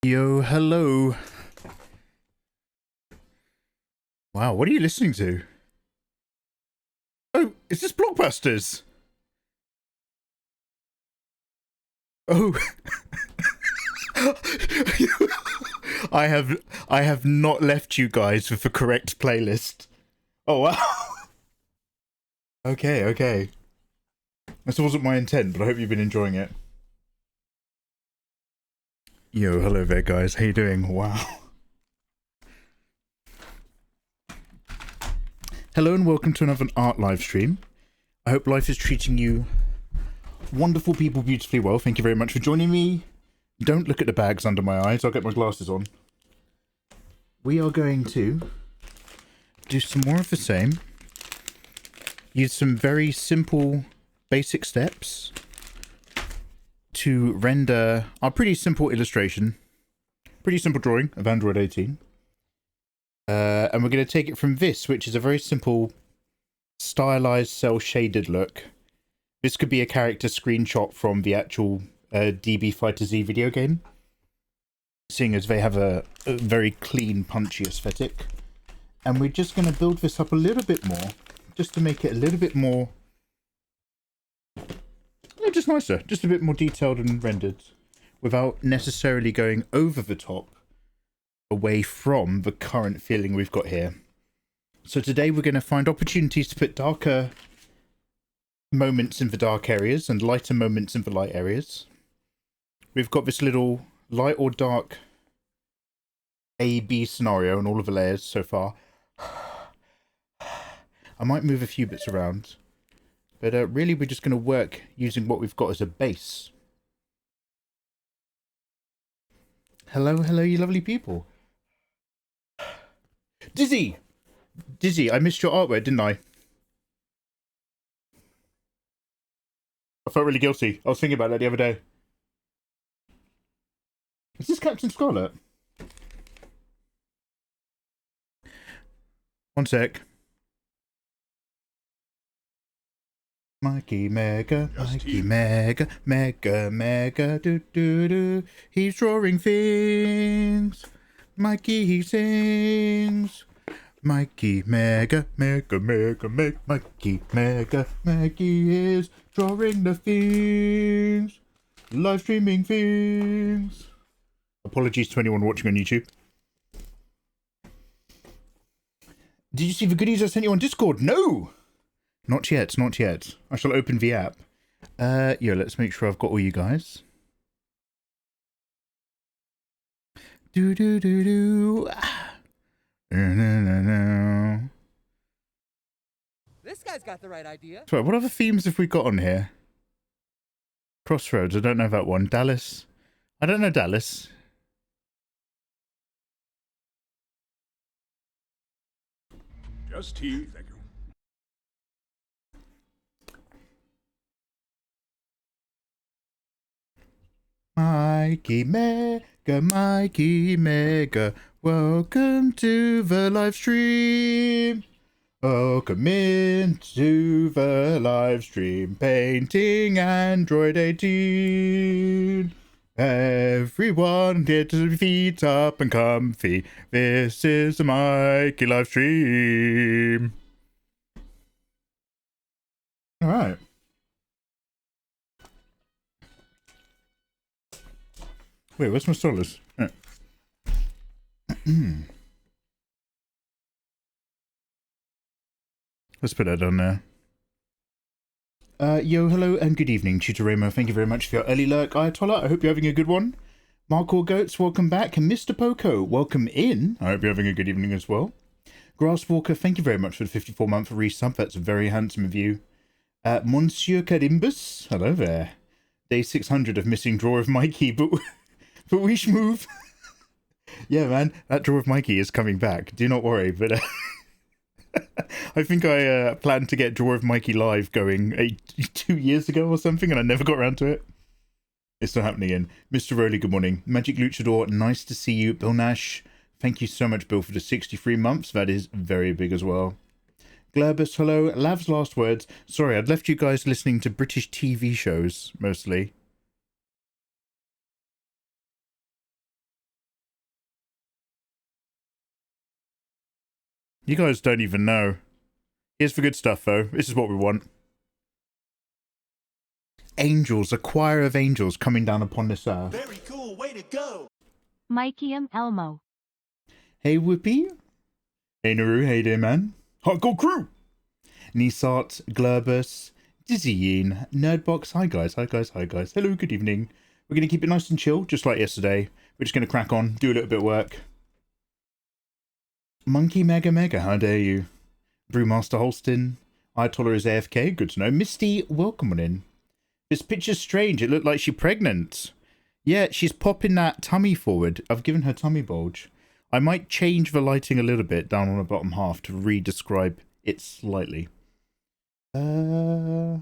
Yo, hello. Wow, what are you listening to? Oh, is this Blockbusters? Oh. I have not left you guys with the correct playlist. Oh wow. Okay. This wasn't my intent, but I hope you've been enjoying it. Yo, hello there guys. How you doing? Wow. Hello and welcome to another art live stream. I hope life is treating you wonderful people beautifully well. Thank you very much for joining me. Don't look at the bags under my eyes. I'll get my glasses on. We are going to do some more of the same. Use some very simple, basic steps to render our pretty simple illustration. Pretty simple drawing of Android 18. And we're going to take it from this, which is a very simple, stylized, cel-shaded look. This could be a character screenshot from the actual DB Fighter Z video game, seeing as they have a very clean, punchy aesthetic. And we're just going to build this up a little bit more, just to make it a little bit more, just nicer, just a bit more detailed and rendered, without necessarily going over the top, away from the current feeling we've got here. So today we're going to find opportunities to put darker moments in the dark areas and lighter moments in the light areas. We've got this little light or dark A-B scenario in all of the layers so far. I might move a few bits around, but really we're just going to work using what we've got as a base. Hello, you lovely people. Dizzy, I missed your artwork, didn't I? I felt really guilty. I was thinking about that the other day. Is this Captain Scarlet? One sec. Mikey Mega, Mikey Mega, Mega, do. He's drawing things. Mikey, he sings. Mikey Mega, Mikey Mega, Mikey is drawing the things. Live streaming things. Apologies to anyone watching on YouTube. Did you see the goodies I sent you on Discord? No! Not yet. I shall open the app. Yeah, let's make sure I've got all you guys. Do. No. This guy's got the right idea. Sorry, what other themes have we got on here? Crossroads, I don't know that one. Dallas. I don't know Dallas. Just tea, thank you. Mikey Mega, welcome to the live stream. Welcome into the live stream, painting Android 18. Everyone get your feet up and comfy. This is the Mikey live stream. All right. Wait, where's my stylus? Let's put that on there. Yo, hello and good evening, Tutor Ramo. Thank you very much for your early lurk, Ayatollah. I hope you're having a good one. Markor Goats, welcome back. And Mr. Poco, welcome in. I hope you're having a good evening as well. Grasswalker, thank you very much for the 54-month resub. That's very handsome of you. Monsieur Carimbus, hello there. Day 600 of missing drawer of Mikey, but we should move. Yeah, man, that drawer of Mikey is coming back. Do not worry, but I think I planned to get Drawer of Mikey live going 2 years ago or something, and I never got around to it. It's not happening again. Mr. Rowley, good morning. Magic Luchador, nice to see you. Bill Nash, thank you so much, Bill, for the 63 months. That is very big as well. Glerbus, hello. Lav's last words. Sorry, I'd left you guys listening to British TV shows, mostly. You guys don't even know. Here's the good stuff, though. This is what we want. Angels, a choir of angels coming down upon this earth. Very cool, way to go. Mikey Elmo. Hey, Whoopi. Hey, Naru. Hey there, man. Hardcore crew. Nisart, Glurbus, Dizzyine, Nerdbox. Hi, guys. Hi, guys. Hi, guys. Hello, good evening. We're going to keep it nice and chill, just like yesterday. We're just going to crack on, do a little bit of work. Monkey Mega Mega, how dare you? Brewmaster Holston. Ayatollah is AFK. Good to know. Misty, welcome on in. This picture's strange. It looked like she's pregnant. Yeah, she's popping that tummy forward. I've given her tummy bulge. I might change the lighting a little bit down on the bottom half to re-describe it slightly. I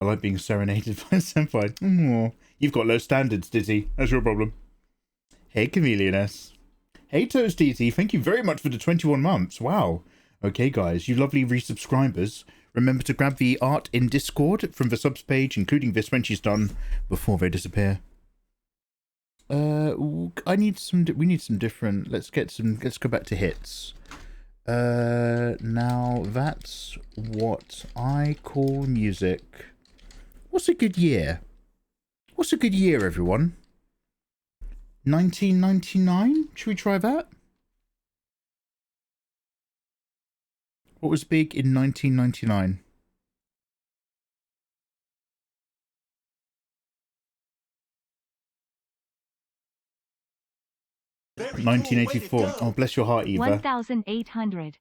like being serenaded by a senpai. Aww. You've got low standards, Dizzy. That's your problem. Hey, Chameleon S. Hey, Toasty. Thank you very much for the 21 months. Wow. Okay, guys, you lovely resubscribers. Remember to grab the art in Discord from the subs page, including this when she's done, before they disappear. We need some different. Let's go back to hits. Now that's what I call music. What's a good year? What's a good year, everyone? 1999? Should we try that? What was big in 1999? Very cool, 1984. way to go. Oh, bless your heart, Eva. 1,800.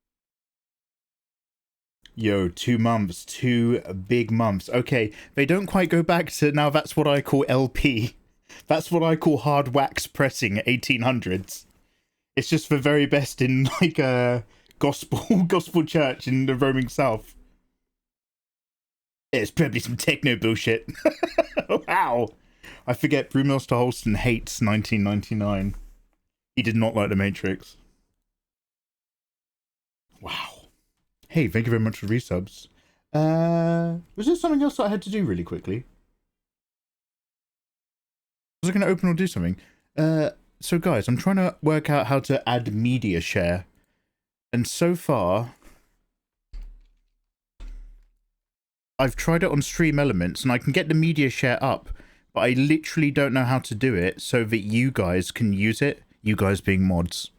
Yo, 2 months. 2 big months. Okay, they don't quite go back to... Now that's what I call LP. That's what I call hard wax pressing 1800s. It's just the very best in, like, gospel church in the roaming south. It's probably some techno bullshit. Wow. I forget Brewmaster Holston hates 1999. He did not like The Matrix. Wow. Hey, thank you very much for resubs. Was there something else that I had to do really quickly? Was I going to open or do something? So guys, I'm trying to work out how to add media share. And so far, I've tried it on Stream Elements and I can get the media share up, but I literally don't know how to do it so that you guys can use it, you guys being mods.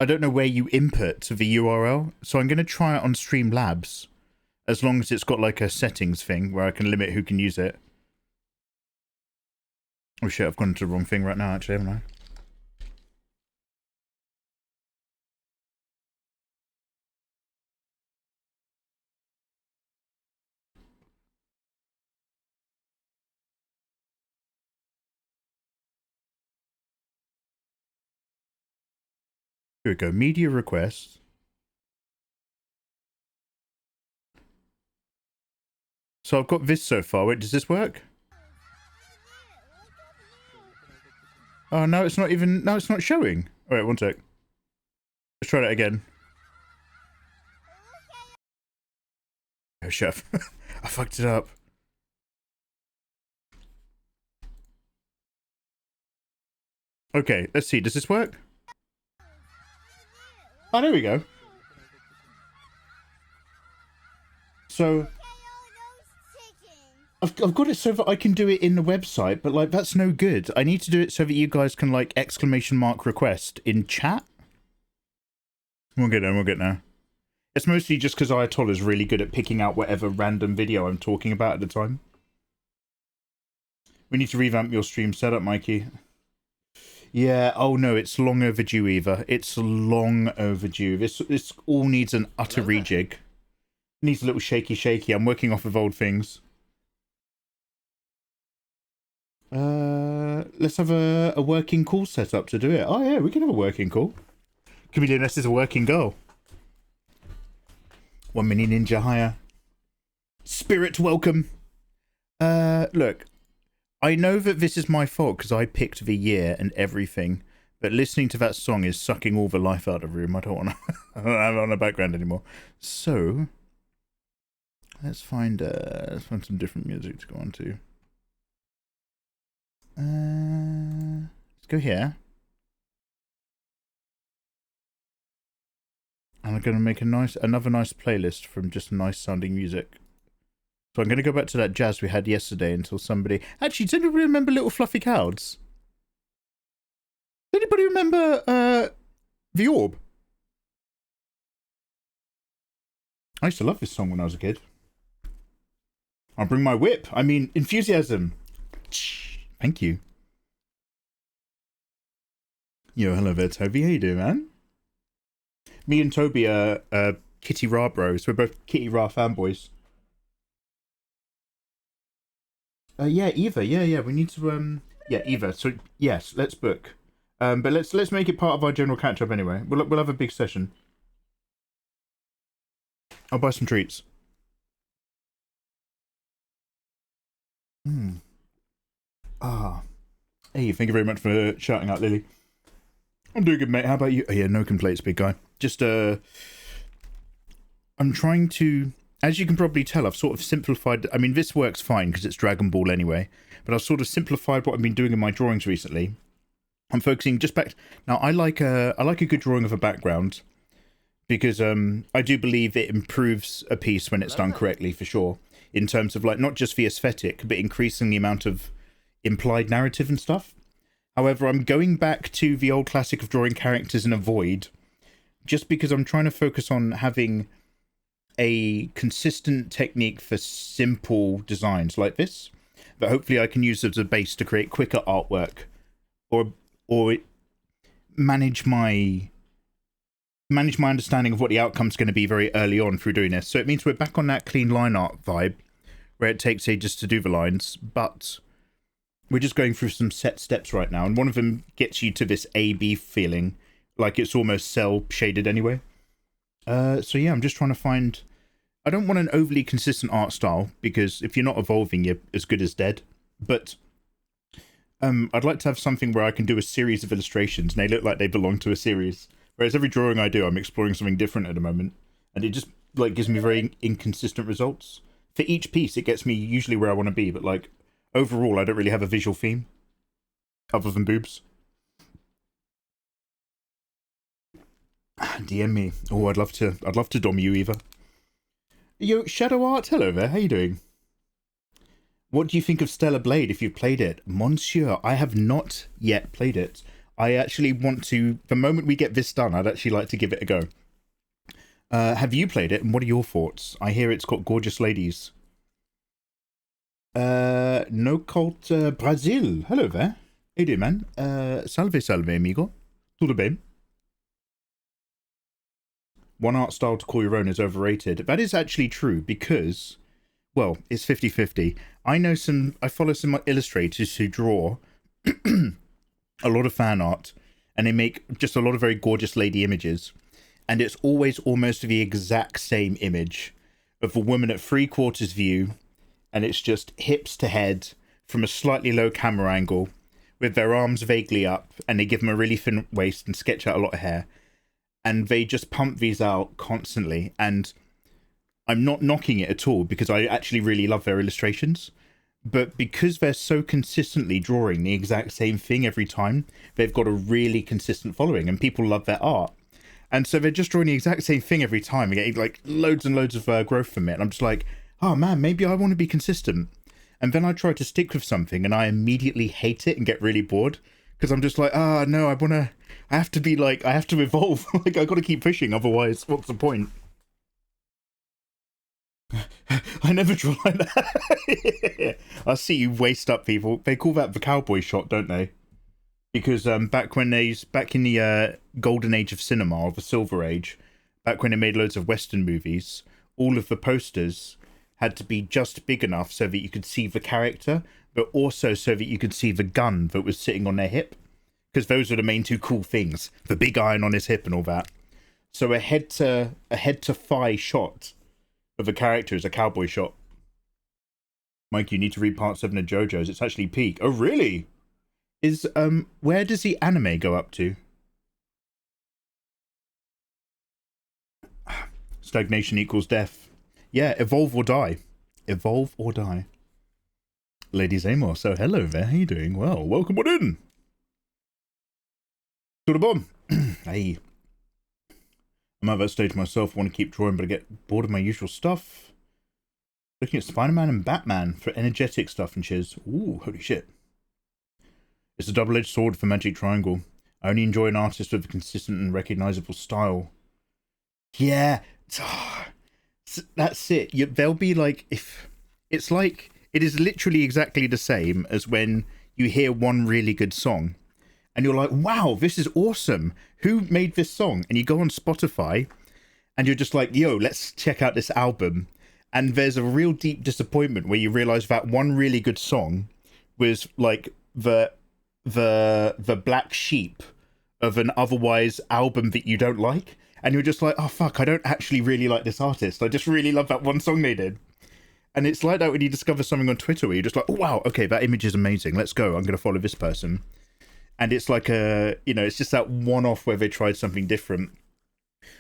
I don't know where you input to the URL, so I'm going to try it on Streamlabs, as long as it's got like a settings thing where I can limit who can use it. Oh shit, I've gone to the wrong thing right now actually, haven't I? Here we go, media requests. So I've got this so far. Wait, does this work? Oh, no, it's not even... No, it's not showing. All right, one sec. Let's try that again. Oh, chef. I fucked it up. Okay, let's see. Does this work? Oh, there we go. So... I've got it so that I can do it in the website, but like that's no good. I need to do it so that you guys can like exclamation mark request in chat. We'll get there. It's mostly just because Ayatollah is really good at picking out whatever random video I'm talking about at the time. We need to revamp your stream setup, Mikey. Yeah, oh no, it's long overdue, Eva. It's long overdue. This all needs an utter rejig. It needs a little shaky. I'm working off of old things. Let's have a working call set up to do it. Oh yeah, we can have a working call. Chameleon S is a working goal. 1 mini ninja higher. Spirit, welcome. Look, I know that this is my fault because I picked the year and everything, but listening to that song is sucking all the life out of the room. I don't want to have it on the background anymore. So let's find some different music to go on to. Let's go here. I'm going to make another nice playlist from just nice sounding music. So I'm going to go back to that jazz we had yesterday until somebody... Actually, does anybody remember Little Fluffy Clouds? Does anybody remember The Orb? I used to love this song when I was a kid. I'll bring my whip. I mean, enthusiasm. Thank you. Yo, hello there, Toby. How you doing, man? Me and Toby are Kitty Ra bros. We're both Kitty Ra fanboys. Yeah, Eva. Yeah. We need to yeah, Eva. So yes, let's book. But let's make it part of our general catch up anyway. We'll have a big session. I'll buy some treats. Hey, thank you very much for shouting out, Lily. I'm doing good, mate. How about you? Oh, yeah, no complaints, big guy. Just, I'm trying to... As you can probably tell, I've sort of simplified... I mean, this works fine because it's Dragon Ball anyway. But I've sort of simplified what I've been doing in my drawings recently. I'm focusing just back... Now, I like a good drawing of a background. Because I do believe it improves a piece when it's done correctly, for sure. In terms of, like, not just the aesthetic, but increasing the amount of implied narrative and stuff. However, I'm going back to the old classic of drawing characters in a void, just because I'm trying to focus on having a consistent technique for simple designs like this, that hopefully I can use as a base to create quicker artwork, or manage my understanding of what the outcome's going to be very early on through doing this. So it means we're back on that clean line art vibe, where it takes ages to do the lines, but we're just going through some set steps right now, and one of them gets you to this A-B feeling, like it's almost cell shaded anyway. So yeah, I'm just trying to find... I don't want an overly consistent art style, because if you're not evolving, you're as good as dead. But I'd like to have something where I can do a series of illustrations, and they look like they belong to a series. Whereas every drawing I do, I'm exploring something different at the moment, and it just like gives me very inconsistent results. For each piece, it gets me usually where I want to be, but like overall, I don't really have a visual theme other than boobs. DM me. Oh, I'd love to dom you, Eva. Yo, Shadow Art, hello there. How you doing? What do you think of Stellar Blade if you've played it? Monsieur, I have not yet played it. I actually want to, the moment we get this done, I'd actually like to give it a go. Have you played it, and what are your thoughts? I hear it's got gorgeous ladies. No Cult Brazil. Hello there. How you doing, man? Salve, amigo. Tudo bem? One art style to call your own is overrated. That is actually true, because, well, it's 50-50. I follow some illustrators who draw a lot of fan art, and they make just a lot of very gorgeous lady images, and it's always almost the exact same image of a woman at 3/4 view, and it's just hips to head from a slightly low camera angle with their arms vaguely up, and they give them a really thin waist and sketch out a lot of hair, and they just pump these out constantly. And I'm not knocking it at all, because I actually really love their illustrations. But because they're so consistently drawing the exact same thing every time, they've got a really consistent following, and people love their art. And so they're just drawing the exact same thing every time and getting like loads and loads of growth from it. And I'm just like, oh man, maybe I want to be consistent. And then I try to stick with something, and I immediately hate it and get really bored, because I'm just like, no, I have to be like, I have to evolve. Like, I got to keep pushing, otherwise what's the point? I never draw like that. I see you waste up people. They call that the cowboy shot, don't they? Because back in the golden age of cinema, or the silver age, back when they made loads of Western movies, all of the posters had to be just big enough so that you could see the character, but also so that you could see the gun that was sitting on their hip. Because those are the main two cool things. The big iron on his hip and all that. So a head to thigh shot of a character is a cowboy shot. Mike, you need to read part 7 of JoJo's. It's actually peak. Oh, really? Is, where does the anime go up to? Stagnation equals death. Yeah, evolve or die. Evolve or die. Ladies Amos, so hello there. How you doing? Well, welcome on in. To the bomb. Hey. I'm at that stage myself. I want to keep drawing, but I get bored of my usual stuff. Looking at Spider-Man and Batman for energetic stuff and chiz. Ooh, holy shit. It's a double-edged sword for Magic Triangle. I only enjoy an artist with a consistent and recognizable style. Yeah, that's it. They'll be like, if it's like, it is literally exactly the same as when you hear one really good song and you're like, wow, this is awesome. Who made this song? And you go on Spotify and you're just like, yo, let's check out this album. And there's a real deep disappointment where you realize that one really good song was like the black sheep of an otherwise album that you don't like. And you're just like, oh fuck, I don't actually really like this artist. I just really love that one song they did. And it's like that when you discover something on Twitter where you're just like, oh wow, okay, that image is amazing. Let's go. I'm going to follow this person. And it's like a, you know, it's just that one-off where they tried something different.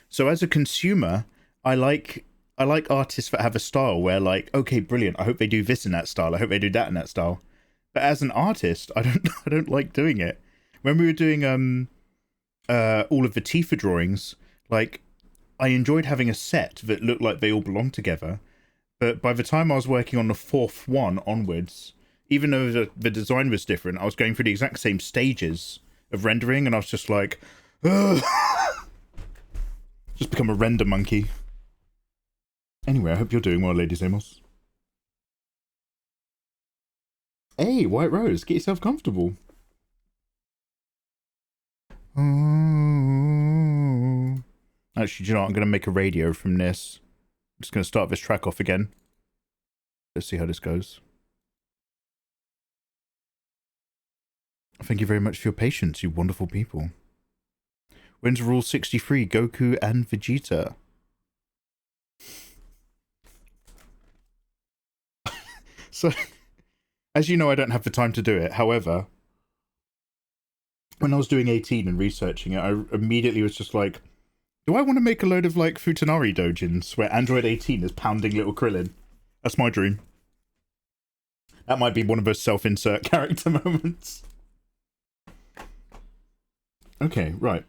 So as a consumer, I like artists that have a style where like, okay, brilliant. I hope they do this in that style. I hope they do that in that style. But as an artist, I don't like doing it. When we were doing all of the Tifa drawings, like I enjoyed having a set that looked like they all belonged together. But by the time I was working on the fourth one onwards, even though the design was different, I was going through the exact same stages of rendering, and I was just like, ugh. Just become a render monkey. Anyway, I hope you're doing well, Lady Amos. Hey, White Rose, get yourself comfortable. Actually, do you know what? I'm going to make a radio from this. I'm just going to start this track off again. Let's see how this goes. Thank you very much for your patience, you wonderful people. When's Rule 63? Goku and Vegeta. So, as you know, I don't have the time to do it. However, when I was doing 18 and researching it, I immediately was just like, do I want to make a load of like Futanari dojins where Android 18 is pounding little Krillin? That's my dream. That might be one of those self-insert character moments. Okay, right.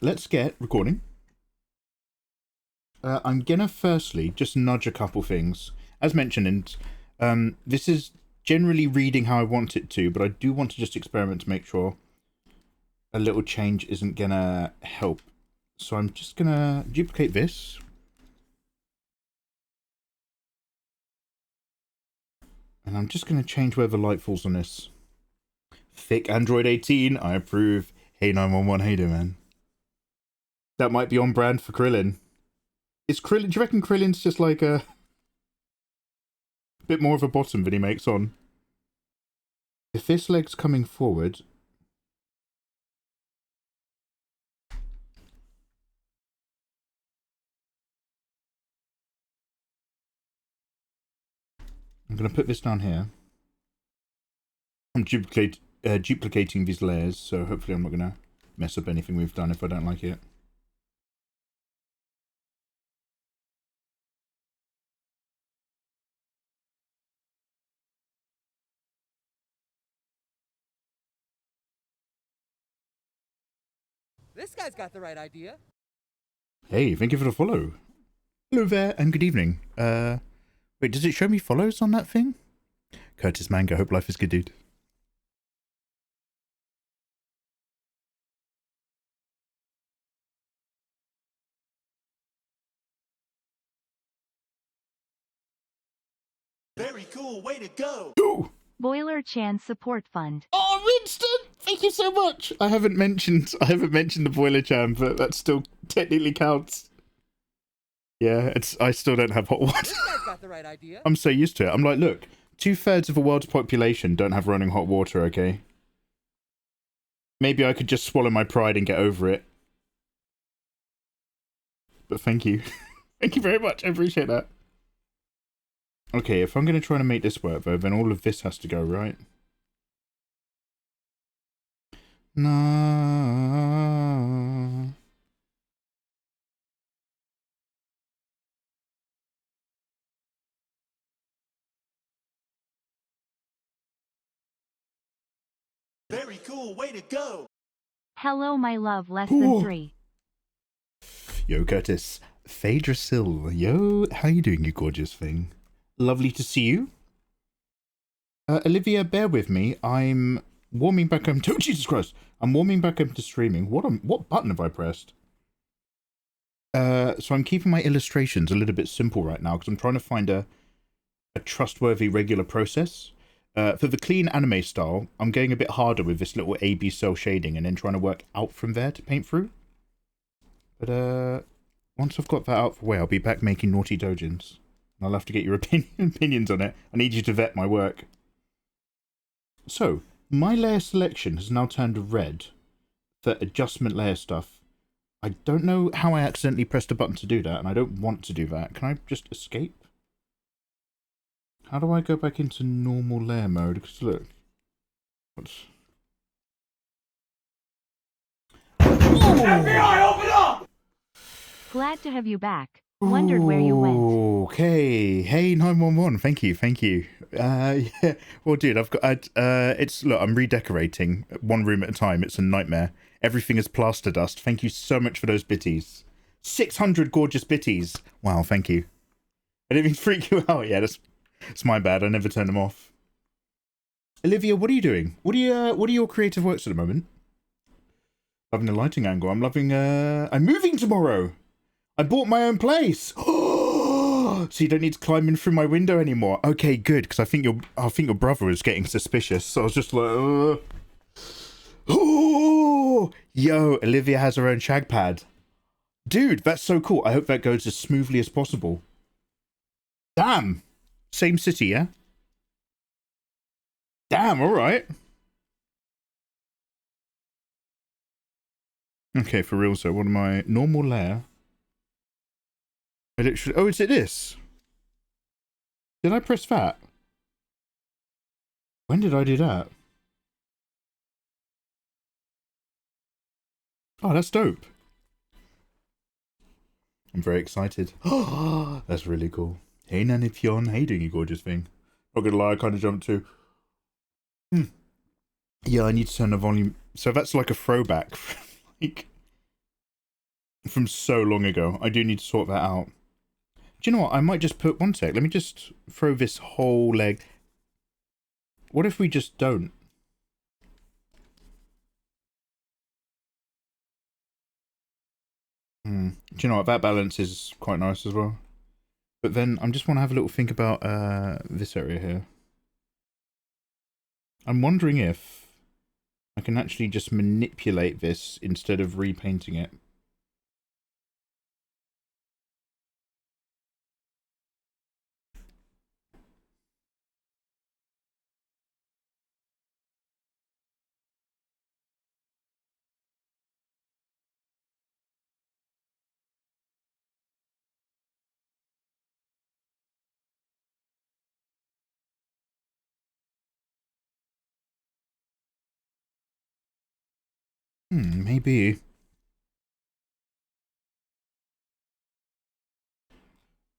Let's get recording. I'm gonna firstly just nudge a couple things. As mentioned, this is generally reading how I want it to, but I do want to just experiment to make sure a little change isn't gonna help. So I'm just gonna duplicate this. And I'm just gonna change where the light falls on this. Thick Android 18, I approve. Hey 911, hey there, man. That might be on brand for Krillin. Is Krillin, do you reckon Krillin's just like a bit more of a bottom than he makes on? If this leg's coming forward, I'm going to put this down here. I'm duplicating these layers, so hopefully I'm not going to mess up anything we've done if I don't like it. This guy's got the right idea. Hey, thank you for the follow. Hello there, and good evening. Wait, does it show me follows on that thing? Curtis Manga, hope life is good, dude. Very cool. Way to go. Ooh. Boiler Chan Support Fund. Oh, Winston! Thank you so much. I haven't mentioned the boiler jam, but that still technically counts. Yeah, I still don't have hot water. This guy's got the right idea. I'm so used to it. I'm like, look, 2/3 of the world's population don't have running hot water, okay? Maybe I could just swallow my pride and get over it. But thank you. Thank you very much. I appreciate that. Okay, if I'm going to try to make this work, though, then all of this has to go, right? No. Very cool. Way to go. Hello, my love, less than Ooh. 3. Yo, Curtis. Phaedrasil. Yo, how you doing, you gorgeous thing? Lovely to see you. Olivia, bear with me. I'm warming back home to... Oh, Jesus Christ. I'm warming back home to streaming. What button have I pressed? So I'm keeping my illustrations a little bit simple right now because I'm trying to find a trustworthy regular process. For the clean anime style, I'm going a bit harder with this little A-B cell shading and then trying to work out from there to paint through. But once I've got that out of the way, I'll be back making naughty dojins. And I'll have to get your opinions on it. I need you to vet my work. So, my layer selection has now turned red for adjustment layer stuff. I don't know how I accidentally pressed a button to do that, and I don't want to do that. Can I just escape? How do I go back into normal layer mode? Because look. What's... FBI, open up! Glad to have you back. Wondered where you went. Okay. Hey, 911. Thank you. Yeah. Well, dude, I've got... look, I'm redecorating one room at a time. It's a nightmare. Everything is plaster dust. Thank you so much for those bitties. 600 gorgeous bitties. Wow, thank you. I didn't even freak you out. Yeah, it's my bad. I never turn them off. Olivia, what are you doing? What are your creative works at the moment? Loving the lighting angle. I'm loving... I'm moving tomorrow. I bought my own place. So you don't need to climb in through my window anymore. Okay, good, because I think your brother was getting suspicious. So I was just like, oh, yo, Olivia has her own shag pad. Dude, that's so cool. I hope that goes as smoothly as possible. Damn. Same city, yeah? Damn, all right. Okay, for real, so what am I? Normal layer. I literally... Oh, is it this? Did I press that? When did I do that? Oh, that's dope. I'm very excited. Oh, that's really cool. Hey, Nanipyon. How you doing, you gorgeous thing? Not gonna lie, I kind of jumped to... Yeah, I need to turn the volume... So that's like a throwback. Like... From so long ago. I do need to sort that out. Do you know what? I might just put... One sec. Let me just throw this whole leg... What if we just don't? Do you know what? That balance is quite nice as well. But then I just want to have a little think about this area here. I'm wondering if I can actually just manipulate this instead of repainting it. Maybe.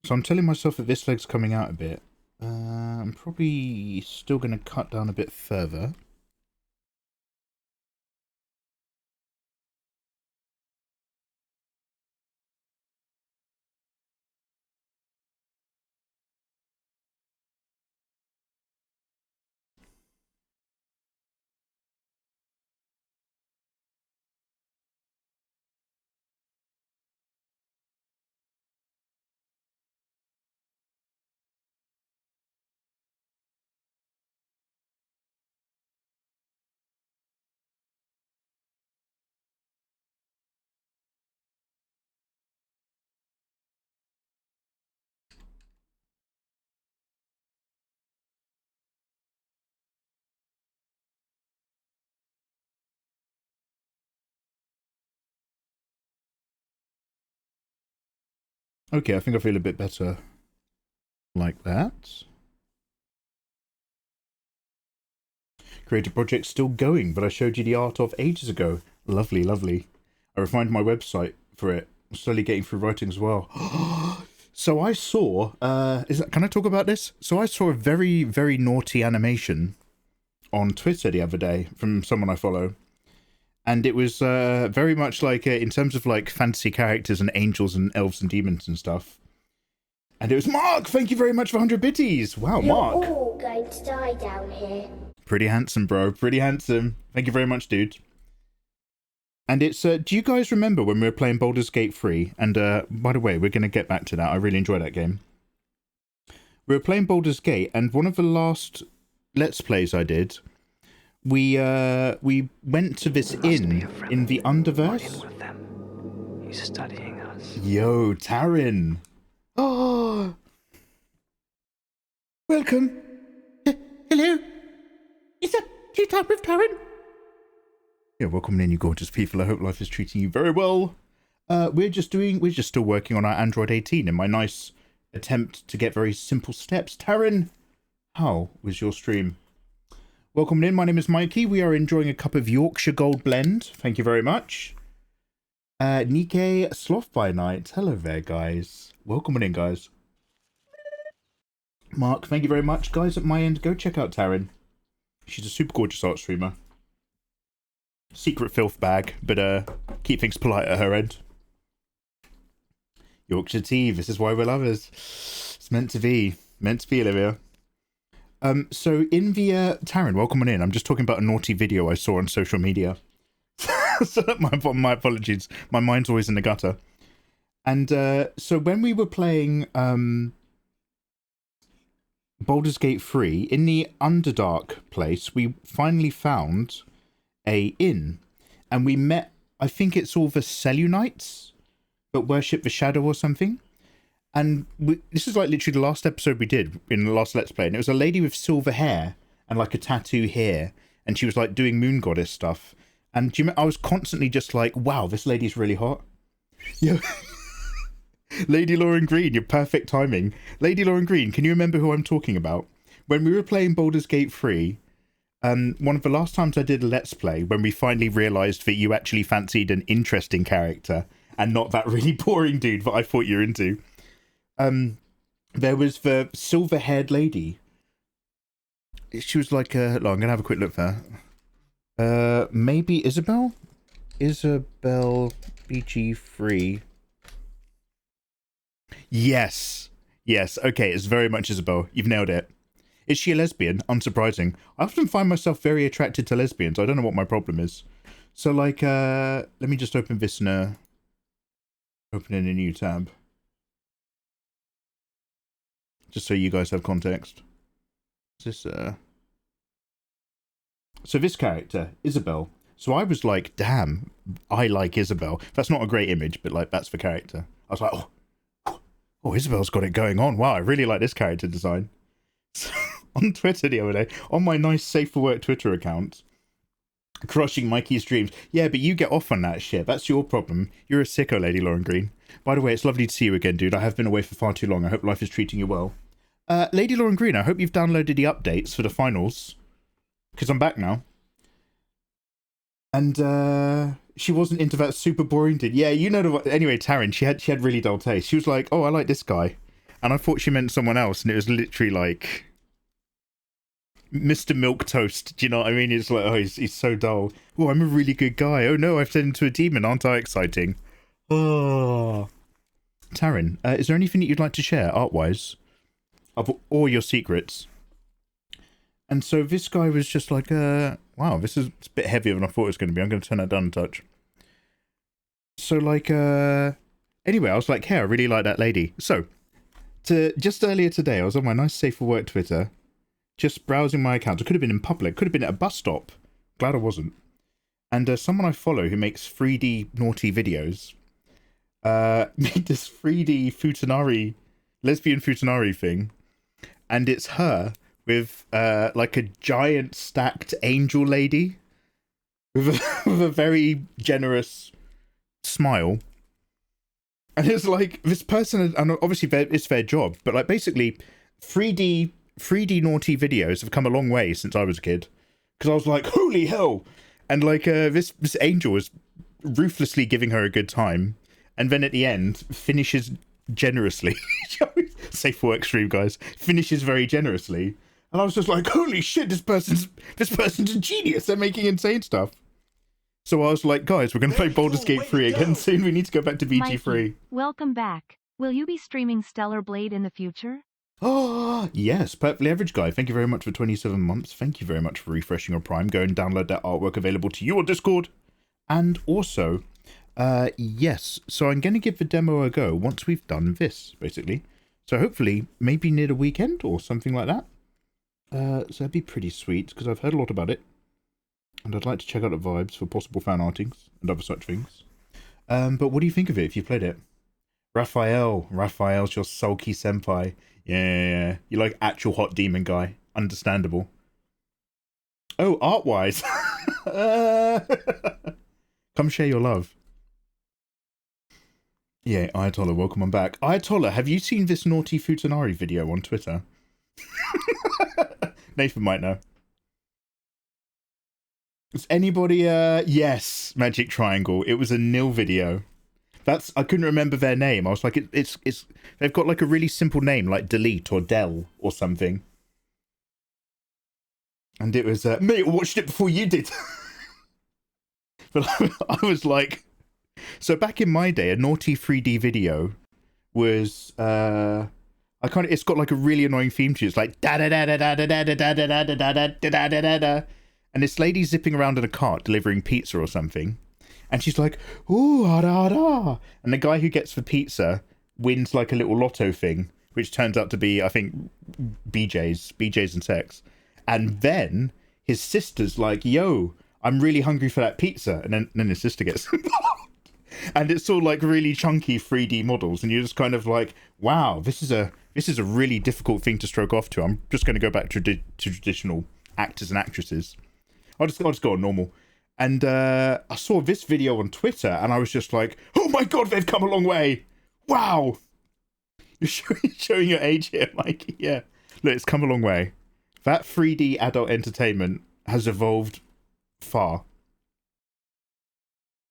So I'm telling myself that this leg's coming out a bit. I'm probably still going to cut down a bit further. Okay, I think I feel a bit better like that. Creative project still going, but I showed you the art of ages ago. Lovely, lovely. I refined my website for it. I'm slowly getting through writing as well. So I saw, can I talk about this? So I saw a very, very naughty animation on Twitter the other day from someone I follow. And it was very much like, in terms of like fantasy characters and angels and elves and demons and stuff. And it was Mark! Thank you very much for 100 bitties! Wow, Mark! You're all going to die down here. Pretty handsome, bro. Pretty handsome. Thank you very much, dude. And it's, do you guys remember when we were playing Baldur's Gate 3? And, by the way, we're going to get back to that. I really enjoyed that game. We were playing Baldur's Gate, and one of the last Let's Plays I did, we went to this inn in the Underverse. With them. He's studying us. Yo, Taryn. Oh. Welcome. Hello. Is that tea time with Taryn? Yeah, welcome in, you gorgeous people. I hope life is treating you very well. We're just still working on our Android 18 in my nice attempt to get very simple steps. Taryn, how was your stream? Welcome in, my name is Mikey. We are enjoying a cup of Yorkshire Gold Blend. Thank you very much. Nikkei Sloth by Night. Hello there, guys. Welcome in, guys. Mark, thank you very much. Guys, at my end, go check out Taryn. She's a super gorgeous art streamer. Secret filth bag, but keep things polite at her end. Yorkshire tea, this is why we're lovers. It's meant to be. Meant to be, Olivia. So in the, Taryn, welcome on in. I'm just talking about a naughty video I saw on social media. So my apologies. My mind's always in the gutter. And, so when we were playing, Baldur's Gate 3, in the Underdark place, we finally found a inn. And we met, I think it's all the Selunites, but worship the shadow or something. And this is like literally the last episode we did in the last Let's Play. And it was a lady with silver hair and like a tattoo here. And she was like doing moon goddess stuff. And do you I was constantly just like, wow, this lady's really hot. Yeah. Lady Lauren Green, your perfect timing. Lady Lauren Green, can you remember who I'm talking about? When we were playing Baldur's Gate 3, one of the last times I did a Let's Play, when we finally realised that you actually fancied an interesting character and not that really boring dude that I thought you were into. There was the silver-haired lady. She was like, I'm going to have a quick look for her. Maybe Isabel? Isabel BG3. Yes. Yes, okay, it's very much Isabel. You've nailed it. Is she a lesbian? Unsurprising. I often find myself very attracted to lesbians. I don't know what my problem is. So, like, let me just open this in open in a new tab. Just so you guys have context. Is this, So this character, Isabel. So I was like, damn, I like Isabel. That's not a great image, but like, that's the character. I was like, oh, Isabel's got it going on. Wow, I really like this character design. So, on Twitter the other day, on my nice Safe for Work Twitter account, crushing Mikey's dreams. Yeah, but you get off on that shit. That's your problem. You're a sicko, Lady Lauren Green. By the way, it's lovely to see you again, dude. I have been away for far too long. I hope life is treating you well. Lady Lauren Green, I hope you've downloaded the updates for the finals. Because I'm back now. And, she wasn't into that super boring dude. Yeah, you know the... Anyway, Taryn, she had really dull taste. She was like, oh, I like this guy. And I thought she meant someone else. And it was literally like... Mr. Milquetoast. Do you know what I mean? It's like, oh, he's so dull. Oh, I'm a really good guy. Oh, no, I've turned into a demon. Aren't I exciting? Oh. Taryn, is there anything that you'd like to share, art-wise? Of all your secrets? And so this guy was just like, wow, it's a bit heavier than I thought it was going to be. I'm going to turn that down a touch. So, like, anyway, I was like, hey, I really like that lady. So, just earlier today, I was on my nice Safe for Work Twitter, just browsing my account. It could have been in public, could have been at a bus stop. Glad I wasn't. And someone I follow who makes 3D naughty videos made this 3D futanari, lesbian futanari thing. And it's her with like a giant stacked angel lady with a very generous smile. And it's like this person, and obviously it's their job, but like basically 3D naughty videos have come a long way since I was a kid. Because I was like, holy hell! And like this angel is ruthlessly giving her a good time, and then at the end finishes generously. Safe for Work stream, guys. Finishes very generously. And I was just like, holy shit, this person's a genius. They're making insane stuff. So I was like, guys, we're going to play Baldur's Gate 3 again soon. We need to go back to BG3. Mikey, welcome back. Will you be streaming Stellar Blade in the future? Oh, yes. Perfectly Average Guy. Thank you very much for 27 months. Thank you very much for refreshing your Prime. Go and download that artwork available to you on Discord. And also, yes. So I'm going to give the demo a go once we've done this, basically. So hopefully, maybe near the weekend or something like that. So that'd be pretty sweet, because I've heard a lot about it. And I'd like to check out the vibes for possible fan artings and other such things. But what do you think of it if you played it? Raphael's your sulky senpai. Yeah. You like actual hot demon guy. Understandable. Oh, art-wise. Come share your love. Yeah, Ayatollah, welcome on back. Ayatollah, have you seen this naughty Futanari video on Twitter? Nathan might know. Is anybody, yes, Magic Triangle. It was a nil video. I couldn't remember their name. I was like, it's they've got like a really simple name, like Delete or Del or something. And it was, mate, I watched it before you did. But I was like, so back in my day, a naughty 3D video was, it's got like a really annoying theme tune. It's like da da da da da da da da da da da da da da da da. And this lady zipping around in a cart delivering pizza or something. And she's like, ooh, ah, da, da. And the guy who gets the pizza wins like a little lotto thing, which turns out to be, I think, BJ's and sex. And then his sister's like, yo, I'm really hungry for that pizza. And then his sister gets involved. And it's all like really chunky 3D models. And you're just kind of like, wow, this is a really difficult thing to stroke off to. I'm just going to go back to traditional actors and actresses. I'll just go on normal. And I saw this video on Twitter, and I was just like, oh my god, they've come a long way. Wow. You're showing your age here, Mikey. Yeah. Look, it's come a long way. That 3D adult entertainment has evolved far.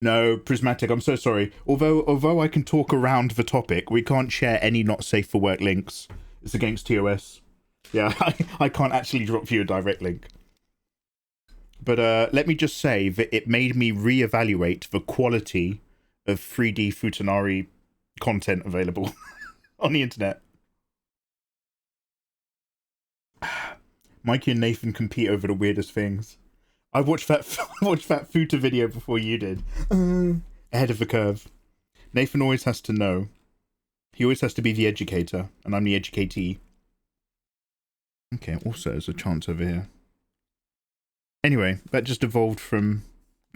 No, Prismatic, I'm so sorry. Although I can talk around the topic, we can't share any not safe for work links. It's against TOS. Yeah, I can't actually drop you a direct link. But let me just say that it made me reevaluate the quality of 3D Futanari content available on the internet. Mikey and Nathan compete over the weirdest things. I watched that Futa video before you did. Ahead of the curve. Nathan always has to know. He always has to be the educator, and I'm the educatee. Okay, also there's a chance over here. Anyway, that just evolved from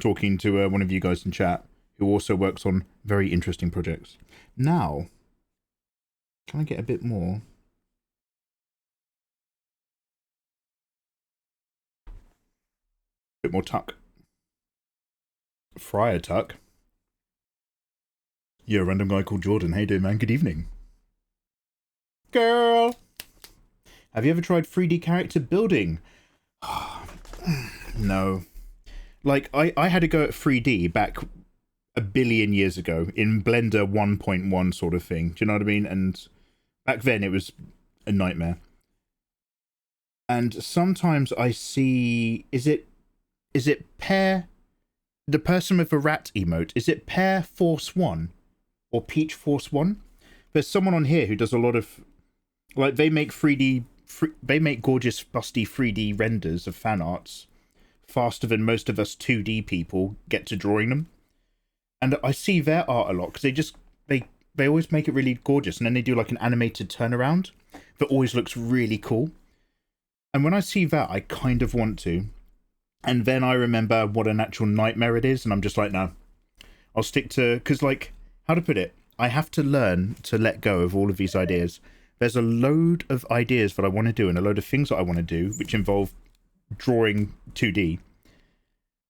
talking to one of you guys in chat, who also works on very interesting projects. Now, can I get a bit more? Bit more tuck. Friar tuck. You're a random guy called Jordan. How you doing, man? Good evening. Girl! Have you ever tried 3D character building? No. Like, I had to go at 3D back a billion years ago in Blender 1.1 sort of thing. Do you know what I mean? And back then it was a nightmare. And sometimes I see... Is it Pear... The person with the rat emote, is it Pear Force 1? Or Peach Force 1? There's someone on here who does a lot of... Like, they make they make gorgeous, busty 3D renders of fan arts faster than most of us 2D people get to drawing them. And I see their art a lot, because they always make it really gorgeous, and then they do like an animated turnaround that always looks really cool. And when I see that, I kind of want to. And then I remember what an actual nightmare it is, and I'm just like, no. I'll stick to... Because, like, how to put it? I have to learn to let go of all of these ideas. There's a load of ideas that I want to do, and a load of things that I want to do, which involve drawing 2D.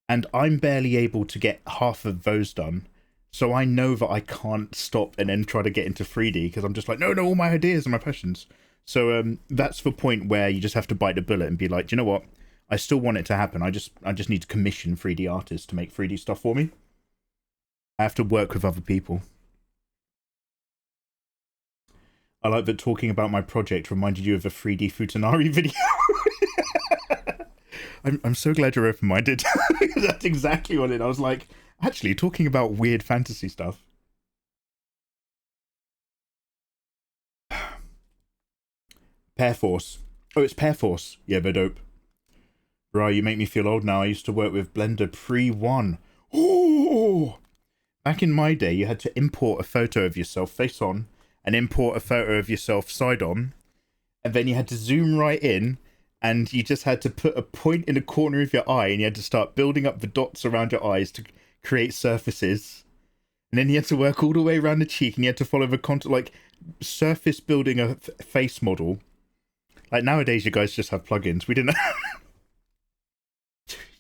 And I'm barely able to get half of those done. So I know that I can't stop and then try to get into 3D, because I'm just like, no, all my ideas and my passions. So that's the point where you just have to bite the bullet and be like, do you know what? I still want it to happen. I just need to commission 3D artists to make 3D stuff for me. I have to work with other people. I like that talking about my project reminded you of a 3D Futanari video. I'm so glad you're open-minded. That's exactly what it. I was like, actually, talking about weird fantasy stuff. Pair Force. Oh, it's Pair Force. Yeah, they're dope. Right, you make me feel old now. I used to work with Blender pre-1. Oh! Back in my day, you had to import a photo of yourself face on and import a photo of yourself side on. And then you had to zoom right in and you just had to put a point in the corner of your eye and you had to start building up the dots around your eyes to create surfaces. And then you had to work all the way around the cheek and you had to follow the contour, like surface building a face model. Like nowadays, you guys just have plugins. We didn't...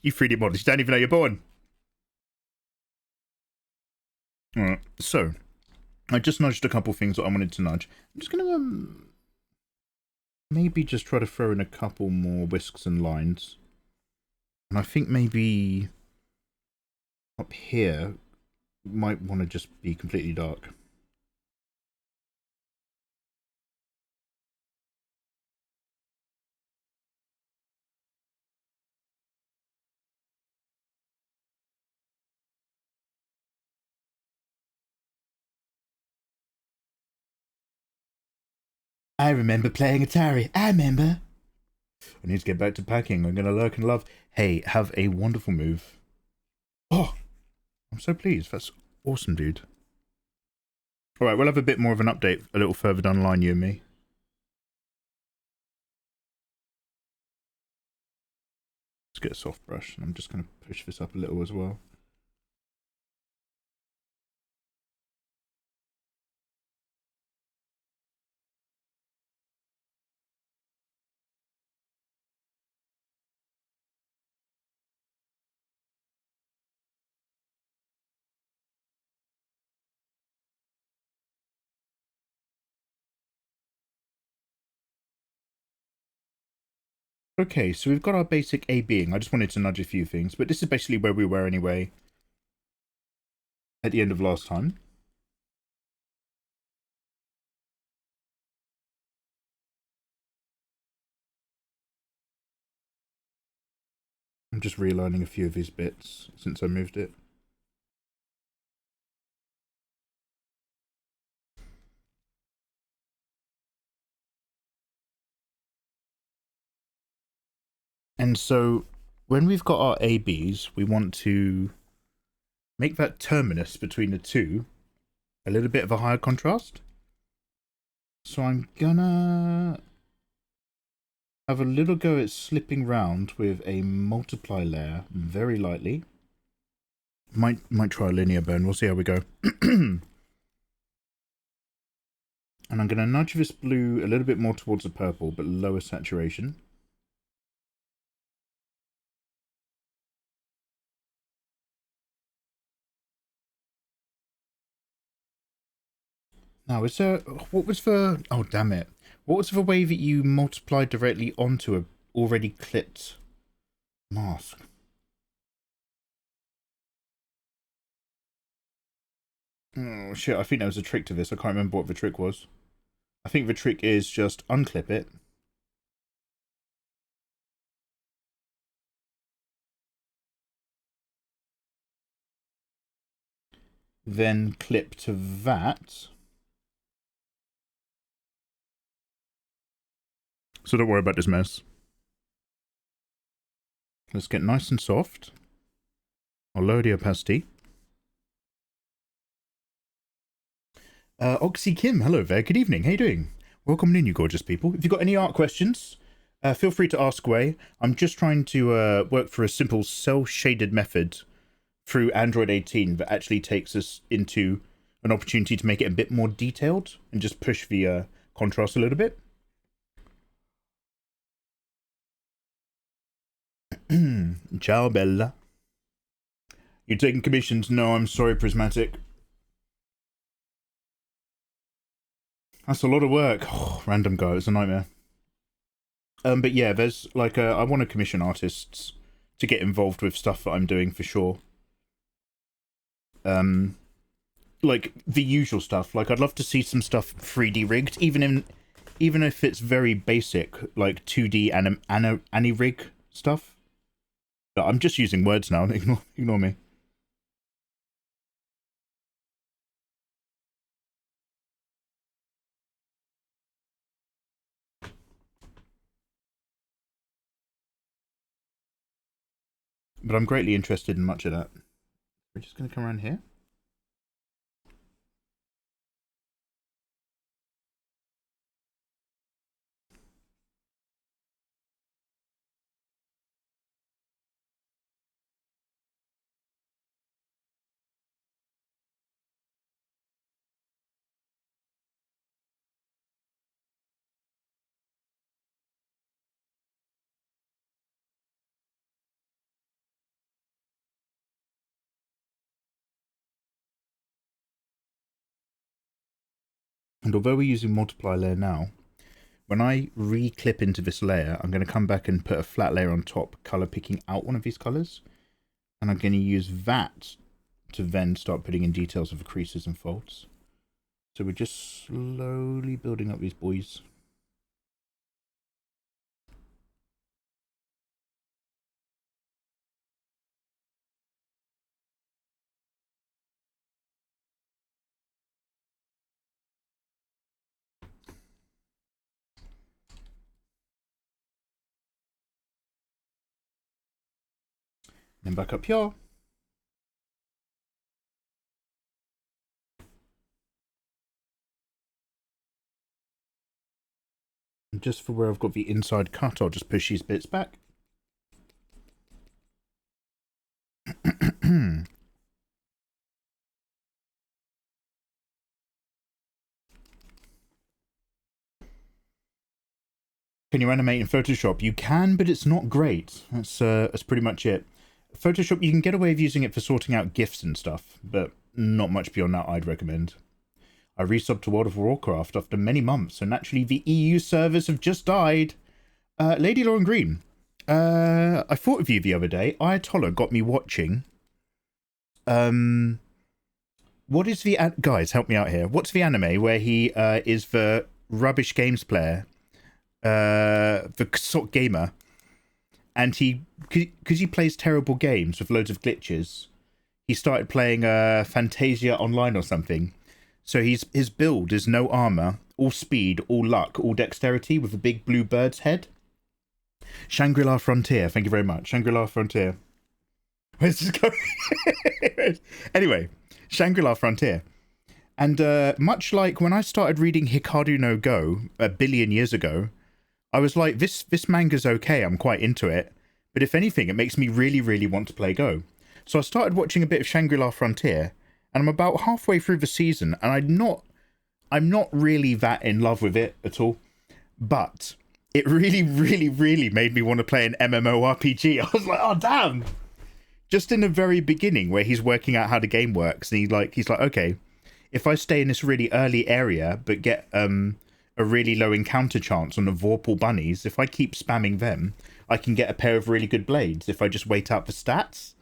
You 3D models, you don't even know you're born. Alright, so I just nudged a couple things that I wanted to nudge. I'm just going to maybe just try to throw in a couple more whisks and lines. And I think maybe up here might want to just be completely dark. I remember playing Atari. I remember. I need to get back to packing. I'm going to lurk and love. Hey, have a wonderful move. Oh, I'm so pleased. That's awesome, dude. All right, we'll have a bit more of an update a little further down the line, you and me. Let's get a soft brush. I'm just going to push this up a little as well. Okay, so we've got our basic A-being. I just wanted to nudge a few things, but this is basically where we were anyway at the end of last time. I'm just realigning a few of these bits since I moved it. And so when we've got our ABs, we want to make that terminus between the two a little bit of a higher contrast. So I'm gonna have a little go at slipping round with a multiply layer very lightly. Might try a linear burn. We'll see how we go. And I'm going to nudge this blue a little bit more towards the purple, but lower saturation. Now, is there... What was the... Oh, damn it. What was the way that you multiplied directly onto a already clipped mask? Oh, shit. I think there was a trick to this. I can't remember what the trick was. I think the trick is just unclip it. Then clip to that. So don't worry about this mess. Let's get nice and soft. I'll lower the opacity. Oxy Kim, hello there. Good evening. How you doing? Welcome in, you gorgeous people. If you've got any art questions, feel free to ask away. I'm just trying to work for a simple cel-shaded method through Android 18 that actually takes us into an opportunity to make it a bit more detailed and just push the contrast a little bit. Ciao, Bella. You taking commissions? No, I'm sorry, Prismatic. That's a lot of work. Oh, random guy, it's a nightmare. But yeah, there's like I want to commission artists to get involved with stuff that I'm doing for sure. Like the usual stuff. Like I'd love to see some stuff 3D rigged, even if it's very basic, like 2D ani rig stuff. I'm just using words now. Ignore me. But I'm greatly interested in much of that. We're just going to come around here. And although we're using multiply layer now, when I re-clip into this layer, I'm going to come back and put a flat layer on top, color picking out one of these colors. And I'm going to use that to then start putting in details of the creases and folds. So we're just slowly building up these boys. Then back up here. And just for where I've got the inside cut, I'll just push these bits back. Can you animate in Photoshop? You can, but it's not great. That's pretty much it. Photoshop, you can get away with using it for sorting out GIFs and stuff, but not much beyond that I'd recommend. I resubbed to World of Warcraft after many months, so naturally the EU servers have just died. Lady Lauren Green, I thought of you the other day. Ayatollah got me watching. What is the... Guys, help me out here. What's the anime where he is the rubbish games player? The sort of gamer. And he, because he plays terrible games with loads of glitches, he started playing Fantasia Online or something. So his build is no armor, all speed, all luck, all dexterity with a big blue bird's head. Shangri-La Frontier, thank you very much. Shangri-La Frontier. Where's this going? Anyway, Shangri-La Frontier. And much like when I started reading Hikaru no Go a billion years ago, I was like, this manga's okay, I'm quite into it. But if anything, it makes me really, really want to play Go. So I started watching a bit of Shangri-La Frontier, and I'm about halfway through the season, and I'm not really that in love with it at all. But it really, really, really made me want to play an MMORPG. I was like, oh damn! Just in the very beginning, where he's working out how the game works, and he's like, okay, if I stay in this really early area, but get a really low encounter chance on the Vorpal bunnies, if I keep spamming them, I can get a pair of really good blades if I just wait out the stats,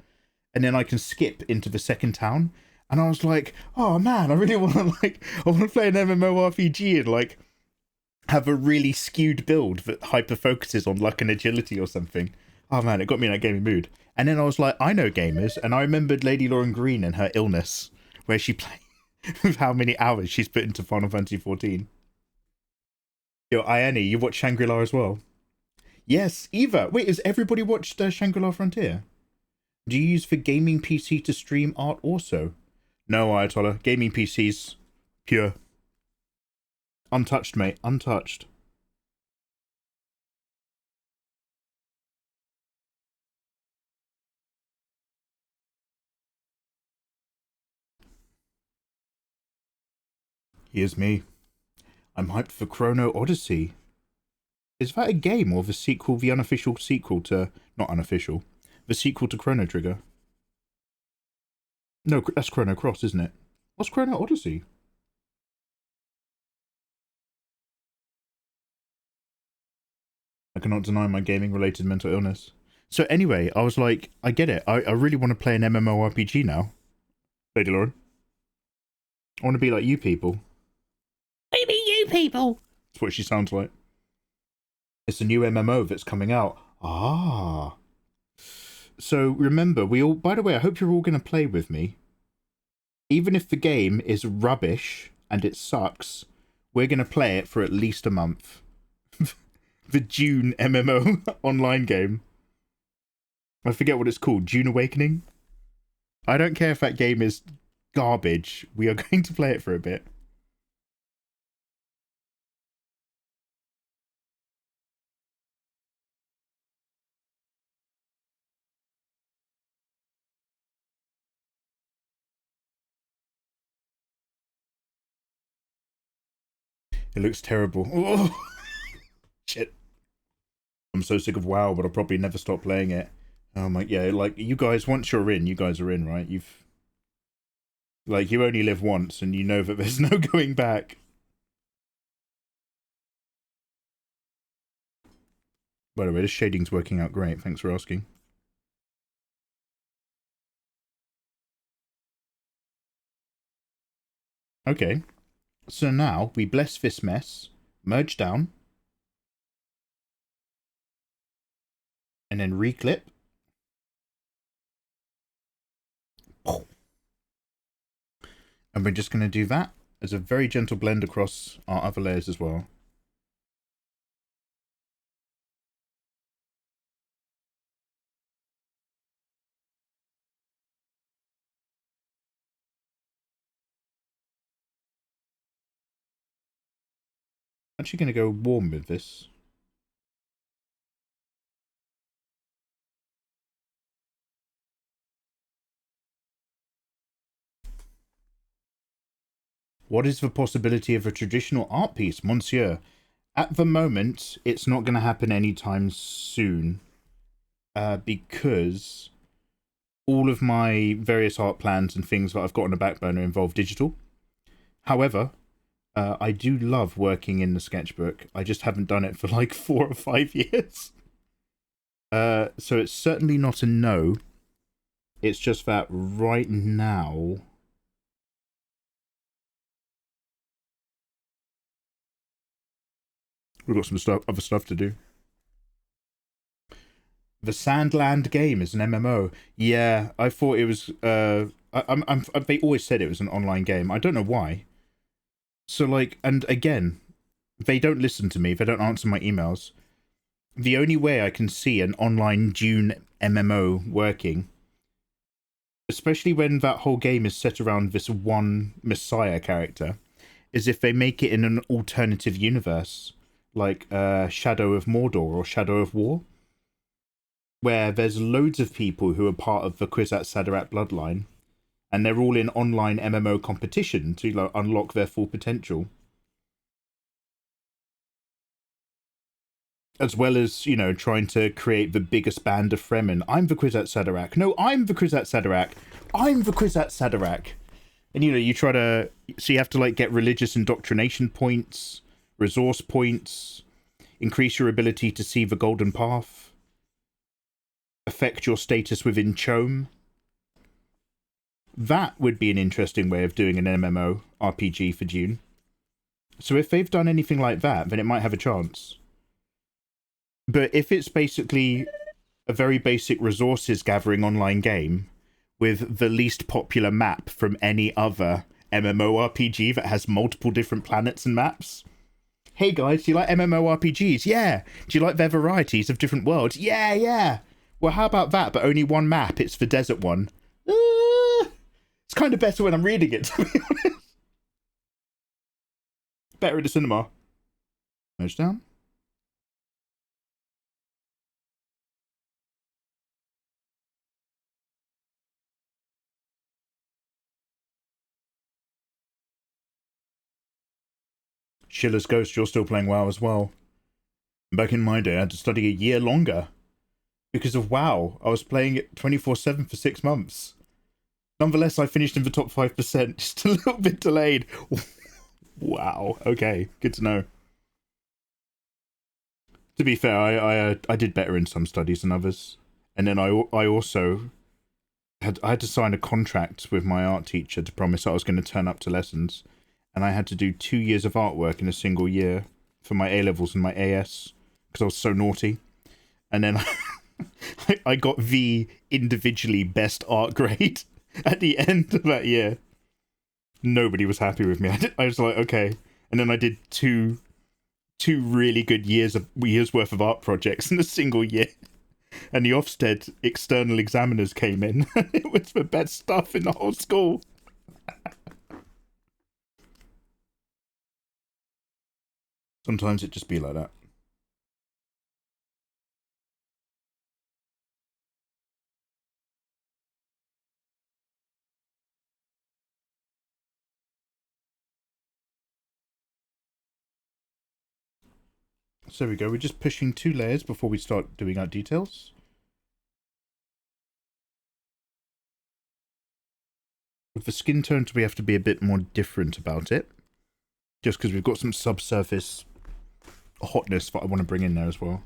and then I can skip into the second town. And I was like, oh man, I really want to I want to play an MMORPG and like have a really skewed build that hyper focuses on luck and agility or something. Oh man, it got me in that gaming mood. And then I was like, I know gamers, and I remembered Lady Lauren Green and her illness, where she played with how many hours she's put into Final Fantasy 14. Yo, Ianni, you watched Shangri-La as well? Yes, Eva. Wait, has everybody watched Shangri-La Frontier? Do you use the gaming PC to stream art also? No, Ayatollah. Gaming PCs. Pure. Untouched, mate. Untouched. Here's me. I'm hyped for Chrono Odyssey. Is that a game or the sequel, the unofficial sequel to... Not unofficial. The sequel to Chrono Trigger? No, that's Chrono Cross, isn't it? What's Chrono Odyssey? I cannot deny my gaming-related mental illness. So anyway, I was like, I get it. I really want to play an MMORPG now. Lady Lauren. I want to be like you people. Maybe you people. That's what she sounds like. It's a new MMO that's coming out. Ah. So remember, we all, by the way, I hope you're all going to play with me. Even if the game is rubbish and it sucks, we're going to play it for at least a month. The June MMO online game. I forget what it's called. June Awakening? I don't care if that game is garbage. We are going to play it for a bit. It looks terrible. Oh, shit. I'm so sick of WoW, but I'll probably never stop playing it. Oh my, yeah, like, you guys, once you're in, you guys are in, right? You've... Like, you only live once, and you know that there's no going back. By the way, this shading's working out great. Thanks for asking. Okay. So now, we bless this mess, merge down, and then reclip. And we're just going to do that as a very gentle blend across our other layers as well. Actually going to go warm with this. What is the possibility of a traditional art piece, monsieur? At the moment, it's not going to happen anytime soon. Because all of my various art plans and things that I've got on the back burner involve digital. However, I do love working in the sketchbook. I just haven't done it for like 4 or 5 years. So it's certainly not a no. It's just that right now... We've got some other stuff to do. The Sandland game is an MMO. Yeah, I thought it was... they always said it was an online game. I don't know why. So, like, and again, they don't listen to me. They don't answer my emails. The only way I can see an online Dune MMO working, especially when that whole game is set around this one Messiah character, is if they make it in an alternative universe, like Shadow of Mordor or Shadow of War, where there's loads of people who are part of the Kwisatz Haderach bloodline, and they're all in online MMO competition to, like, unlock their full potential. As well as, you know, trying to create the biggest band of Fremen. I'm the Kwisatz Haderach. No, I'm the Kwisatz Haderach. I'm the Kwisatz Haderach. And, you know, you try to... So you have to, like, get religious indoctrination points, resource points, increase your ability to see the golden path, affect your status within Chome. That would be an interesting way of doing an MMO RPG for Dune. So if they've done anything like that, then it might have a chance. But if it's basically a very basic resources gathering online game with the least popular map from any other MMORPG that has multiple different planets and maps. Hey guys, do you like MMORPGs? Yeah. Do you like their varieties of different worlds? Yeah, yeah. Well, how about that, but only one map? It's the desert one. It's kind of better when I'm reading it, to be honest. Better at the cinema. Merge down. Schiller's Ghost, you're still playing WoW as well. Back in my day, I had to study a year longer. Because of WoW, I was playing it 24/7 for 6 months. Nonetheless, I finished in the top 5%, just a little bit delayed. Wow, okay, good to know. To be fair, I did better in some studies than others. And then I also I had to sign a contract with my art teacher to promise I was going to turn up to lessons. And I had to do 2 years of artwork in a single year for my A-levels and my AS, because I was so naughty. And then I got the individually best art grade at the end of that year. Nobody was happy with me. I was like, okay. And then I did two really good years worth of art projects in a single year. And the Ofsted external examiners came in. It was the best stuff in the whole school. Sometimes it just be like that. So there we go. We're just pushing 2 layers before we start doing our details. With the skin tones, we have to be a bit more different about it. Just because we've got some subsurface hotness that I want to bring in there as well.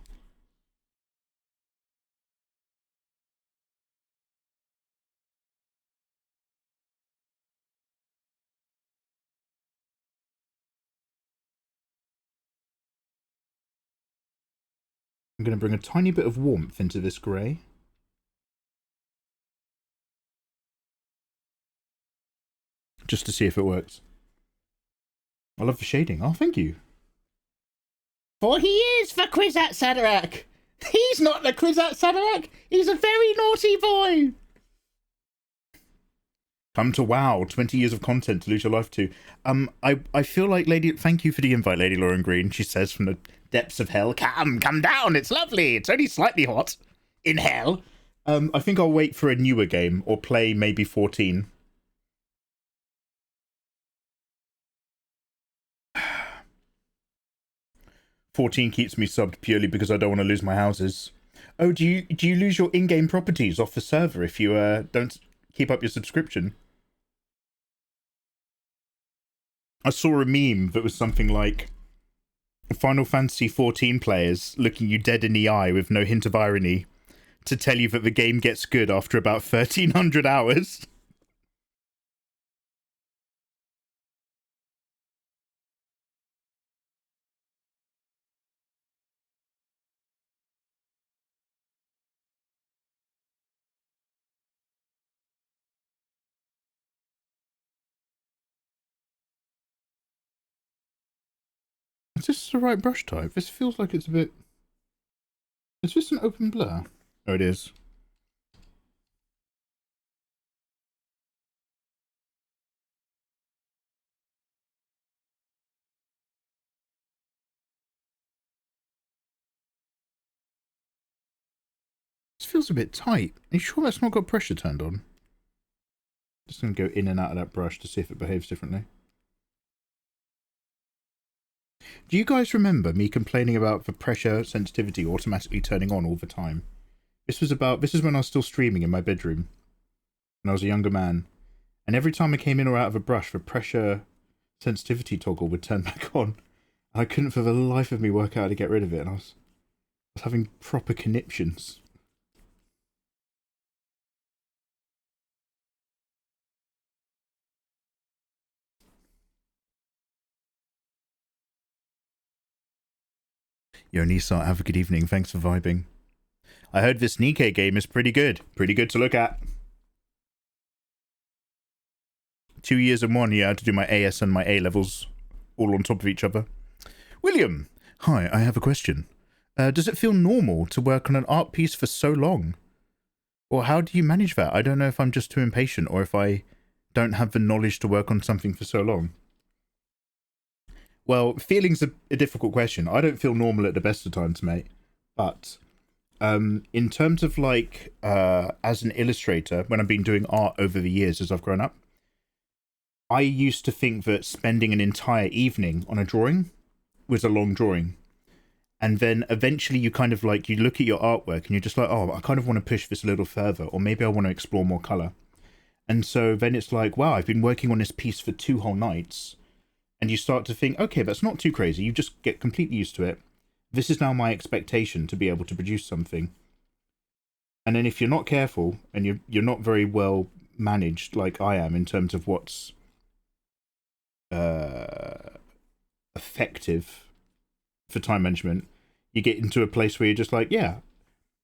I'm going to bring a tiny bit of warmth into this grey. Just to see if it works. I love the shading. Oh, thank you. For he is the Kwisatz Haderach. He's not the Kwisatz Haderach. He's a very naughty boy. Come to WoW. 20 years of content to lose your life to. I feel like thank you for the invite, Lady Lauren Green. She says from the depths of hell, come down. It's lovely. It's only slightly hot in hell. I think I'll wait for a newer game or play maybe 14. $14 keeps me subbed purely because I don't want to lose my houses. Oh, do you lose your in-game properties off the server if you don't keep up your subscription? I saw a meme that was something like Final Fantasy XIV players looking you dead in the eye with no hint of irony to tell you that the game gets good after about 1,300 hours. Is this the right brush type? This feels like it's a bit... Is this an open blur? Oh, it is. This feels a bit tight. Are you sure that's not got pressure turned on? Just going to go in and out of that brush to see if it behaves differently. Do you guys remember me complaining about the pressure sensitivity automatically turning on all the time? This is when I was still streaming in my bedroom. When I was a younger man. And every time I came in or out of a brush, the pressure sensitivity toggle would turn back on. And I couldn't for the life of me work out how to get rid of it. And I was having proper conniptions. Yo, Nisa, have a good evening. Thanks for vibing. I heard this Nikkei game is pretty good. Pretty good to look at. 2 years and 1 year to do my AS and my A levels all on top of each other. William, hi, I have a question. Does it feel normal to work on an art piece for so long? Or how do you manage that? I don't know if I'm just too impatient or if I don't have the knowledge to work on something for so long. Well, feeling's a difficult question. I don't feel normal at the best of times, mate. But in terms of like, as an illustrator, when I've been doing art over the years as I've grown up, I used to think that spending an entire evening on a drawing was a long drawing. And then eventually you kind of like, you look at your artwork and you're just like, oh, I kind of want to push this a little further, or maybe I want to explore more color. And so then it's like, wow, I've been working on this piece for 2 whole nights. And you start to think, okay, that's not too crazy. You just get completely used to it. This is now my expectation to be able to produce something. And then if you're not careful and you're not very well managed like I am in terms of what's effective for time management, you get into a place where you're just like, yeah,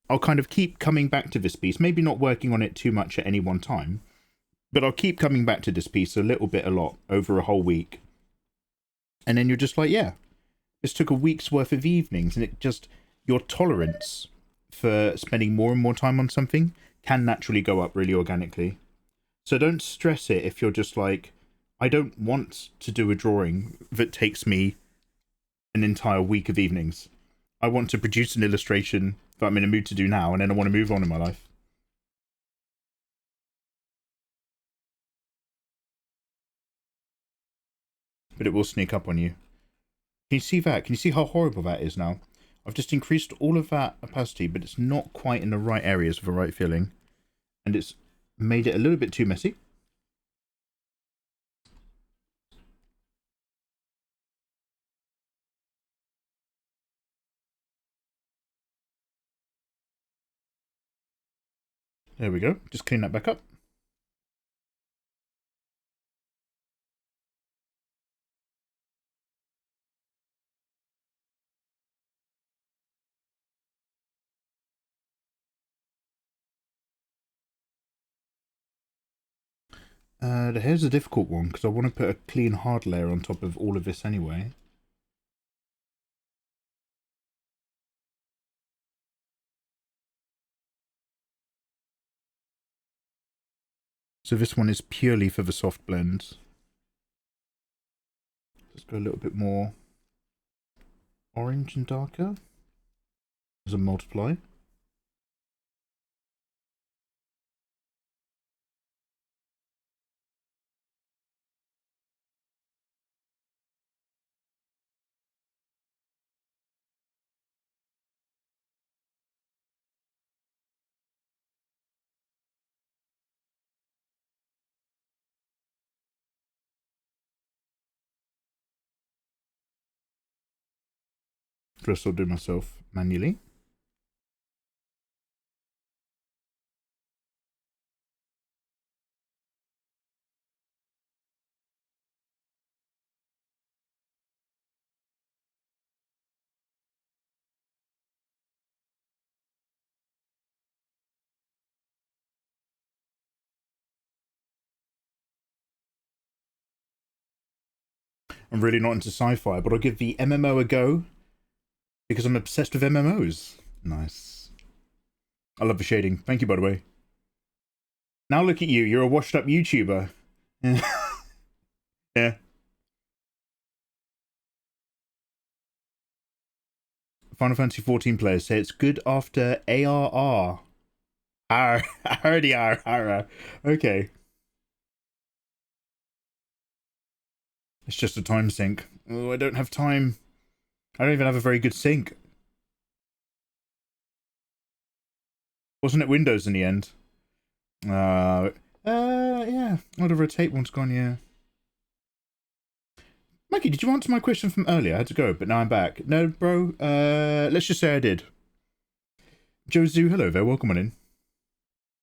I'll kind of keep coming back to this piece, maybe not working on it too much at any one time, but I'll keep coming back to this piece a little bit, a lot, over a whole week. And then you're just like, yeah, this took a week's worth of evenings, and it just, your tolerance for spending more and more time on something can naturally go up really organically. So don't stress it if you're just like, I don't want to do a drawing that takes me an entire week of evenings. I want to produce an illustration that I'm in a mood to do now, and then I want to move on in my life. But it will sneak up on you. Can you see that? Can you see how horrible that is now? I've just increased all of that opacity, but it's not quite in the right areas for the right feeling. And it's made it a little bit too messy. There we go. Just clean that back up. The hair's a difficult one because I want to put a clean hard layer on top of all of this anyway. So this one is purely for the soft blends. Let's go a little bit more orange and darker as a multiply. The rest I'll do myself manually. I'm really not into sci-fi, but I'll give the MMO a go because I'm obsessed with MMOs. Nice. I love the shading. Thank you, by the way. Now look at you. You're a washed-up YouTuber. Yeah. Yeah. Final Fantasy 14 players say it's good after ARR. Already R. Okay. It's just a time sync. Oh, I don't have time. I don't even have a very good sync. Wasn't it Windows in the end? Yeah. Oh, the rotate one's gone, yeah. Mikey, did you answer my question from earlier? I had to go, but now I'm back. No, bro. Let's just say I did. Jozu, hello there. Welcome on in.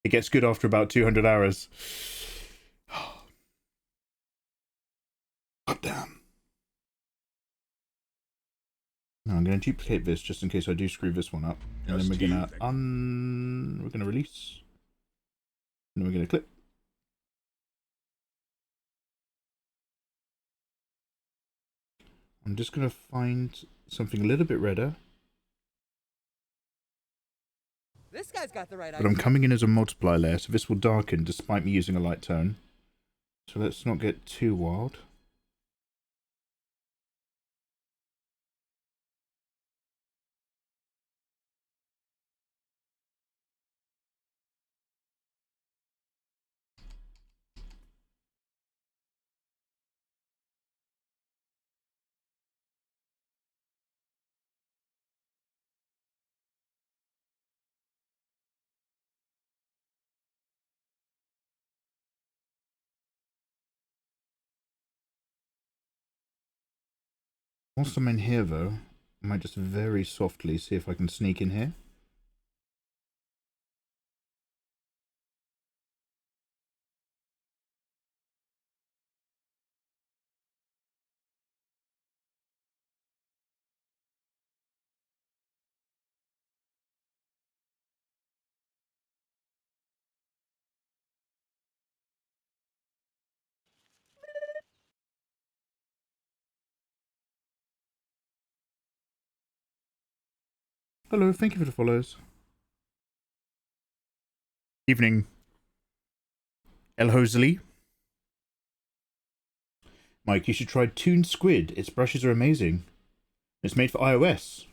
It gets good after about 200 hours. God damn. Now I'm going to duplicate this just in case I do screw this one up. And then we're going to release. And then we're going to clip. I'm just going to find something a little bit redder. This guy's got the right But I'm idea. coming in as a multiply layer, so this will darken despite me using a light tone. So let's not get too wild. Whilst I'm in here though, I might just very softly see if I can sneak in here. Hello, thank you for the follows. Evening. El Hosely. Mike, you should try Toon Squid. Its brushes are amazing. It's made for iOS.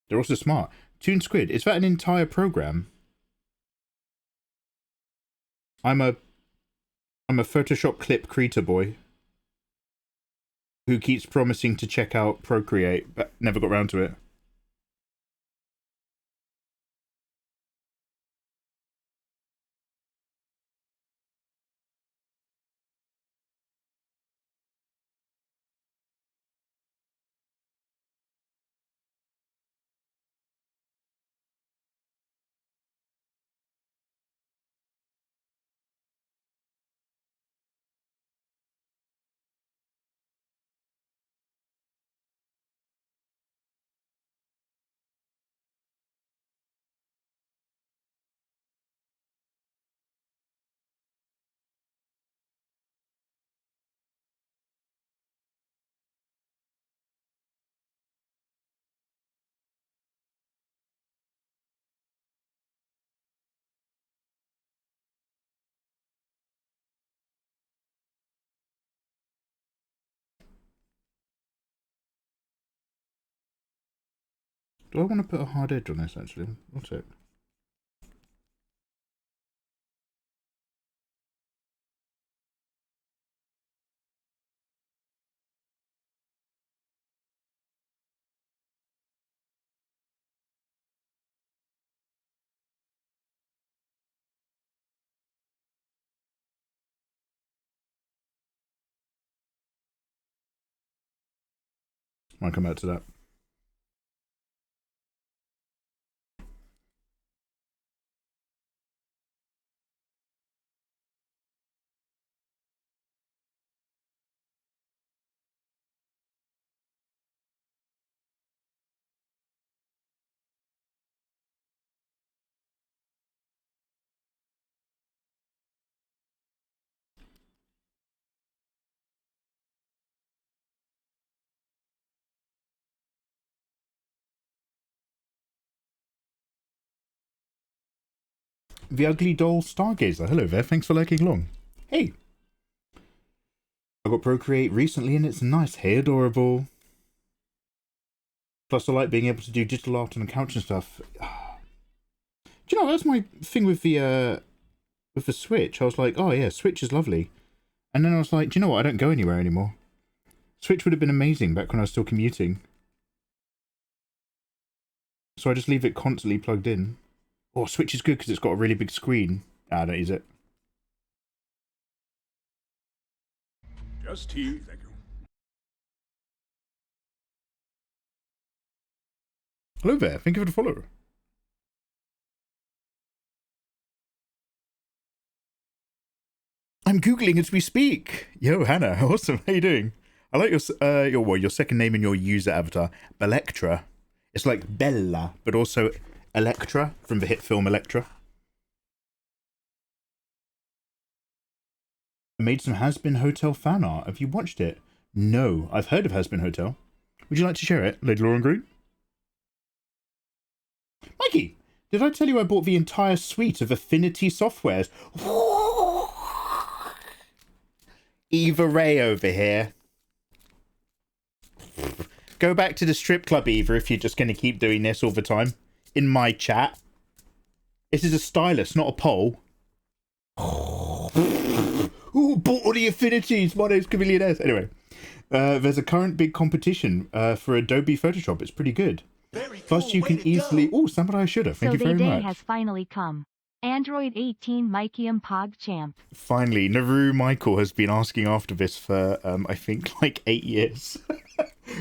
They're also smart. Toon Squid, is that an entire program? I'm a Photoshop clip creator boy who keeps promising to check out Procreate, but never got round to it. Do I want to put a hard edge on this, actually? What's it? Might come back to that. The Ugly Doll Stargazer. Hello there, thanks for lurking along. Hey! I got Procreate recently and it's nice. Hey, adorable. Plus I like being able to do digital art on the couch and stuff. Do you know, that's my thing with the Switch. I was like, oh yeah, Switch is lovely. And then I was like, do you know what, I don't go anywhere anymore. Switch would have been amazing back when I was still commuting. So I just leave it constantly plugged in. Oh, Switch is good because it's got a really big screen. I don't use it. Just tea, thank you. Hello there, thank you for the follow. I'm Googling as we speak. Yo, Hannah, awesome, how you doing? I like your second name in your user avatar, Belectra. It's like Bella, but also Electra from the hit film Electra. I made some Has-Been Hotel fan art. Have you watched it? No, I've heard of Has-Been Hotel. Would you like to share it, Lady Lauren Green? Mikey, did I tell you I bought the entire suite of Affinity softwares? Eva Ray over here. Go back to the strip club, Eva, if you're just going to keep doing this all the time. In my chat. This is a stylus, not a pole. Ooh, bought all the affinities. My name's Chameleon S. Anyway, there's a current big competition for Adobe Photoshop. It's pretty good. Plus, you can easily... Oh, somebody I should have. Thank you very much. So the day has finally come. Android 18 Mikey Pog Champ. Finally, Naru Michael has been asking after this for, I think, like 8 years.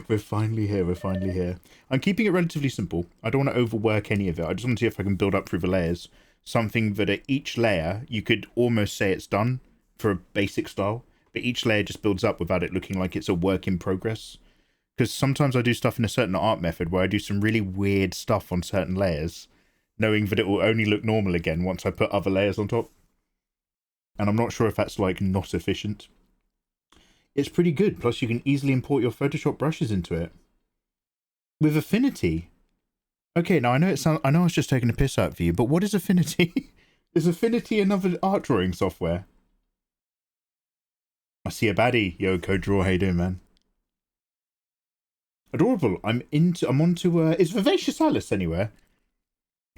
We're finally here. We're finally here. I'm keeping it relatively simple. I don't want to overwork any of it. I just want to see if I can build up through the layers. Something that at each layer, you could almost say it's done for a basic style. But each layer just builds up without it looking like it's a work in progress. Because sometimes I do stuff in a certain art method where I do some really weird stuff on certain layers, knowing that it will only look normal again once I put other layers on top. And I'm not sure if that's, like, not efficient. It's pretty good. Plus, you can easily import your Photoshop brushes into it. With Affinity. Okay, now I know it sounds. I know I was just taking a piss out for you, but what is Affinity? Is Affinity another art drawing software? I see a baddie. Yo, Code Draw, how you doing, man? Adorable. I'm onto. Is Vivacious Alice anywhere?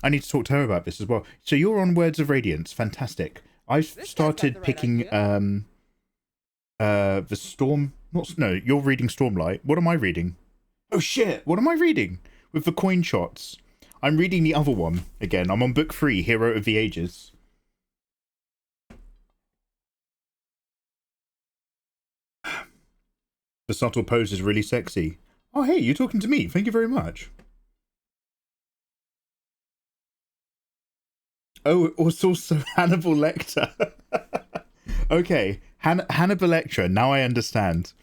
I need to talk to her about this as well. So you're on Words of Radiance. Fantastic. I've started picking the Storm. No, you're reading Stormlight. What am I reading? Oh shit! What am I reading? With the coin shots. I'm reading the other one again. I'm on book 3, Hero of the Ages. The subtle pose is really sexy. Oh hey, you're talking to me. Thank you very much. Oh, it was also Hannibal Lecter. Okay, Hannibal Lecter. Now I understand.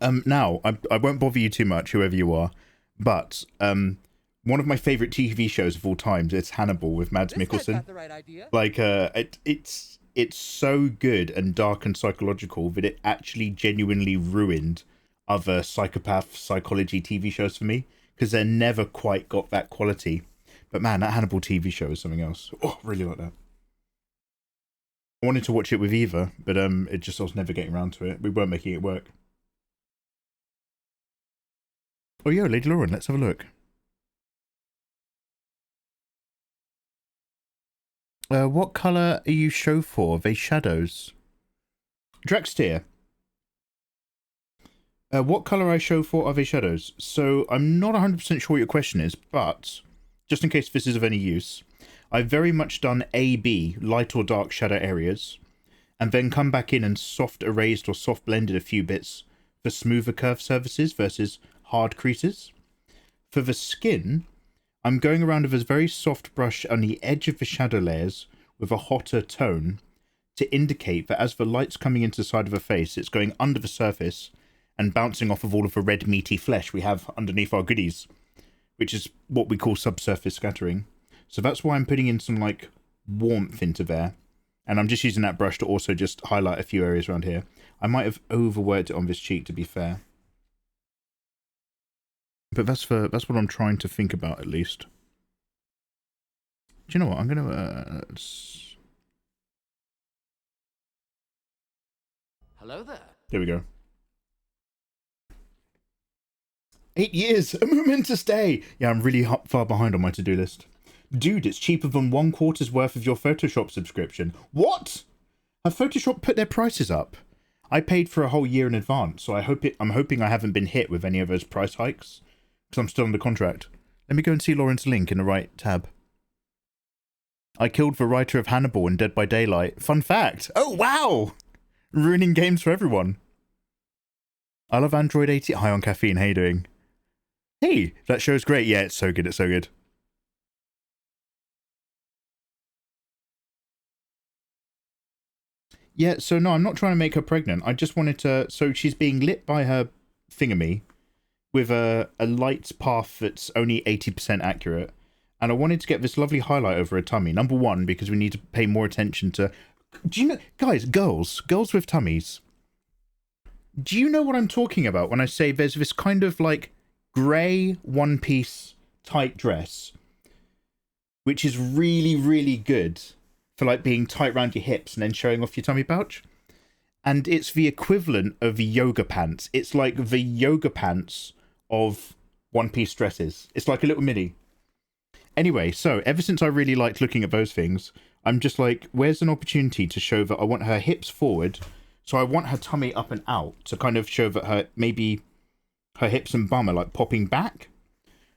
Now I won't bother you too much, whoever you are, but one of my favorite TV shows of all time is Hannibal with Mads Mikkelsen. Like, it's so good and dark and psychological that it actually genuinely ruined other psychopath psychology TV shows for me because they never quite got that quality. But man, that Hannibal TV show is something else. Oh, really like that. I wanted to watch it with Eva, but I was never getting around to it. We weren't making it work. Oh yeah, Lady Lauren, let's have a look. What colour are you show for? They shadows. Draxtier. What colour I show for are they shadows? So I'm not 100% sure what your question is, but just in case this is of any use, I've very much done AB, light or dark shadow areas, and then come back in and soft erased or soft blended a few bits for smoother curve surfaces versus hard creases. For the skin, I'm going around with a very soft brush on the edge of the shadow layers with a hotter tone to indicate that as the light's coming into the side of the face, it's going under the surface and bouncing off of all of the red meaty flesh we have underneath our goodies, which is what we call subsurface scattering. So that's why I'm putting in some like warmth into there. And I'm just using that brush to also just highlight a few areas around here. I might have overworked it on this cheek, to be fair. But that's what I'm trying to think about, at least. Do you know what? I'm going to... Hello there. There we go. 8 years! A momentous day! Yeah, I'm really far behind on my to-do list. Dude, it's cheaper than 1/4's worth of your Photoshop subscription. What? Have Photoshop put their prices up? I paid for a whole year in advance, so I'm hoping I haven't been hit with any of those price hikes. Because I'm still under contract. Let me go and see Lauren's link in the right tab. I killed the writer of Hannibal in Dead by Daylight. Fun fact! Oh, wow! Ruining games for everyone. I love Android 80. Hi on Caffeine, how you doing? Hey, that show's great. Yeah, it's so good, it's so good. Yeah, so no, I'm not trying to make her pregnant. I just wanted to... So she's being lit by her thingamy with a light path that's only 80% accurate. And I wanted to get this lovely highlight over her tummy. Number one, because we need to pay more attention to... Do you know... Guys, girls with tummies. Do you know what I'm talking about when I say there's this kind of like grey one-piece tight dress, which is really, really good for like being tight around your hips and then showing off your tummy pouch? And it's the equivalent of yoga pants. It's like the yoga pants of one-piece dresses. It's like a little mini. Anyway, so ever since I really liked looking at those things, I'm just like, where's an opportunity to show that I want her hips forward, so I want her tummy up and out to kind of show that her, maybe her hips and bum are like popping back.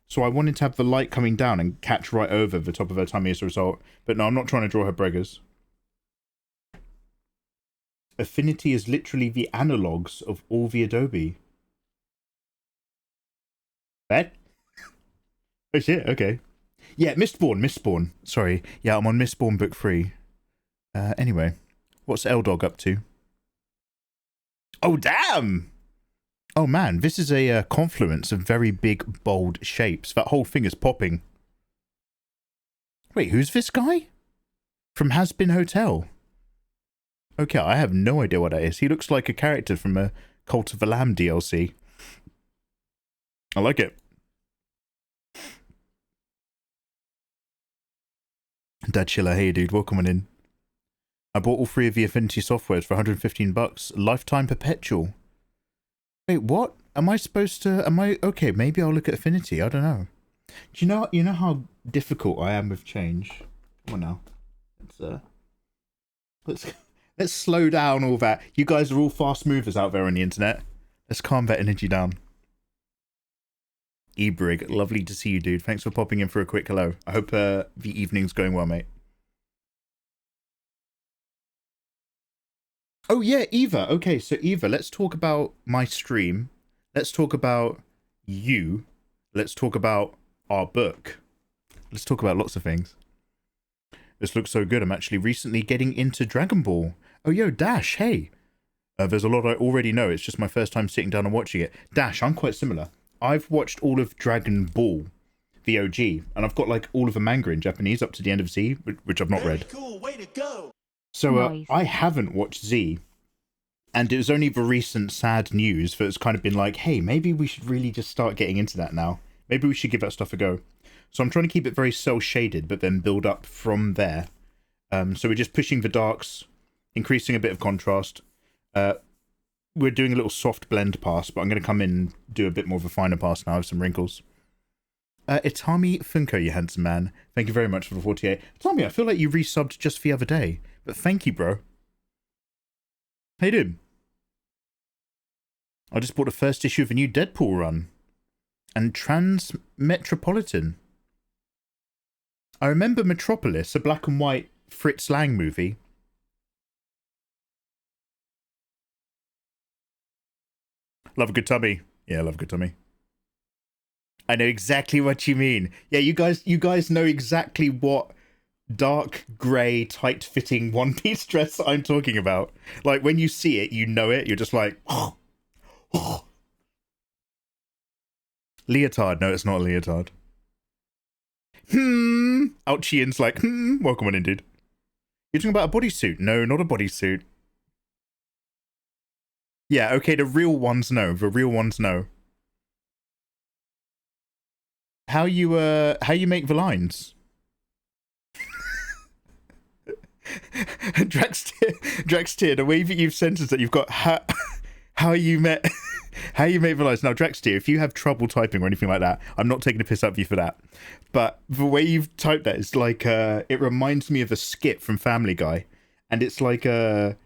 So I wanted to have the light coming down and catch right over the top of her tummy as a result. But no, I'm not trying to draw her braggers. Affinity is literally the analogues of all the Adobe. What? Oh shit, okay. Yeah, Mistborn. Sorry. Yeah, I'm on Mistborn book 3. Anyway, what's L-Dog up to? Oh, damn! Oh man, this is a confluence of very big, bold shapes. That whole thing is popping. Wait, who's this guy? From Has Been Hotel. Okay, I have no idea what that is. He looks like a character from a Cult of the Lamb DLC. I like it. Dad Chiller, hey dude, welcome on in. I bought all 3 of the Affinity softwares for $115. Lifetime perpetual. Wait, what? Am I supposed to... Okay, maybe I'll look at Affinity. I don't know. Do you know how difficult I am with change? Come on now. Let's slow down all that. You guys are all fast movers out there on the internet. Let's calm that energy down. Ebrig, lovely to see you, dude. Thanks for popping in for a quick hello. I hope the evening's going well, mate. Oh yeah, Eva. Okay, so Eva, let's talk about my stream. Let's talk about you. Let's talk about our book. Let's talk about lots of things. This looks so good. I'm actually recently getting into Dragon Ball. Oh, yo, Dash, hey. There's a lot I already know. It's just my first time sitting down and watching it. Dash, I'm quite similar. I've watched all of Dragon Ball, the OG, and I've got like all of the manga in Japanese up to the end of Z, which I've not read. Cool, way to go. So Nice. I haven't watched Z, and it was only the recent sad news that's kind of been like, hey, maybe we should really just start getting into that now. Maybe we should give that stuff a go. So I'm trying to keep it very cel-shaded, but then build up from there. So we're just pushing the darks, increasing a bit of contrast. We're doing a little soft blend pass, but I'm going to come in and do a bit more of a finer pass now with some wrinkles. Itami Funko, you handsome man. Thank you very much for the 48. Itami, I feel like you resubbed just the other day, but thank you, bro. How you doing? I just bought the first issue of a new Deadpool run. And Transmetropolitan. I remember Metropolis, a black and white Fritz Lang movie. Love a good tummy. Yeah, love a good tummy. I know exactly what you mean. Yeah, you guys know exactly what dark grey tight-fitting one-piece dress I'm talking about. Like when you see it, you know it. You're just like, oh. Leotard. No, it's not a leotard. Ouchian's like, welcome on in, dude. You're talking about a bodysuit? No, not a bodysuit. Yeah, okay, the real ones know. The real ones know. How you make the lines? Draxtier, the way that you've sentenced that you've got how you make the lines. Now, Draxtier, if you have trouble typing or anything like that, I'm not taking a piss out of you for that. But the way you've typed that is like, it reminds me of a skit from Family Guy. And it's like, they're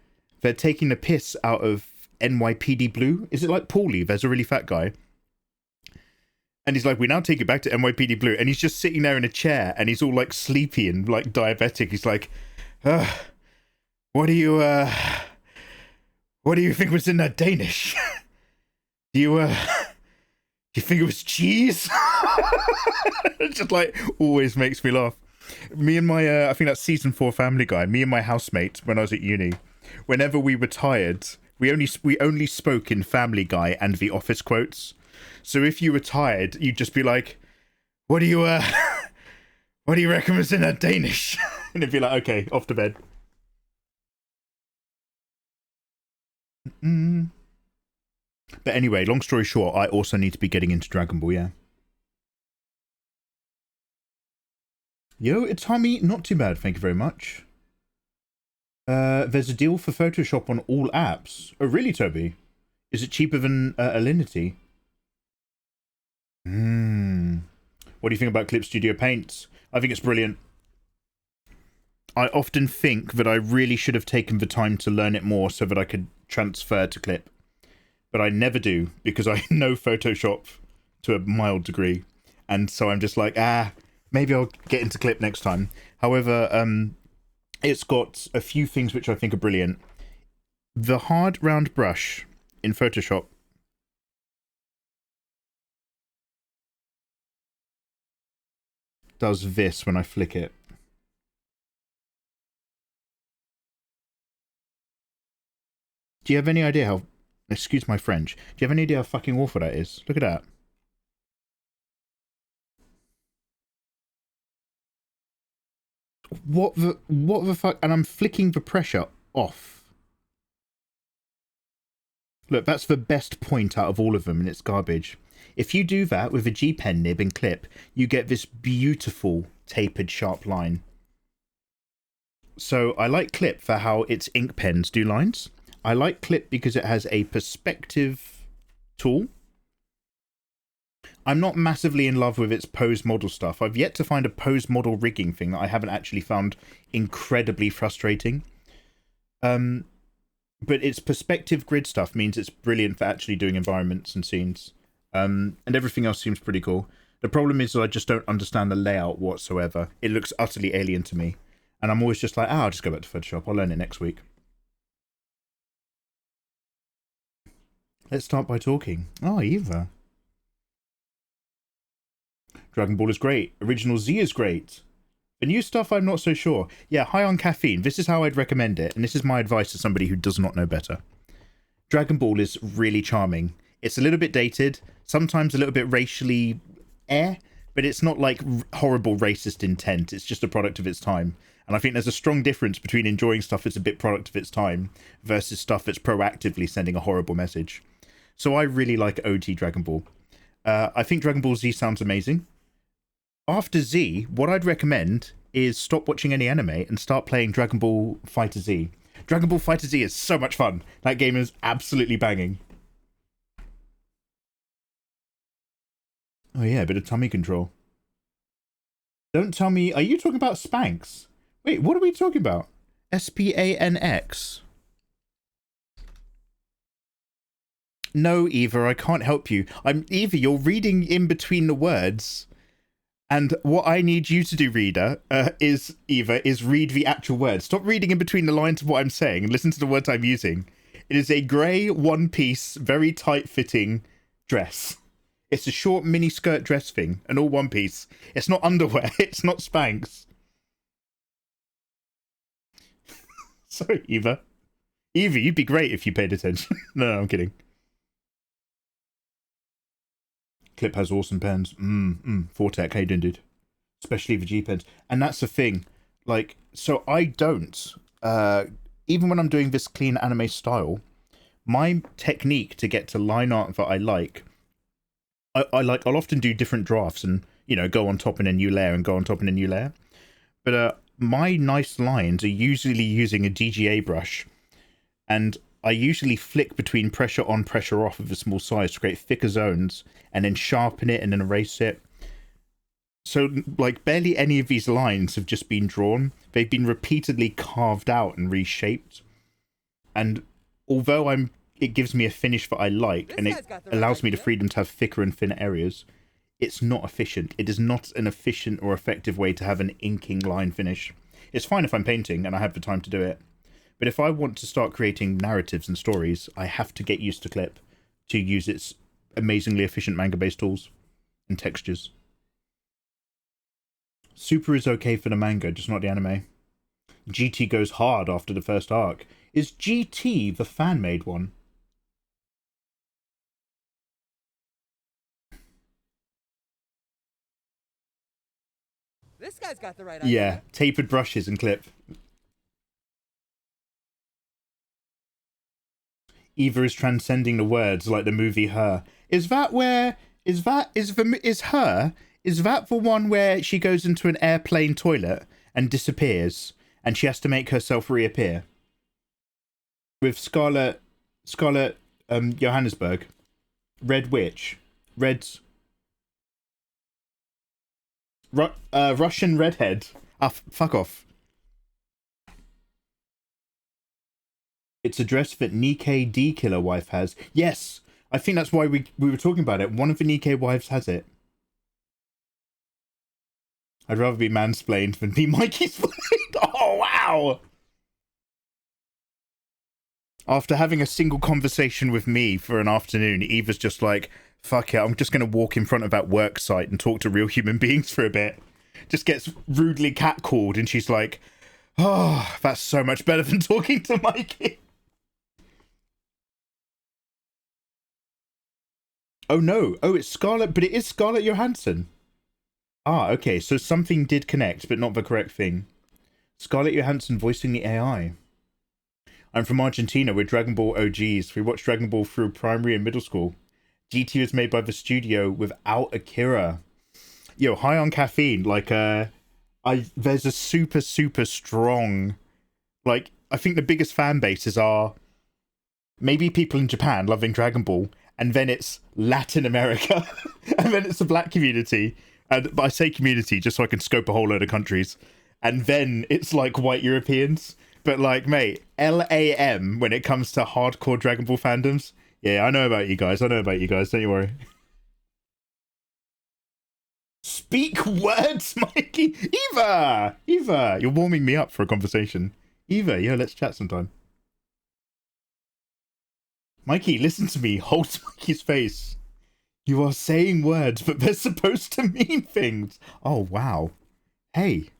taking the piss out of NYPD Blue. Is it like Paulie? There's a really fat guy. And he's like, we now take it back to NYPD Blue. And he's just sitting there in a chair and he's all like sleepy and like diabetic. He's like, what do you think was in that Danish? Do you think it was cheese? It just like always makes me laugh. Me and my, I think that's season 4 Family Guy. Me and my housemate when I was at uni, whenever we were tired, we only spoke in Family Guy and the Office quotes. So if you were tired, you'd just be like, what do you reckon was in that Danish? And it'd be like, okay, off to bed. But anyway, long story short, I also need to be getting into Dragon Ball, yeah. Yo, Itami, not too bad, thank you very much. There's a deal for Photoshop on all apps. Oh, really, Toby? Is it cheaper than Alinity? What do you think about Clip Studio Paint? I think it's brilliant. I often think that I really should have taken the time to learn it more so that I could transfer to Clip. But I never do, because I know Photoshop to a mild degree. And so I'm just like, maybe I'll get into Clip next time. However, it's got a few things which I think are brilliant. The hard round brush in Photoshop does this when I flick it. Do you have any idea how... Excuse my French. Do you have any idea how fucking awful that is? Look at that. What the fuck? And I'm flicking the pressure off. Look, that's the best point out of all of them, and it's garbage. If you do that with a G-pen nib and Clip, you get this beautiful tapered sharp line. So I like Clip for how its ink pens do lines. I like Clip because it has a perspective tool. I'm not massively in love with its pose model stuff. I've yet to find a pose model rigging thing that I haven't actually found incredibly frustrating. But its perspective grid stuff means it's brilliant for actually doing environments and scenes. And everything else seems pretty cool. The problem is that I just don't understand the layout whatsoever. It looks utterly alien to me. And I'm always just like, I'll just go back to Photoshop. I'll learn it next week. Let's start by talking. Oh, Eva. Dragon Ball is great. Original Z is great. The new stuff, I'm not so sure. Yeah, high on caffeine. This is how I'd recommend it. And this is my advice to somebody who does not know better. Dragon Ball is really charming. It's a little bit dated. Sometimes a little bit racially but it's not like horrible racist intent. It's just a product of its time. And I think there's a strong difference between enjoying stuff that's a bit product of its time versus stuff that's proactively sending a horrible message. So I really like OG Dragon Ball. I think Dragon Ball Z sounds amazing. After Z, what I'd recommend is stop watching any anime and start playing Dragon Ball Fighter Z. Dragon Ball Fighter Z is so much fun. That game is absolutely banging. Oh yeah, a bit of tummy control. Don't tell me... Are you talking about Spanx? Wait, what are we talking about? SPANX? No, Eva, I can't help you. Eva, you're reading in between the words. And what I need you to do, reader, is read the actual words. Stop reading in between the lines of what I'm saying and listen to the words I'm using. It is a grey, one-piece, very tight-fitting dress. It's a short mini-skirt dress thing, an all one piece. It's not underwear. It's not Spanx. Sorry, Eva. Eva, you'd be great if you paid attention. No, I'm kidding. Clip has awesome pens. Fortec, hey, dude. Especially the G pens. And that's the thing. Like, so I don't, even when I'm doing this clean anime style, my technique to get to line art that I like, I'll often do different drafts and, you know, go on top in a new layer and go on top in a new layer. But my nice lines are usually using a DGA brush. And I usually flick between pressure on, pressure off of a small size to create thicker zones and then sharpen it and then erase it. So, like, barely any of these lines have just been drawn. They've been repeatedly carved out and reshaped. And although it gives me a finish that I like, and it allows me the freedom to have thicker and thinner areas, it's not efficient. It is not an efficient or effective way to have an inking line finish. It's fine if I'm painting and I have the time to do it. But if I want to start creating narratives and stories, I have to get used to Clip to use its amazingly efficient manga-based tools and textures. Super is okay for the manga, just not the anime. GT goes hard after the first arc. Is GT the fan-made one? This guy's got the right idea. Yeah, tapered brushes and Clip. Eva is transcending the words like the movie Her. Is that where... Is that the one where she goes into an airplane toilet and disappears and she has to make herself reappear? With Scarlett Johannesburg. Red Witch. Russian redhead. Fuck off. It's a dress that Nikkei D Killer wife has. Yes, I think that's why we were talking about it. One of the Nikkei wives has it. I'd rather be mansplained than be Mikey-splained. Oh, wow! After having a single conversation with me for an afternoon, Eva's just like, fuck it, I'm just going to walk in front of that work site and talk to real human beings for a bit. Just gets rudely catcalled and she's like, oh, that's so much better than talking to Mikey. Oh no, oh it's Scarlett, but it is Scarlett Johansson. Ah, okay, so something did connect, but not the correct thing. Scarlett Johansson voicing the AI. I'm from Argentina, we're Dragon Ball OGs. We watched Dragon Ball through primary and middle school. GT was made by the studio without Akira. Yo, high on caffeine. Like, there's a super, super strong Like, I think the biggest fan bases are maybe people in Japan loving Dragon Ball, and then it's Latin America, and then it's the black community. And but I say community just so I can scope a whole load of countries. And then it's like white Europeans. But like, mate, LAM when it comes to hardcore Dragon Ball fandoms. Yeah, I know about you guys. Don't you worry. Speak words, Mikey. Eva, you're warming me up for a conversation. Eva, yeah, let's chat sometime. Mikey, listen to me. Hold Mikey's face. You are saying words, but they're supposed to mean things. Oh, wow. Hey.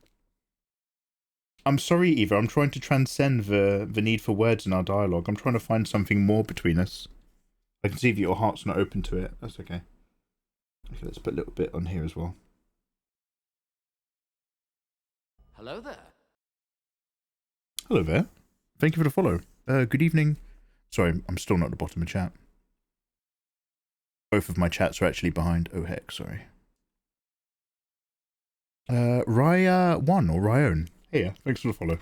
I'm sorry, Eva. I'm trying to transcend the need for words in our dialogue. I'm trying to find something more between us. I can see if your heart's not open to it. That's okay. Okay, let's put a little bit on here as well. Hello there. Hello there. Thank you for the follow. Good evening. Sorry, I'm still not at the bottom of chat. Both of my chats are actually behind. Oh heck, sorry. Raya1 or Ryan. Hey, thanks for the follow.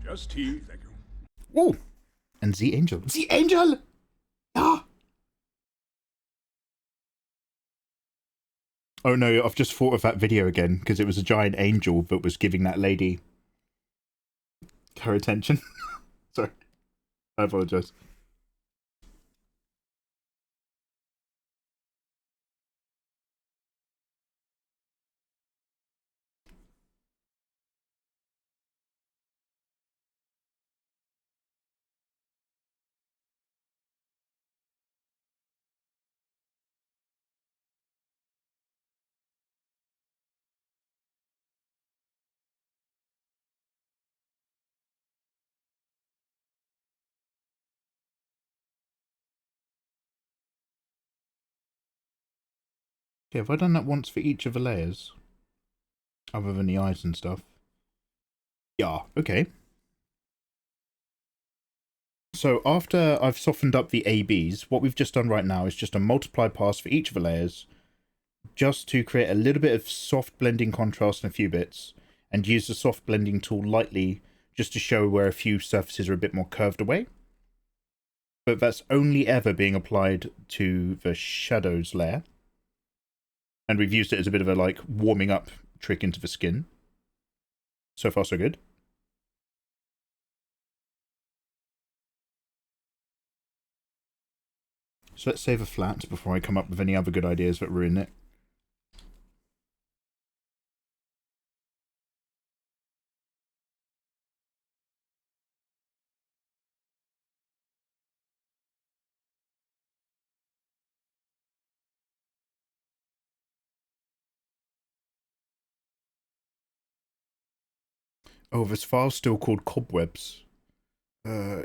Just tea, thank you. Oh, and the Angel. The Angel! Ah! Oh no, I've just thought of that video again, because it was a giant angel that was giving that lady her attention. Sorry. I apologise. Okay, have I done that once for each of the layers? Other than the eyes and stuff. Yeah, okay. So after I've softened up the ABs, what we've just done right now is just a multiply pass for each of the layers, just to create a little bit of soft blending contrast in a few bits, and use the soft blending tool lightly just to show where a few surfaces are a bit more curved away. But that's only ever being applied to the shadows layer. And we've used it as a bit of a like warming up trick into the skin. So far so good. So let's save a flat before I come up with any other good ideas that ruin it. Oh, this file's still called cobwebs.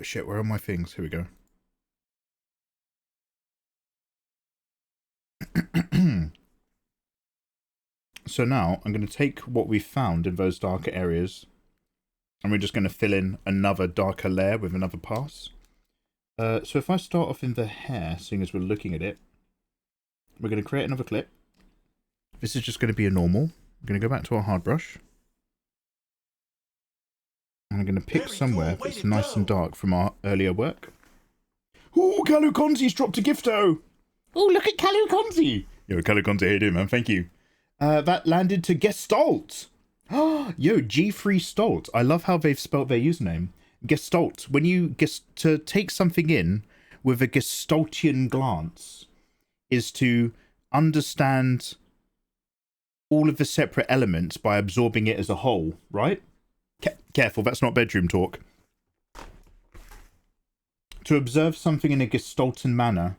Shit, where are my things? Here we go. So now I'm going to take what we found in those darker areas, and we're just going to fill in another darker layer with another pass. So if I start off in the hair, seeing as we're looking at it, we're going to create another clip. This is just going to be a normal. I'm going to go back to our hard brush. And I'm going to pick somewhere that's nice and dark from our earlier work. Oh, Kalu Konzi's dropped a gifto! Oh, look at Kalu Konzi! Yo, Kalu Konzi, how you doing, man? Thank you. That landed to Gestalt. Yo, G3 Stolt. I love how they've spelt their username. Gestalt. When you to take something in with a Gestaltian glance is to understand all of the separate elements by absorbing it as a whole, right? Careful, that's not bedroom talk. To observe something in a Gestalten manner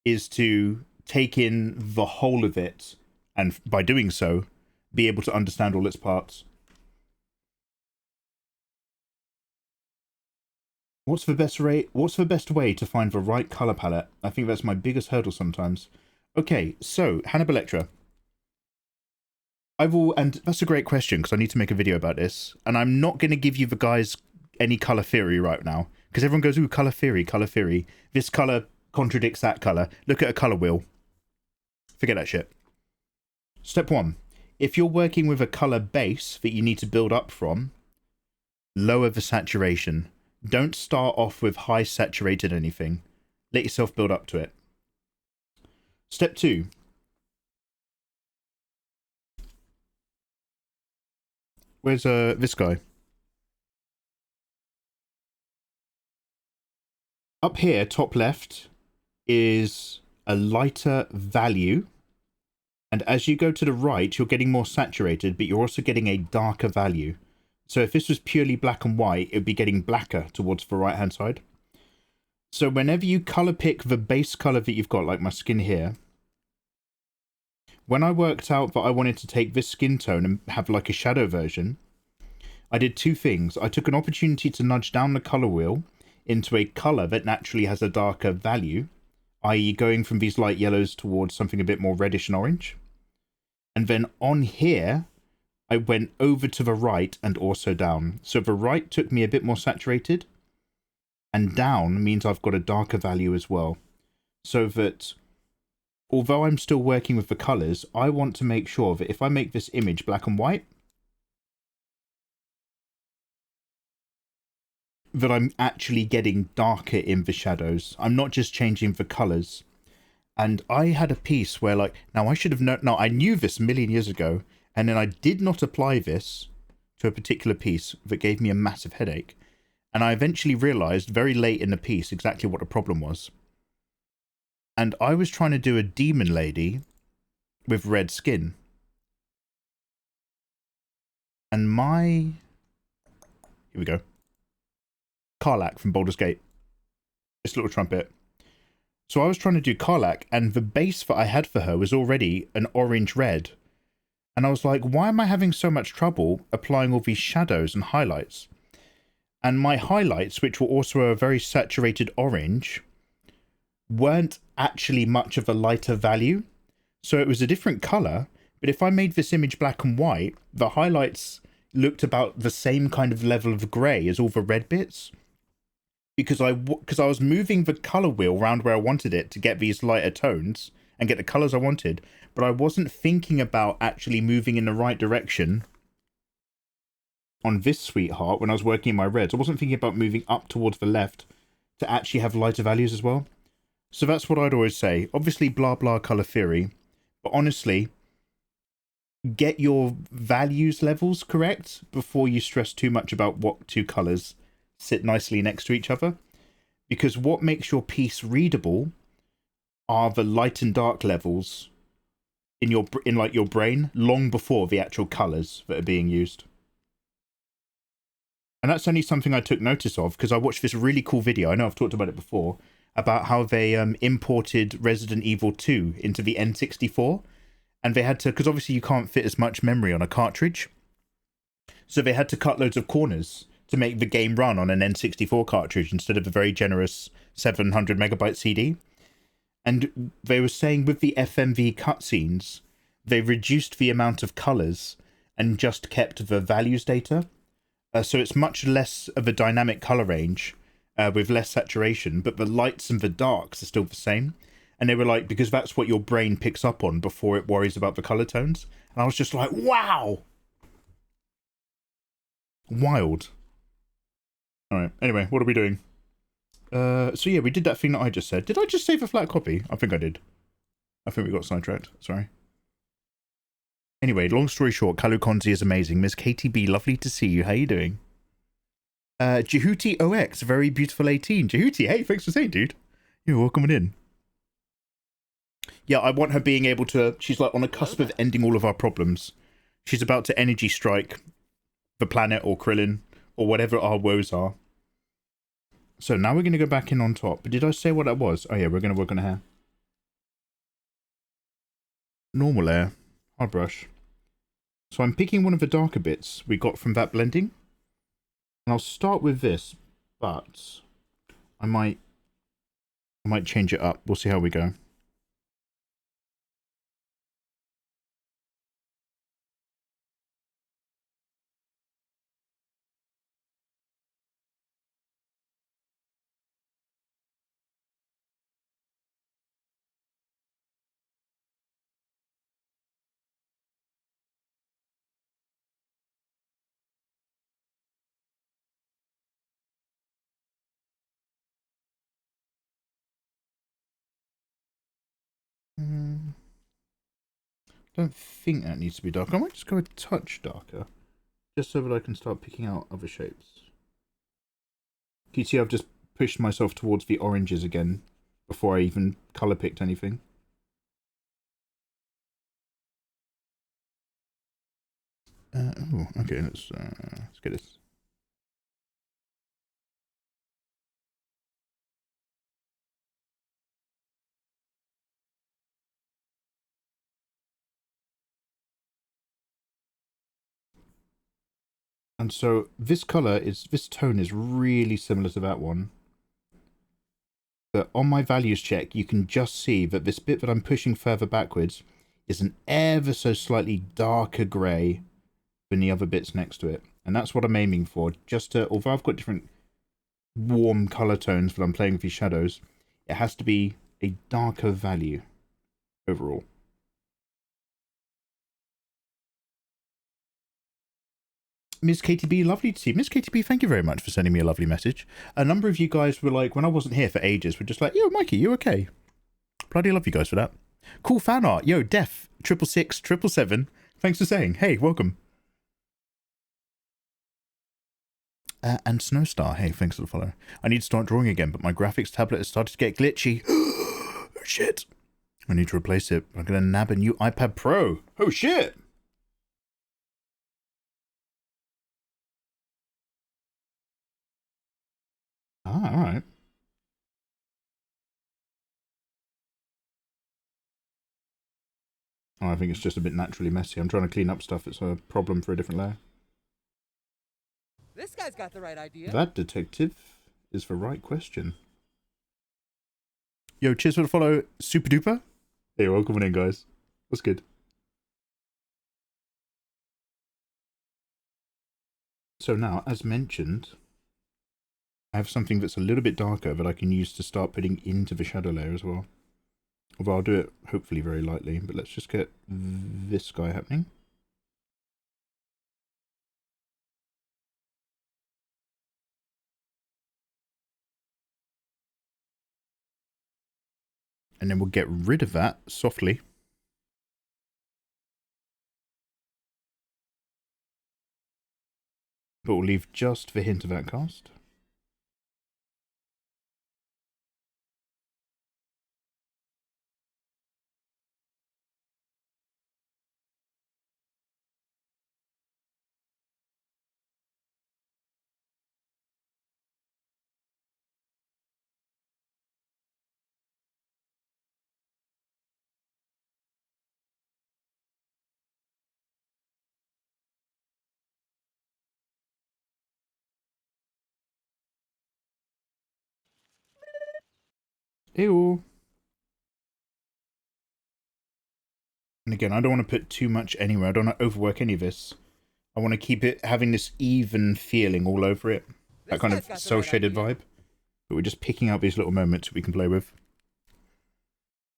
is to take in the whole of it, and by doing so, be able to understand all its parts. What's the best way to find the right colour palette? I think that's my biggest hurdle sometimes. Okay, so, Hannibal Lecter. And that's a great question, because I need to make a video about this, and I'm not going to give you the guys any colour theory right now, because everyone goes, ooh, colour theory, colour theory. This colour contradicts that colour. Look at a colour wheel. Forget that shit. Step 1. if you're working with a color base that you need to build up from, lower the saturation. Don't start off with high saturated anything. Let yourself build up to it. Step 2. Where's this guy? Up here, top left, is a lighter value. And as you go to the right, you're getting more saturated, but you're also getting a darker value. So if this was purely black and white, it would be getting blacker towards the right-hand side. So whenever you color pick the base color that you've got, like my skin here, when I worked out that I wanted to take this skin tone and have like a shadow version, I did 2 things. I took an opportunity to nudge down the color wheel into a color that naturally has a darker value, i.e. going from these light yellows towards something a bit more reddish and orange. And then on here, I went over to the right and also down. So the right took me a bit more saturated, and down means I've got a darker value as well. So that although I'm still working with the colors, I want to make sure that if I make this image black and white, that I'm actually getting darker in the shadows. I'm not just changing the colors. And I had a piece where, like, now I should have known, no, I knew this a million years ago, and then I did not apply this to a particular piece that gave me a massive headache. And I eventually realized very late in the piece exactly what the problem was. And I was trying to do a demon lady with red skin. And here we go. Karlach from Baldur's Gate. This little trumpet. So I was trying to do Karlach, and the base that I had for her was already an orange-red. And I was like, why am I having so much trouble applying all these shadows and highlights? And my highlights, which were also a very saturated orange, weren't actually much of a lighter value. So it was a different color, but if I made this image black and white, the highlights looked about the same kind of level of grey as all the red bits. Because I was moving the color wheel around where I wanted it to get these lighter tones and get the colors I wanted, but I wasn't thinking about actually moving in the right direction on this sweetheart when I was working in my reds. I wasn't thinking about moving up towards the left to actually have lighter values as well. So that's what I'd always say. Obviously, blah, blah, color theory. But honestly, get your values levels correct before you stress too much about what 2 colors sit nicely next to each other. Because what makes your piece readable are the light and dark levels in your brain long before the actual colors that are being used. And that's only something I took notice of because I watched this really cool video. I know I've talked about it before, about how they imported Resident Evil 2 into the N64. And they had to, because obviously you can't fit as much memory on a cartridge. So they had to cut loads of corners to make the game run on an N64 cartridge instead of a very generous 700 megabyte CD. And they were saying with the FMV cutscenes, they reduced the amount of colors and just kept the values data. So it's much less of a dynamic color range with less saturation, but the lights and the darks are still the same. And they were like, because that's what your brain picks up on before it worries about the color tones. And I was just like, wow! Wild. Alright, anyway, what are we doing? So yeah, we did that thing that I just said. Did I just save a flat copy? I think I did. I think we got sidetracked. Sorry. Anyway, long story short, Kalukonzi is amazing. Ms. KTB, lovely to see you. How you doing? Jehuti OX, very beautiful 18. Jehuti, hey, thanks for saying, dude. You're welcome in. Yeah, I want her being able to... She's like on the cusp of ending all of our problems. She's about to energy strike the planet or Krillin or whatever our woes are. So now we're going to go back in on top. But did I say what that was? Oh yeah, we're going to work on her hair. Normal layer. Hard brush. So I'm picking one of the darker bits we got from that blending. And I'll start with this, but I might change it up. We'll see how we go. don't think that needs to be dark. I might just go a touch darker, just so that I can start picking out other shapes. Can you see I've just pushed myself towards the oranges again before I even colour picked anything? Oh, okay, let's get this. And so this tone is really similar to that one. But on my values check, you can just see that this bit that I'm pushing further backwards is an ever so slightly darker grey than the other bits next to it. And that's what I'm aiming for. Just to, although I've got different warm colour tones that I'm playing with these shadows, it has to be a darker value overall. Miss KTB, lovely to see you. Miss KTB, thank you very much for sending me a lovely message. A number of you guys were like, when I wasn't here for ages, were just like, yo, Mikey, you okay? Bloody love you guys for that. Cool fan art. Yo, Def, 666 thanks for saying. Hey, welcome. And Snowstar, hey, thanks for the follow. I need to start drawing again, but my graphics tablet has started to get glitchy. Oh, shit. I need to replace it. I'm going to nab a new iPad Pro. Oh, shit. Ah, alright. Oh, I think it's just a bit naturally messy. I'm trying to clean up stuff. It's a problem for a different layer. This guy's got the right idea. That detective is the right question. Yo, cheers for the follow, Super Duper. Hey, welcome in, guys. That's good. So now, as mentioned, I have something that's a little bit darker that I can use to start putting into the shadow layer as well. Although I'll do it hopefully very lightly, but let's just get this guy happening. And then we'll get rid of that softly. But we'll leave just the hint of that cast. Ew. And again, I don't want to put too much anywhere. I don't want to overwork any of this. I want to keep it having this even feeling all over it. That kind of cel-shaded vibe. But we're just picking out these little moments we can play with.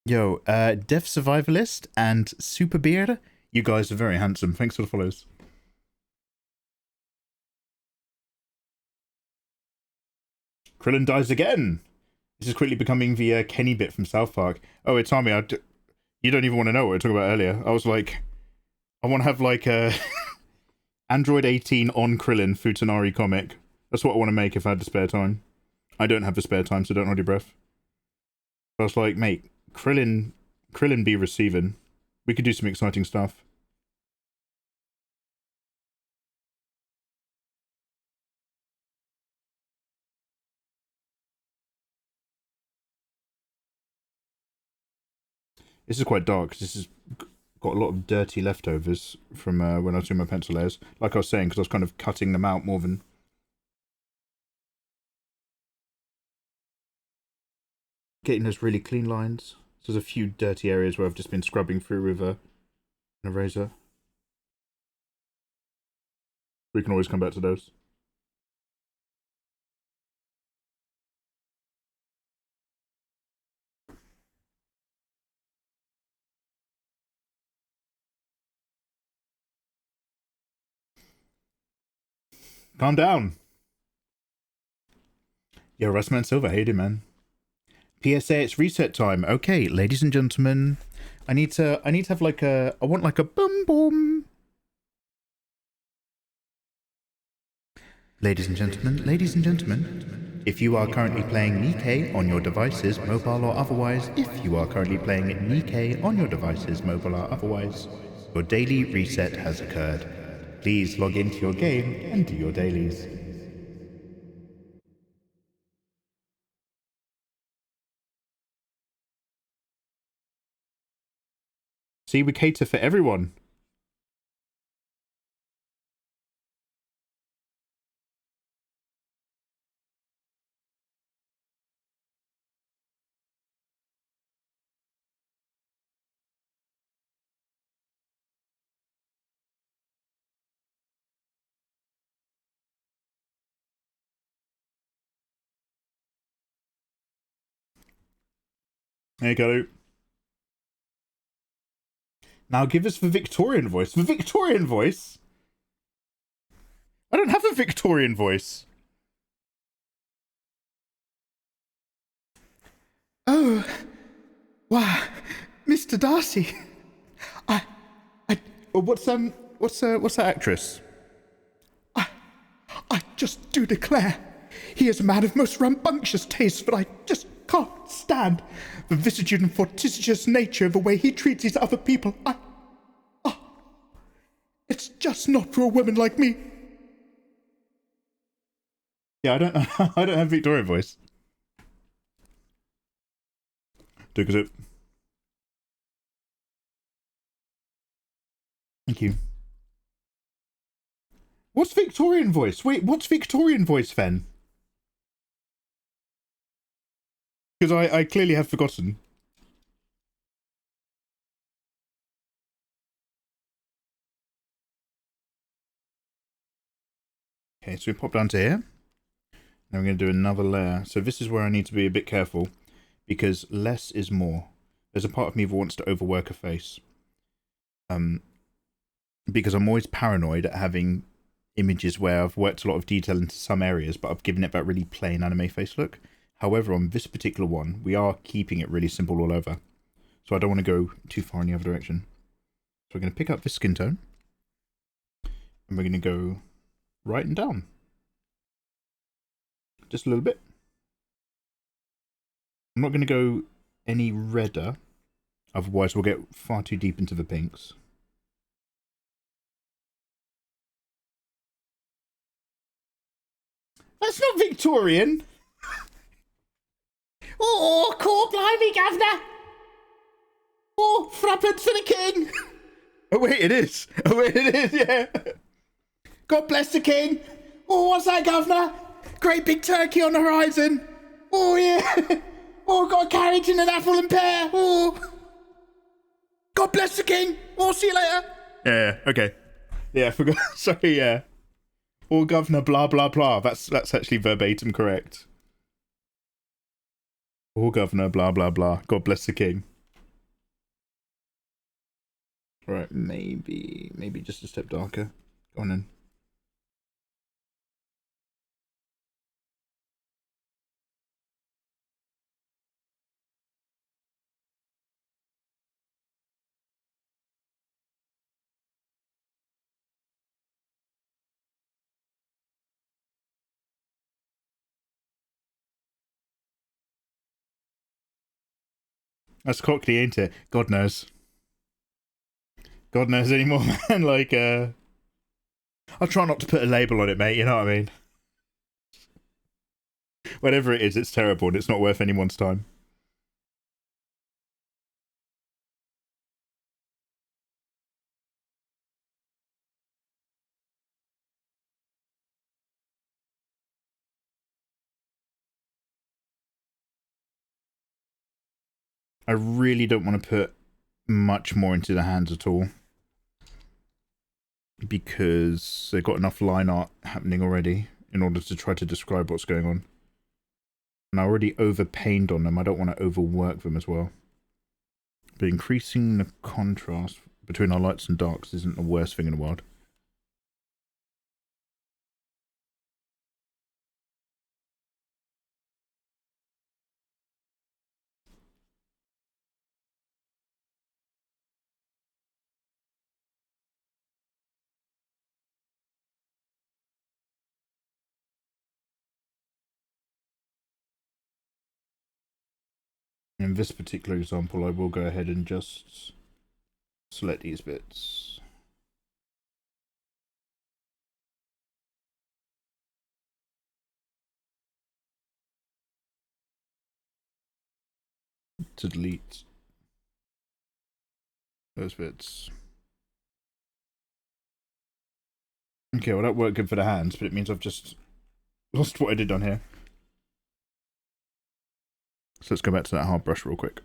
Yo, Def Survivalist and Super Beard, you guys are very handsome. Thanks for the follows. Krillin dies again. This is quickly becoming the Kenny bit from South Park. Oh, it's Tommy. You don't even want to know what we were talking about earlier. I was like, I want to have like a Android 18 on Krillin Futanari comic. That's what I want to make if I had the spare time. I don't have the spare time, so don't hold your breath. But I was like, mate, Krillin be receiving. We could do some exciting stuff. This is quite dark, because this has got a lot of dirty leftovers from when I was doing my pencil layers. Like I was saying, because I was kind of cutting them out more than... Getting those really clean lines. So there's a few dirty areas where I've just been scrubbing through with an eraser. We can always come back to those. Calm down. Yo, Russman Silver, how you doing, man? PSA, it's reset time. Okay, ladies and gentlemen, I need to have like a, I want like a boom boom. Ladies and gentlemen, if you are currently playing Nikkei on your devices, mobile or otherwise, if you are currently playing Nikkei on your devices, mobile or otherwise, your daily reset has occurred. Please log into your game and do your dailies. See, we cater for everyone. There you go. Now give us the Victorian voice. The Victorian voice? I don't have a Victorian voice. Oh, wow, Mr. Darcy. What's that actress? I just do declare, he is a man of most rambunctious taste, but I just can't stand the vicissitude and fortuitous nature of the way he treats these other people. It's just not for a woman like me. Yeah, I don't have Victorian voice. Took it. Thank you. What's Victorian voice? Wait, what's Victorian voice, Fen? Because I clearly have forgotten. Okay, so we pop down to here. Now we're going to do another layer. So this is where I need to be a bit careful, because less is more. There's a part of me that wants to overwork a face. Because I'm always paranoid at having images where I've worked a lot of detail into some areas, but I've given it that really plain anime face look. However, on this particular one, we are keeping it really simple all over. So I don't want to go too far in the other direction. So we're going to pick up this skin tone. And we're going to go right and down. Just a little bit. I'm not going to go any redder. Otherwise, we'll get far too deep into the pinks. That's not Victorian. Oh, cool, blimey, governor. Oh, frappant for the king. Oh, wait, it is. Oh, wait, it is, yeah. God bless the king. Oh, what's that, governor? Great big turkey on the horizon. Oh, yeah. Oh, got a carriage and an apple and pear. Oh. God bless the king. Oh, see you later. Yeah, okay. Yeah, I forgot. Sorry, yeah. Oh, governor, blah, blah, blah. That's actually verbatim correct. Oh, governor, blah, blah, blah. God bless the king. Right, maybe just a step darker. Go on then. That's cockney, ain't it? God knows. God knows anymore, man. Like, I'll try not to put a label on it, mate. You know what I mean? Whatever it is, it's terrible and it's not worth anyone's time. I really don't want to put much more into the hands at all, because they've got enough line art happening already in order to try to describe what's going on. And I already overpainted on them. I don't want to overwork them as well. But increasing the contrast between our lights and darks isn't the worst thing in the world. In this particular example, I will go ahead and just select these bits. To delete those bits. Okay, well that worked good for the hands, but it means I've just lost what I did on here. So let's go back to that hard brush real quick.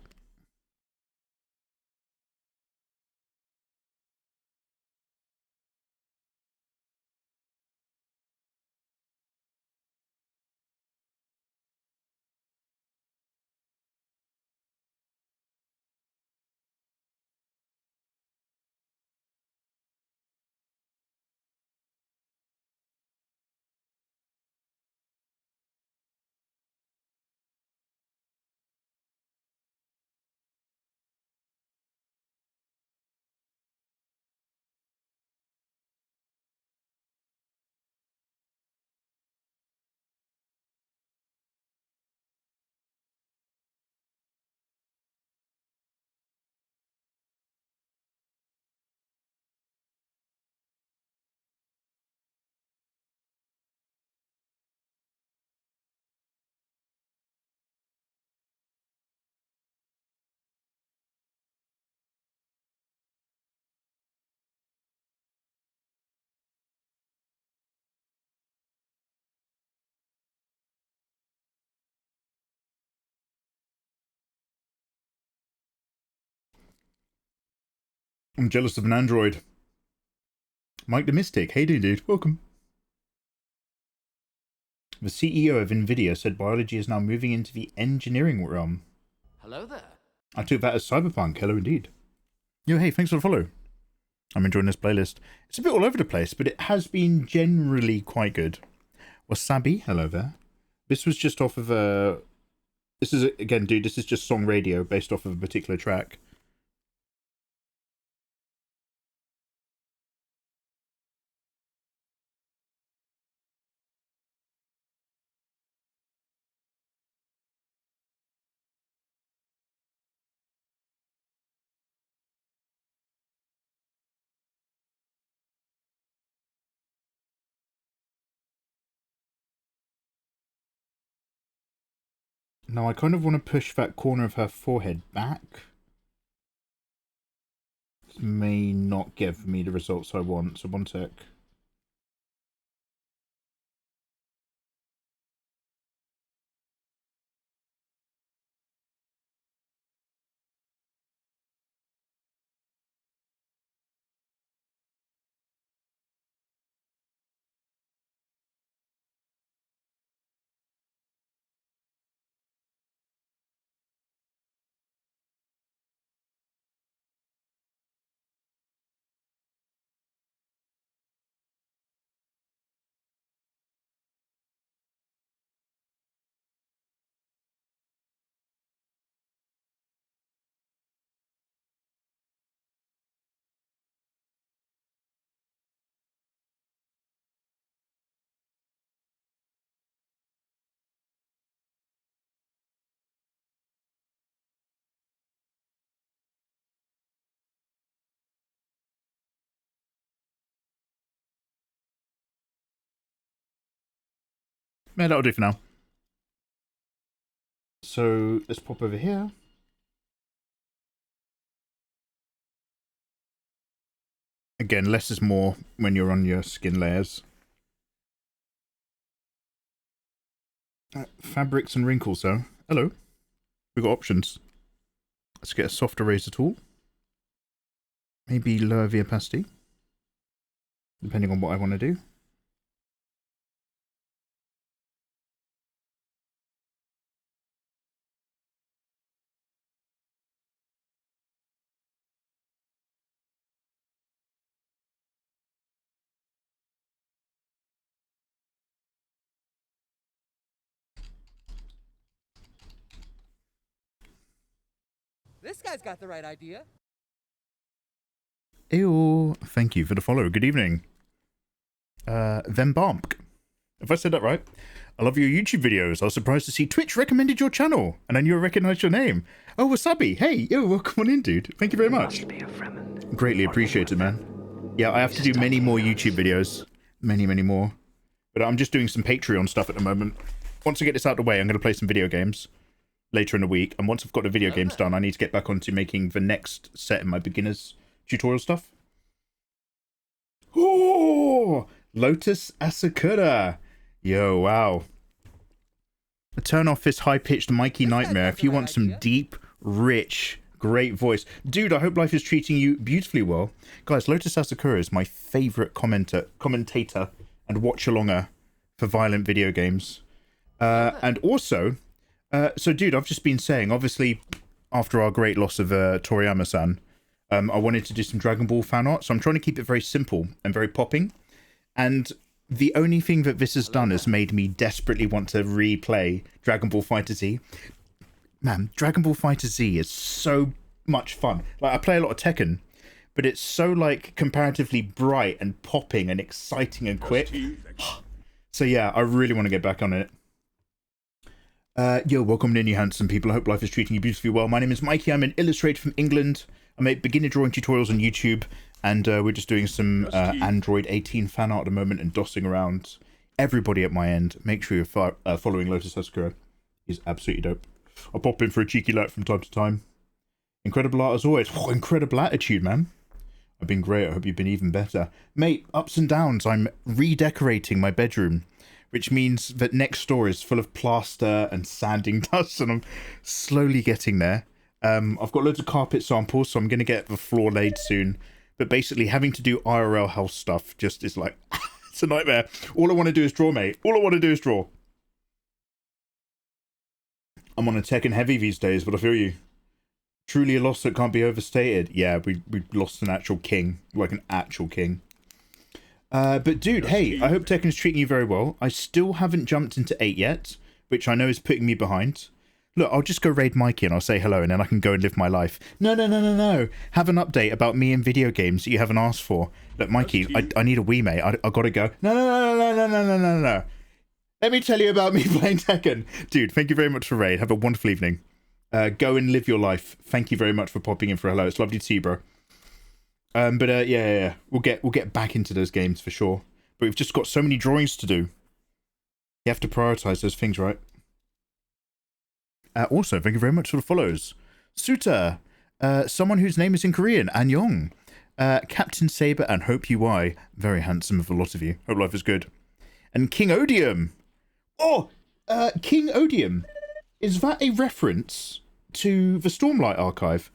I'm jealous of an android. Mike the Mystic, hey dude, welcome. The CEO of Nvidia said biology is now moving into the engineering realm. Hello there. I took that as cyberpunk, hello indeed. Yo, hey, thanks for the follow. I'm enjoying this playlist. It's a bit all over the place, but it has been generally quite good. Wasabi, hello there. This was just off of a... This is, again, dude, this is just song radio based off of a particular track. Now, I kind of want to push that corner of her forehead back. This may not give me the results I want, so one sec. Yeah, that'll do for now. So let's pop over here. Again, less is more when you're on your skin layers. Fabrics and wrinkles, though. Hello. We've got options. Let's get a soft eraser tool. Maybe lower the opacity, depending on what I want to do. This guy's got the right idea. Ew. Thank you for the follow. Good evening. Then Bombk. If I said that right. I love your YouTube videos. I was surprised to see Twitch recommended your channel, and I knew I recognized your name. Oh, Wasabi. Hey, yo, welcome on in, dude. Thank you very much. Must be a Fremen. Greatly appreciated, man. Yeah, I have to do many more YouTube videos. Many more. But I'm just doing some Patreon stuff at the moment. Once I get this out of the way, I'm going to play some video games later in the week. And once I've got the video games done, I need to get back onto making the next set in my beginners tutorial stuff. Oh, Lotus Asakura. Yo, wow. Turn off this high-pitched Mikey nightmare if you want some deep, rich, great voice. Dude, I hope life is treating you beautifully well. Guys, Lotus Asakura is my favorite commentator and watch-alonger for violent video games. And also, so dude, I've just been saying, obviously, after our great loss of Toriyama-san, I wanted to do some Dragon Ball fan art, so I'm trying to keep it very simple and very popping. And the only thing that this has done has made me desperately want to replay Dragon Ball FighterZ. Man, Dragon Ball FighterZ is so much fun. Like, I play a lot of Tekken, but it's so, like, comparatively bright and popping and exciting and quick. So yeah, I really want to get back on it. Yo, welcome in, you handsome people. I hope life is treating you beautifully well. My name is Mikey. I'm an illustrator from England. I make beginner drawing tutorials on YouTube, and we're just doing some Android 18 fan art at the moment and dossing around. Everybody at my end, make sure you're following Lotus Asakura. He's absolutely dope. I'll pop in for a cheeky like from time to time. Incredible art as always. Oh, incredible attitude, man. I've been great. I hope you've been even better. Mate, ups and downs. I'm redecorating my bedroom, which means that next door is full of plaster and sanding dust, and I'm slowly getting there. I've got loads of carpet samples, so I'm going to get the floor laid soon. But basically, having to do IRL house stuff just is like, it's a nightmare. All I want to do is draw, mate. All I want to do is draw. I'm on a Tekken heavy these days, but I feel you. Truly a loss that can't be overstated. Yeah, we lost an actual king. Like an actual king. But dude, hey, I hope Tekken is treating you very well. I still haven't jumped into 8 yet, which I know is putting me behind. Look, I'll just go raid Mikey and I'll say hello and then I can go and live my life. No. Have an update about me and video games that you haven't asked for. Look, Mikey, I need a wee, mate. I gotta go. No. Let me tell you about me playing Tekken. Dude, thank you very much for raid. Have a wonderful evening. Go and live your life. Thank you very much for popping in for hello. It's lovely to see you, bro. Yeah. We'll get back into those games for sure. But we've just got so many drawings to do. You have to prioritize those things, right? Also, thank you very much for the follows. Suta, someone whose name is in Korean, Anyong, Captain Saber, and Hope UI. Very handsome of a lot of you. Hope life is good. And King Odium. Oh, King Odium. Is that a reference to the Stormlight Archive?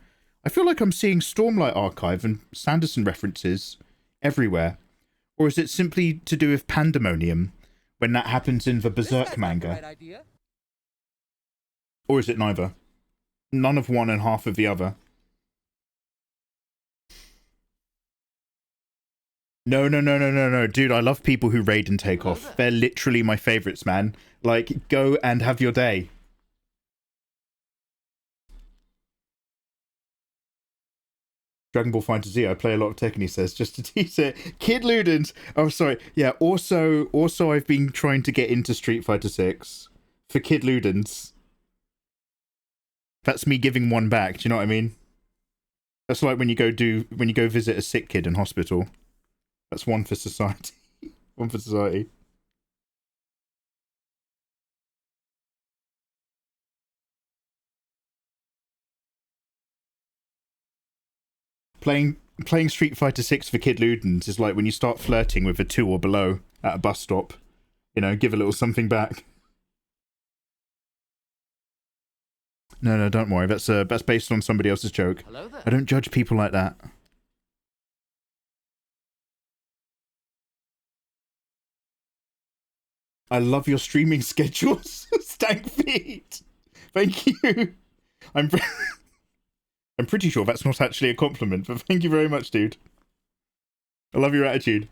I feel like I'm seeing Stormlight Archive and Sanderson references everywhere. Or is it simply to do with Pandemonium when that happens in the Berserk manga? Or is it neither? None of one and half of the other. No. Dude, I love people who raid and take off. They're literally my favorites, man. Like, go and have your day. Dragon Ball FighterZ, I play a lot of Tekken, he says, just to tease it. Kid Ludens. Oh, sorry. Yeah, also I've been trying to get into Street Fighter 6 for Kid Ludens. That's me giving one back, do you know what I mean? That's like when you go visit a sick kid in hospital. That's one for society. One for society. Playing Street Fighter 6 for Kid Ludens is like when you start flirting with a 2 or below at a bus stop. You know, give a little something back. No, don't worry. That's based on somebody else's joke. Hello there. I don't judge people like that. I love your streaming schedules. Stank feet. Thank you. I'm pretty sure that's not actually a compliment, but thank you very much, dude. I love your attitude.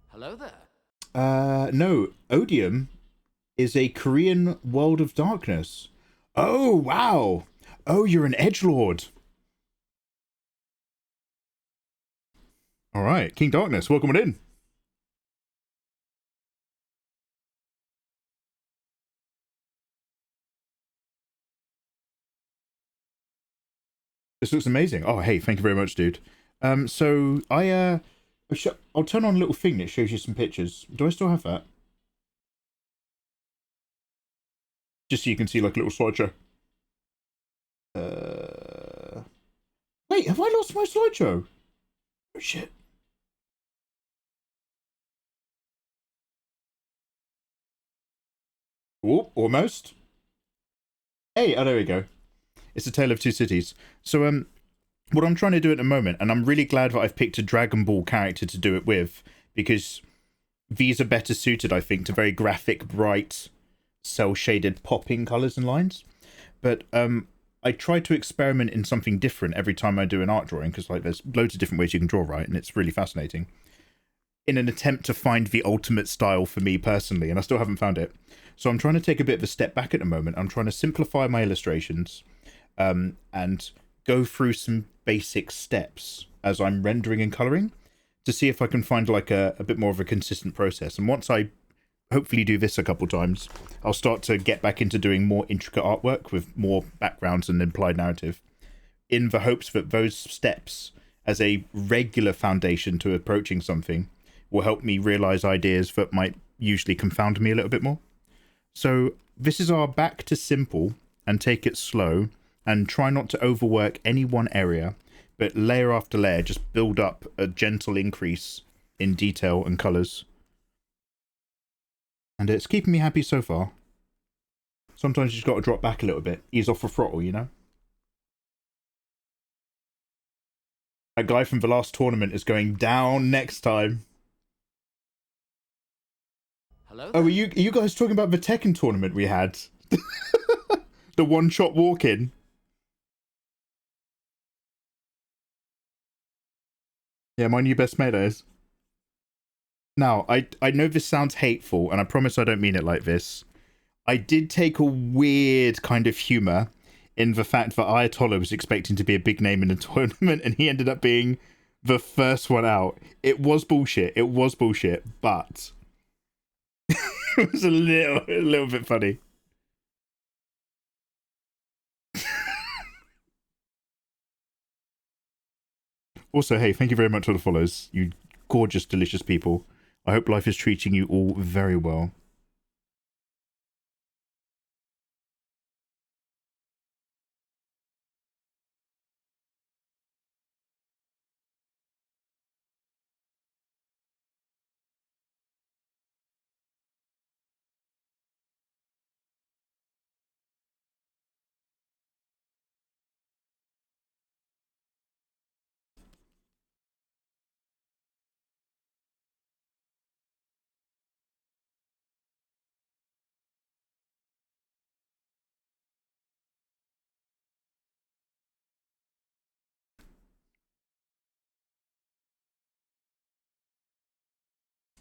Hello there. No, Odium is a Korean World of Darkness. Oh, wow. Oh, you're an edgelord. All right, King Darkness, welcome on in. This looks amazing. Oh, hey, thank you very much, dude. So I'll turn on a little thing that shows you some pictures. Do I still have that? Just so you can see like a little slideshow. Wait, have I lost my slideshow? Oh shit. Oh, almost. Hey, oh, there we go. It's a tale of two cities. So, what I'm trying to do at the moment, and I'm really glad that I've picked a Dragon Ball character to do it with, because these are better suited, I think, to very graphic, bright, cel-shaded, popping colours and lines. But I try to experiment in something different every time I do an art drawing, because like there's loads of different ways you can draw, right? And it's really fascinating. In an attempt to find the ultimate style for me personally, and I still haven't found it. So I'm trying to take a bit of a step back at the moment. I'm trying to simplify my illustrations and go through some basic steps as I'm rendering and colouring to see if I can find like a bit more of a consistent process. And once I hopefully do this a couple times, I'll start to get back into doing more intricate artwork with more backgrounds and implied narrative, in the hopes that those steps as a regular foundation to approaching something will help me realize ideas that might usually confound me a little bit more. So this is our back to simple and take it slow and try not to overwork any one area, but layer after layer just build up a gentle increase in detail and colors. And it's keeping me happy so far. Sometimes you just got to drop back a little bit, ease off the throttle, you know? That guy from the last tournament is going down next time. Hello Oh, there. are you guys talking about the Tekken tournament we had? The one-shot walk-in? Yeah, my new best mate is. Now, I know this sounds hateful, and I promise I don't mean it like this. I did take a weird kind of humour in the fact that Ayatollah was expecting to be a big name in the tournament, and he ended up being the first one out. It was bullshit. It was bullshit, but it was a little bit funny. Also, hey, thank you very much for the follows, you gorgeous, delicious people. I hope life is treating you all very well.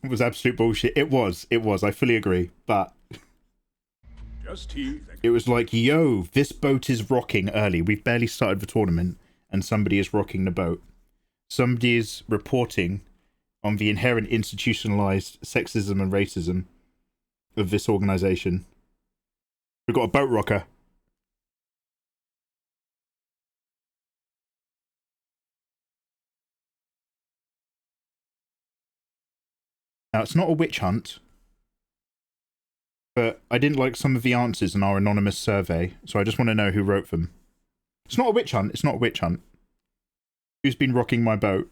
It was absolute bullshit. It was. I fully agree. But Just tease. it was like, yo, this boat is rocking early. We've barely started the tournament, and somebody is rocking the boat. Somebody is reporting on the inherent institutionalized sexism and racism of this organization. We've got a boat rocker. Now, it's not a witch hunt, but I didn't like some of the answers in our anonymous survey, so I just want to know who wrote them. It's not a witch hunt. It's not a witch hunt. Who's been rocking my boat?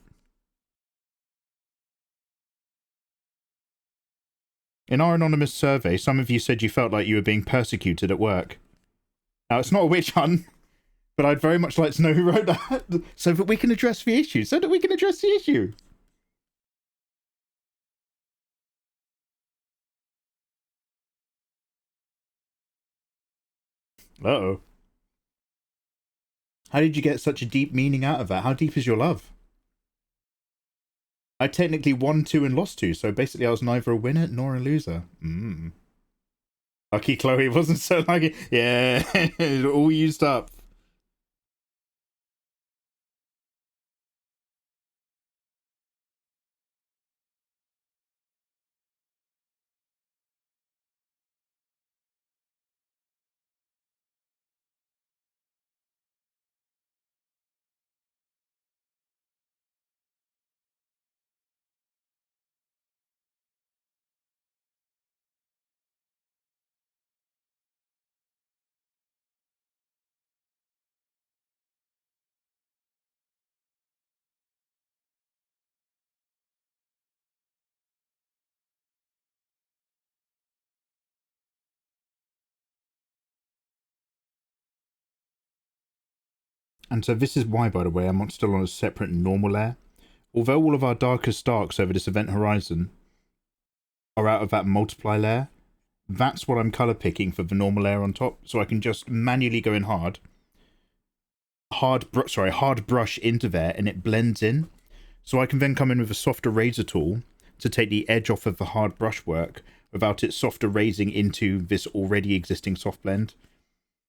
In our anonymous survey, some of you said you felt like you were being persecuted at work. Now, it's not a witch hunt, but I'd very much like to know who wrote that, so that we can address the issue. Uh-oh. How did you get such a deep meaning out of that? How deep is your love? I technically won 2 and lost 2, so basically I was neither a winner nor a loser. Lucky Chloe wasn't so lucky. Yeah, all used up. And so this is why, by the way, I'm still on a separate normal layer. Although all of our darkest darks over this event horizon are out of that multiply layer, that's what I'm color picking for the normal layer on top. So I can just manually go in hard brush into there, and it blends in. So I can then come in with a soft eraser tool to take the edge off of the hard brush work without it soft erasing into this already existing soft blend.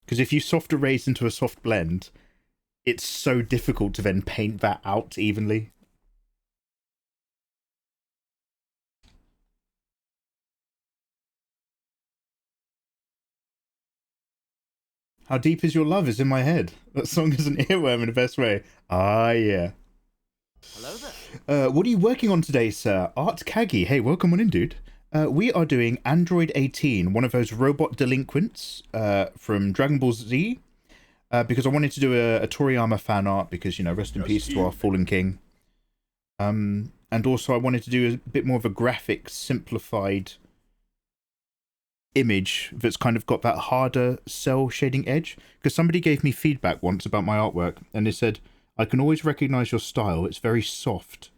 Because if you soft erase into a soft blend, it's so difficult to then paint that out evenly. How deep is your love is in my head. That song is an earworm in the best way. Ah, yeah. Hello there. What are you working on today, sir? Art Kagi. Hey, welcome on in, dude. We are doing Android 18, one of those robot delinquents from Dragon Ball Z. Because I wanted to do a Toriyama fan art because, you know, rest in peace to our fallen king. And also I wanted to do a bit more of a graphic, simplified image that's kind of got that harder cell shading edge. Because somebody gave me feedback once about my artwork, and they said, I can always recognize your style. It's very soft.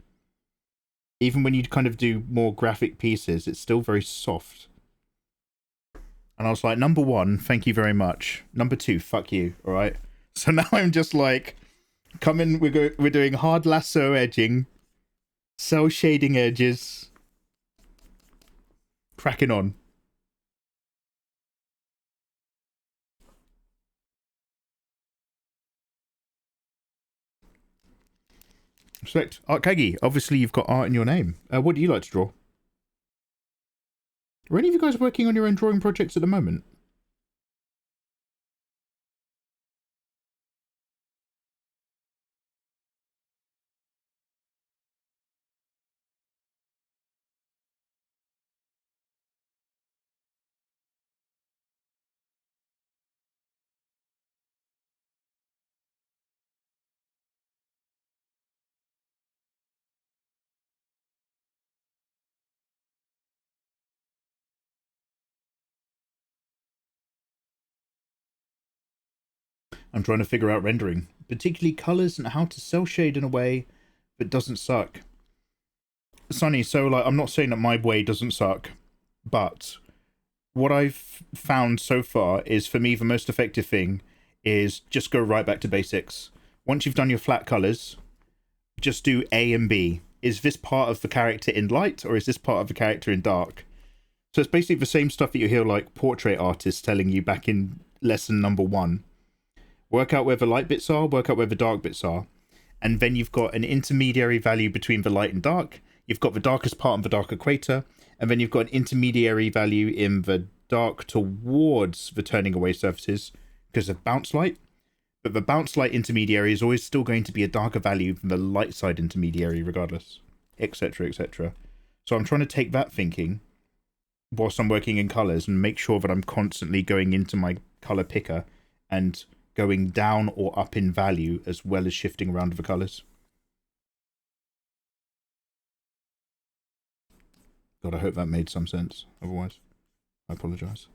Even when you kind of do more graphic pieces, it's still very soft. And I was like, number one, thank you very much. Number two, fuck you. All right. So now I'm just like, come in. We're doing hard lasso edging, cell shading edges, cracking on. Respect. Art Kagi, obviously you've got art in your name. What do you like to draw? Are any of you guys working on your own drawing projects at the moment? I'm trying to figure out rendering, particularly colors and how to cell shade in a way that doesn't suck. Sonny, so like, I'm not saying that my way doesn't suck, but what I've found so far is, for me, the most effective thing is just go right back to basics. Once you've done your flat colors, just do A and B. Is this part of the character in light, or is this part of the character in dark? So it's basically the same stuff that you hear like portrait artists telling you back in lesson number 1. Work out where the light bits are, work out where the dark bits are. And then you've got an intermediary value between the light and dark. You've got the darkest part and the dark equator. And then you've got an intermediary value in the dark towards the turning away surfaces because of bounce light. But the bounce light intermediary is always still going to be a darker value than the light side intermediary regardless, etc, etc. So I'm trying to take that thinking whilst I'm working in colors and make sure that I'm constantly going into my color picker and going down or up in value as well as shifting around the colors. God, I hope that made some sense. Otherwise, I apologize.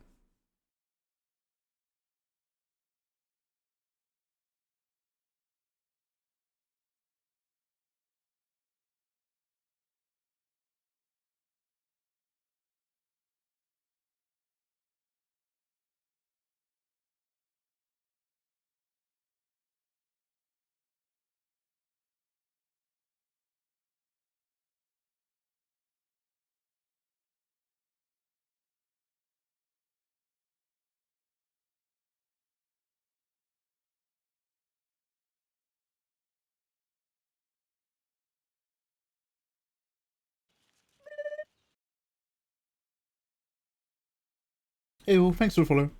Hey, well, thanks for the follow.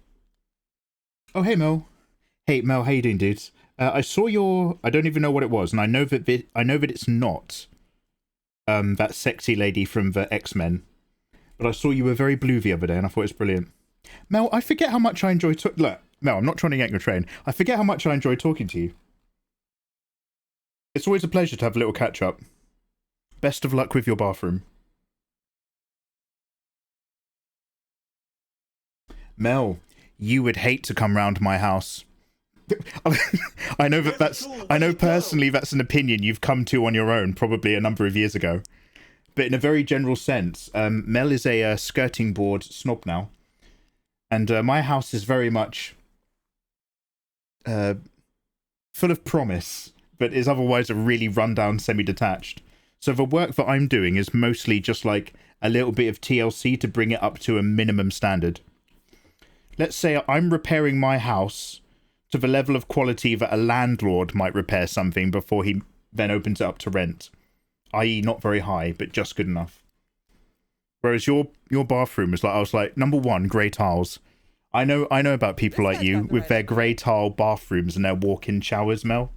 Oh, hey, Mel. Hey, Mel, how you doing, dudes? I saw your... I don't even know what it was, and I know that it's not that sexy lady from the X-Men. But I saw you were very blue the other day, and I thought it was brilliant. Mel, I forget how much I enjoy... Look, Mel, I'm not trying to yank your train. I forget how much I enjoy talking to you. It's always a pleasure to have a little catch-up. Best of luck with your bathroom. Mel, you would hate to come round my house. I know I know personally that's an opinion you've come to on your own probably a number of years ago. But in a very general sense, Mel is a skirting board snob now. And my house is very much full of promise, but is otherwise a really rundown semi-detached. So the work that I'm doing is mostly just like a little bit of TLC to bring it up to a minimum standard. Let's say I'm repairing my house to the level of quality that a landlord might repair something before he then opens it up to rent. I.e. not very high, but just good enough. Whereas your bathroom is like, I was like, number one, grey tiles. I know about people like you with their grey tile bathrooms and their walk-in showers, Mel.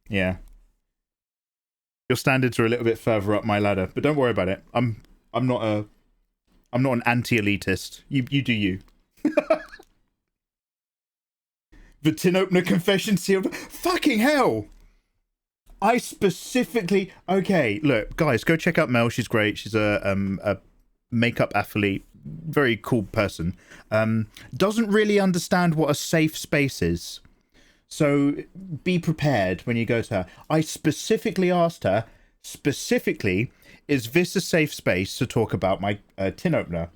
Yeah. Your standards are a little bit further up my ladder, but don't worry about it. I'm not an anti-elitist. You do you. The tin opener confession sealed. Fucking hell! I specifically... Okay, look, guys, go check out Mel. She's great. She's a makeup athlete. Very cool person. Doesn't really understand what a safe space is. So be prepared when you go to her. I specifically asked her, is this a safe space to talk about my tin opener?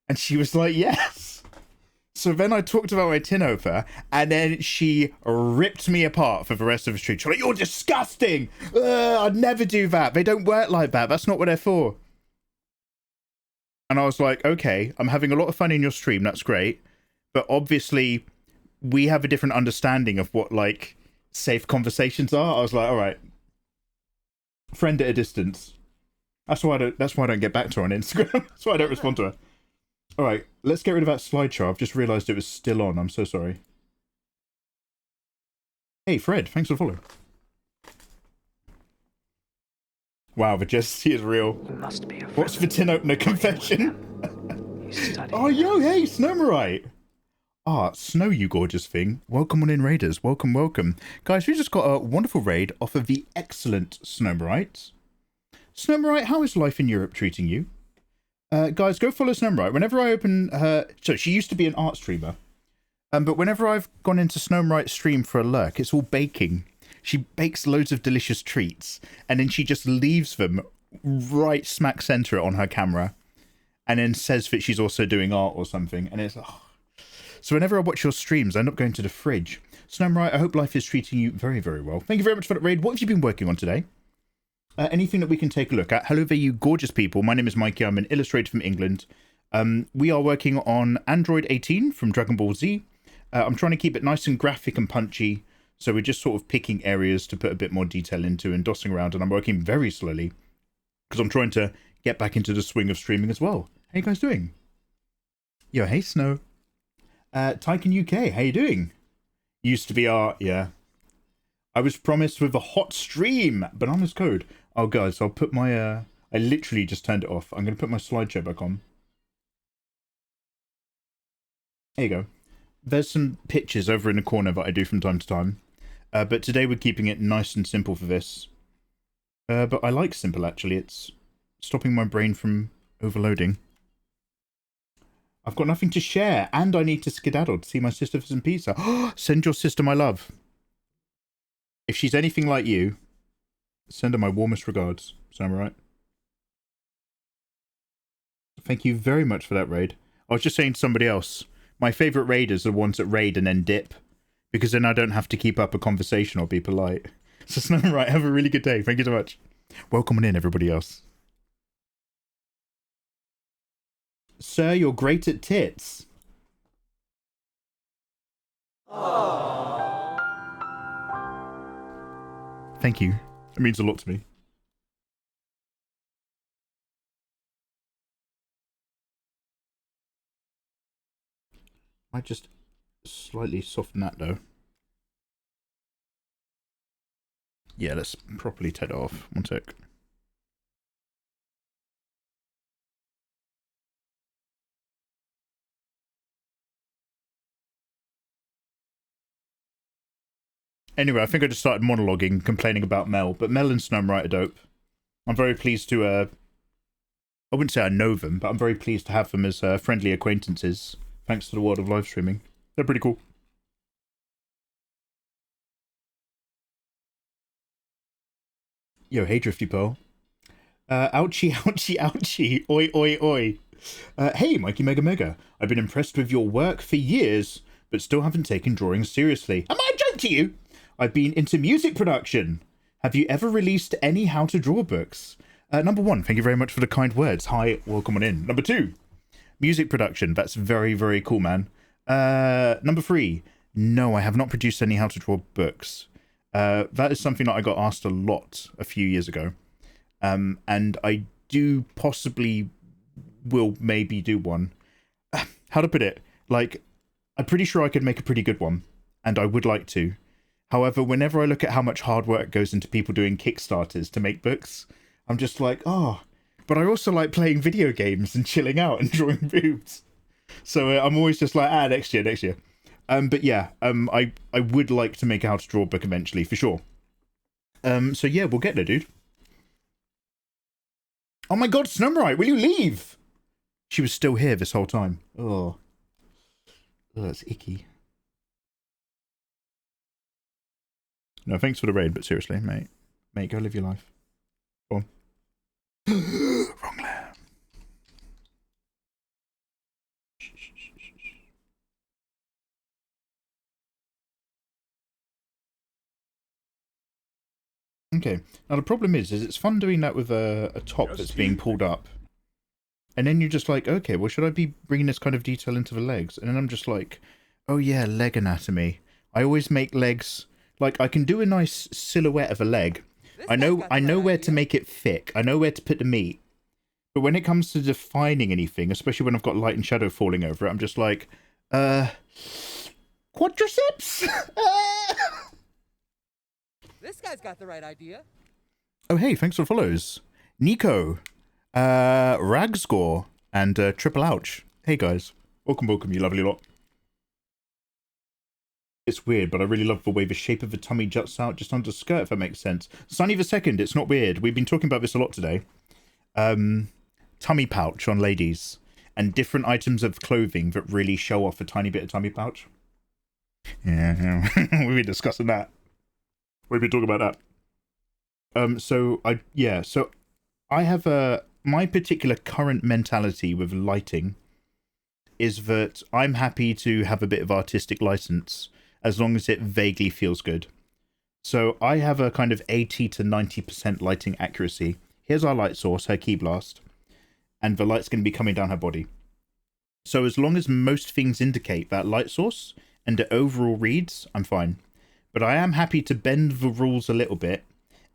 And she was like, yes. So then I talked about my tin opener, and then she ripped me apart for the rest of the street. She's like, you're disgusting! I'd never do that. They don't work like that. That's not what they're for. And I was like, okay, I'm having a lot of fun in your stream. That's great. But obviously, we have a different understanding of what, like, safe conversations are. I was like, all right. Friend at a distance. That's why I don't get back to her on Instagram. That's why I don't respond to her. All right, let's get rid of that slideshow. I've just realised it was still on. I'm so sorry. Hey, Fred, thanks for the follow. Wow, the jealousy is real. Must be a What's the tin opener confession? Oh, yo, hey, Snowmarite. Ah, Snow, you gorgeous thing. Welcome on in, Raiders. Welcome, welcome. Guys, we just got a wonderful raid off of the excellent Snowmarite. Snowmarite, how is life in Europe treating you? Guys, go follow Snowmarite. Whenever I open her... So, she used to be an art streamer. But whenever I've gone into Snowmarite's stream for a lurk, it's all baking. She bakes loads of delicious treats. And then she just leaves them right smack center on her camera. And then says that she's also doing art or something. And it's... Oh. So whenever I watch your streams, I end up going to the fridge. Snowmarite, I hope life is treating you very, very well. Thank you very much for that raid. What have you been working on today? Anything that we can take a look at. Hello there, you gorgeous people. My name is Mikey. I'm an illustrator from England. We are working on Android 18 from Dragon Ball Z. I'm trying to keep it nice and graphic and punchy. So we're just sort of picking areas to put a bit more detail into and dossing around. And I'm working very slowly because I'm trying to get back into the swing of streaming as well. How you guys doing? Yo, hey, Snow. Tyken UK, how you doing? Used to be art, yeah. I was promised with a hot stream. Bananas code. Oh, guys, I'll put my... I literally just turned it off. I'm going to put my slideshow back on. There you go. There's some pictures over in the corner that I do from time to time. But today we're keeping it nice and simple for this. But I like simple, actually. It's stopping my brain from overloading. I've got nothing to share, and I need to skedaddle to see my sister for some pizza. Send your sister my love. If she's anything like you, send her my warmest regards. Sound right? Thank you very much for that raid. I was just saying to somebody else, my favourite raiders are the ones that raid and then dip, because then I don't have to keep up a conversation or be polite. So, Snow, right, have a really good day. Thank you so much. Welcome on in, everybody else. Sir, you're great at tits. Aww. Thank you. It means a lot to me. Might just slightly soften that though. Yeah, let's properly take it off. One sec. Anyway, I think I just started monologuing, complaining about Mel, but Mel and Snowmarite are dope. I'm very pleased to, I wouldn't say I know them, but I'm very pleased to have them as friendly acquaintances, thanks to the world of live streaming. They're pretty cool. Yo, hey, Drifty Pearl. Ouchie, ouchie, ouchie. Oi, oi, oi. Hey, Mikey Mega Mega. I've been impressed with your work for years, but still haven't taken drawing seriously. Am I a joke to you? I've been into music production. Have you ever released any how to draw books? Number one, thank you very much for the kind words. Hi, welcome on in. Number two, music production. That's very, very cool, man. Number three, no, I have not produced any how to draw books. That is something that I got asked a lot a few years ago. And I do possibly will maybe do one. How to put it? Like, I'm pretty sure I could make a pretty good one, and I would like to. However, whenever I look at how much hard work goes into people doing Kickstarters to make books, I'm just like, oh, but I also like playing video games and chilling out and drawing boobs. So I'm always just like, next year. But yeah, I would like to make a how to draw book eventually, for sure. So yeah, we'll get there, dude. Oh my god, Snowmright, will you leave? She was still here this whole time. Oh, that's icky. No, thanks for the raid, but seriously, mate. Mate, go live your life. Go on. Wrong layer. Okay, now the problem is it's fun doing that with a top that's being pulled up. And then you're just like, okay, well, should I be bringing this kind of detail into the legs? And then I'm just like, oh yeah, leg anatomy. I always make legs, like I can do a nice silhouette of a leg. I know where to make it thick. I know where to put the meat. But when it comes to defining anything, especially when I've got light and shadow falling over it, I'm just like, quadriceps? This guy's got the right idea. Oh, hey, thanks for the follows. Nico, Ragscore, and Triple Ouch. Hey, guys. Welcome, you lovely lot. It's weird, but I really love the way the shape of the tummy juts out just under the skirt, if that makes sense. Sunny the Second, it's not weird. We've been talking about this a lot today. Tummy pouch on ladies, and different items of clothing that really show off a tiny bit of tummy pouch. Yeah, we've been discussing that. We've been talking about that. So I have my particular current mentality with lighting is that I'm happy to have a bit of artistic license as long as it vaguely feels good. So I have a kind of 80 to 90% lighting accuracy. Here's our light source, her key blast, and the light's going to be coming down her body. So as long as most things indicate that light source and it overall reads, I'm fine. But I am happy to bend the rules a little bit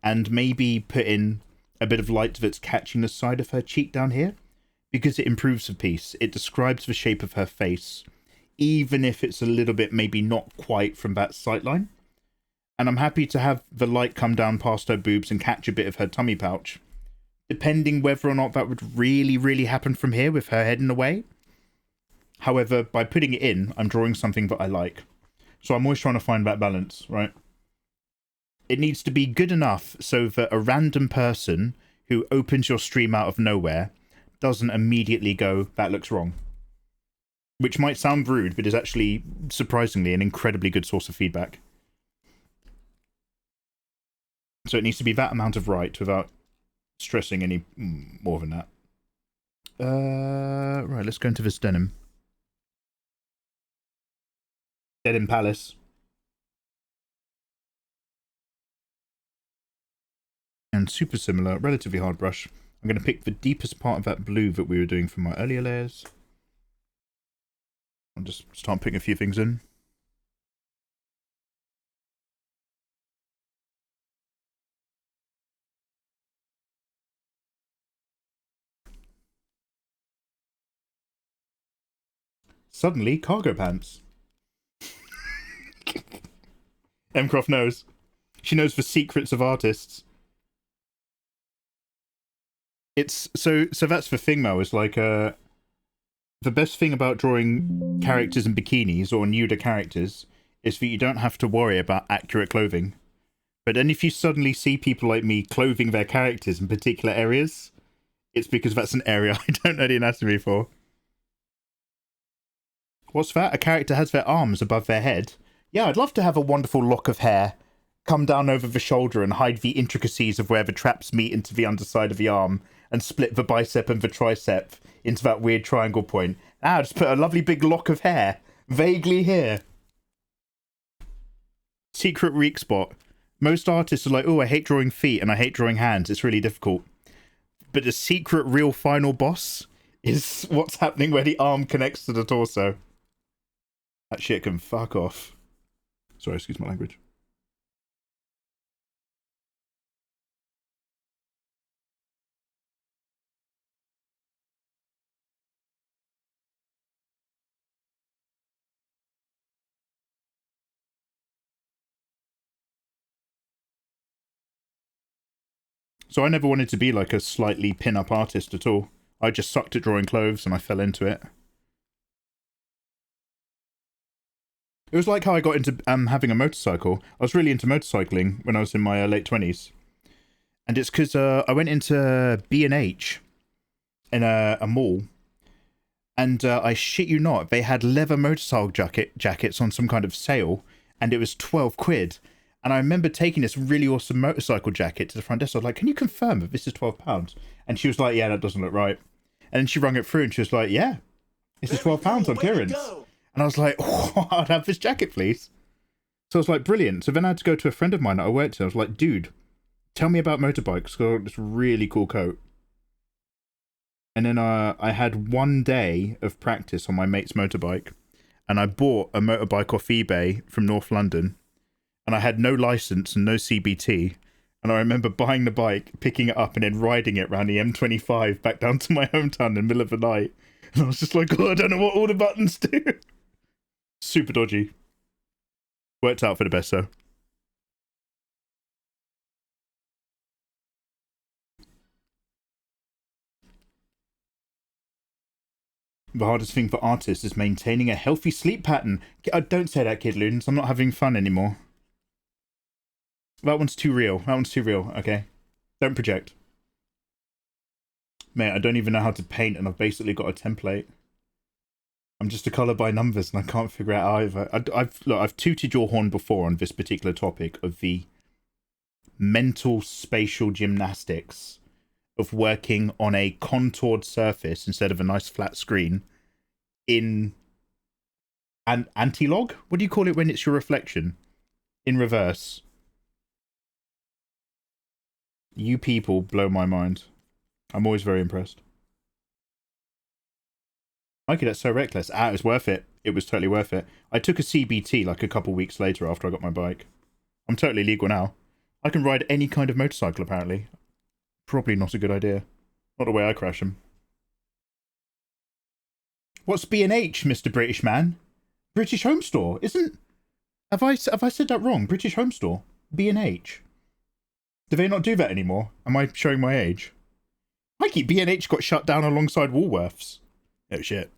and maybe put in a bit of light that's catching the side of her cheek down here, because it improves the piece. It describes the shape of her face, even if it's a little bit maybe not quite from that sight line. And I'm happy to have the light come down past her boobs and catch a bit of her tummy pouch, depending whether or not that would really, really happen from here with her head in the way. However, by putting it in, I'm drawing something that I like. So I'm always trying to find that balance, right? It needs to be good enough so that a random person who opens your stream out of nowhere doesn't immediately go, that looks wrong. Which might sound rude, but is actually, surprisingly, an incredibly good source of feedback. So it needs to be that amount of right without stressing any more than that. Right, let's go into this denim. Denim Palace. And super similar, relatively hard brush. I'm going to pick the deepest part of that blue that we were doing from my earlier layers. I'll just start putting a few things in. Suddenly, cargo pants. Croft knows. She knows the secrets of artists. It's so that's the thing, Mel, is like the best thing about drawing characters in bikinis or nude characters is that you don't have to worry about accurate clothing. But then if you suddenly see people like me clothing their characters in particular areas, it's because that's an area I don't know the anatomy for. What's that? A character has their arms above their head? Yeah, I'd love to have a wonderful lock of hair come down over the shoulder and hide the intricacies of where the traps meet into the underside of the arm and split the bicep and the tricep into that weird triangle point. Ah, just put a lovely big lock of hair vaguely here. Secret weak spot. Most artists are like, oh, I hate drawing feet and I hate drawing hands. It's really difficult. But the secret real final boss is what's happening where the arm connects to the torso. That shit can fuck off. Sorry, excuse my language. So I never wanted to be like a slightly pin-up artist at all. I just sucked at drawing clothes and I fell into it. It was like how I got into having a motorcycle. I was really into motorcycling when I was in my late 20s. And it's because I went into B&H in a mall. And I shit you not, they had leather motorcycle jackets on some kind of sale. And it was 12 quid. And I remember taking this really awesome motorcycle jacket to the front desk. I was like, can you confirm that this is £12? And she was like, yeah, that doesn't look right. And then she rung it through and she was like, yeah, this is £12 on clearance. And I was like, oh, I'd have this jacket, please. So I was like, brilliant. So then I had to go to a friend of mine that I worked with. I was like, dude, tell me about motorbikes. Got this really cool coat. And then I had one day of practice on my mate's motorbike. And I bought a motorbike off eBay from North London. And I had no license and no CBT. And I remember buying the bike, picking it up, and then riding it around the M25 back down to my hometown in the middle of the night. And I was just like, oh, I don't know what all the buttons do. Super dodgy. Worked out for the best, though. The hardest thing for artists is maintaining a healthy sleep pattern. Don't say that, Kid Loons. I'm not having fun anymore. That one's too real. That one's too real, okay? Don't project. Mate, I don't even know how to paint and I've basically got a template. I'm just a colour by numbers and I can't figure out either. I've tooted your horn before on this particular topic of the mental spatial gymnastics of working on a contoured surface instead of a nice flat screen in an anti-log? What do you call it when it's your reflection? In reverse. You people blow my mind. I'm always very impressed. Mikey, that's so reckless. Ah, it was worth it. It was totally worth it. I took a CBT like a couple weeks later after I got my bike. I'm totally legal now. I can ride any kind of motorcycle, apparently. Probably not a good idea. Not the way I crash them. What's B&H, Mr. British man? British Home Store, isn't... Have I said that wrong? British Home Store? B&H? Do they not do that anymore? Am I showing my age? Mikey, B&H got shut down alongside Woolworths. Oh shit.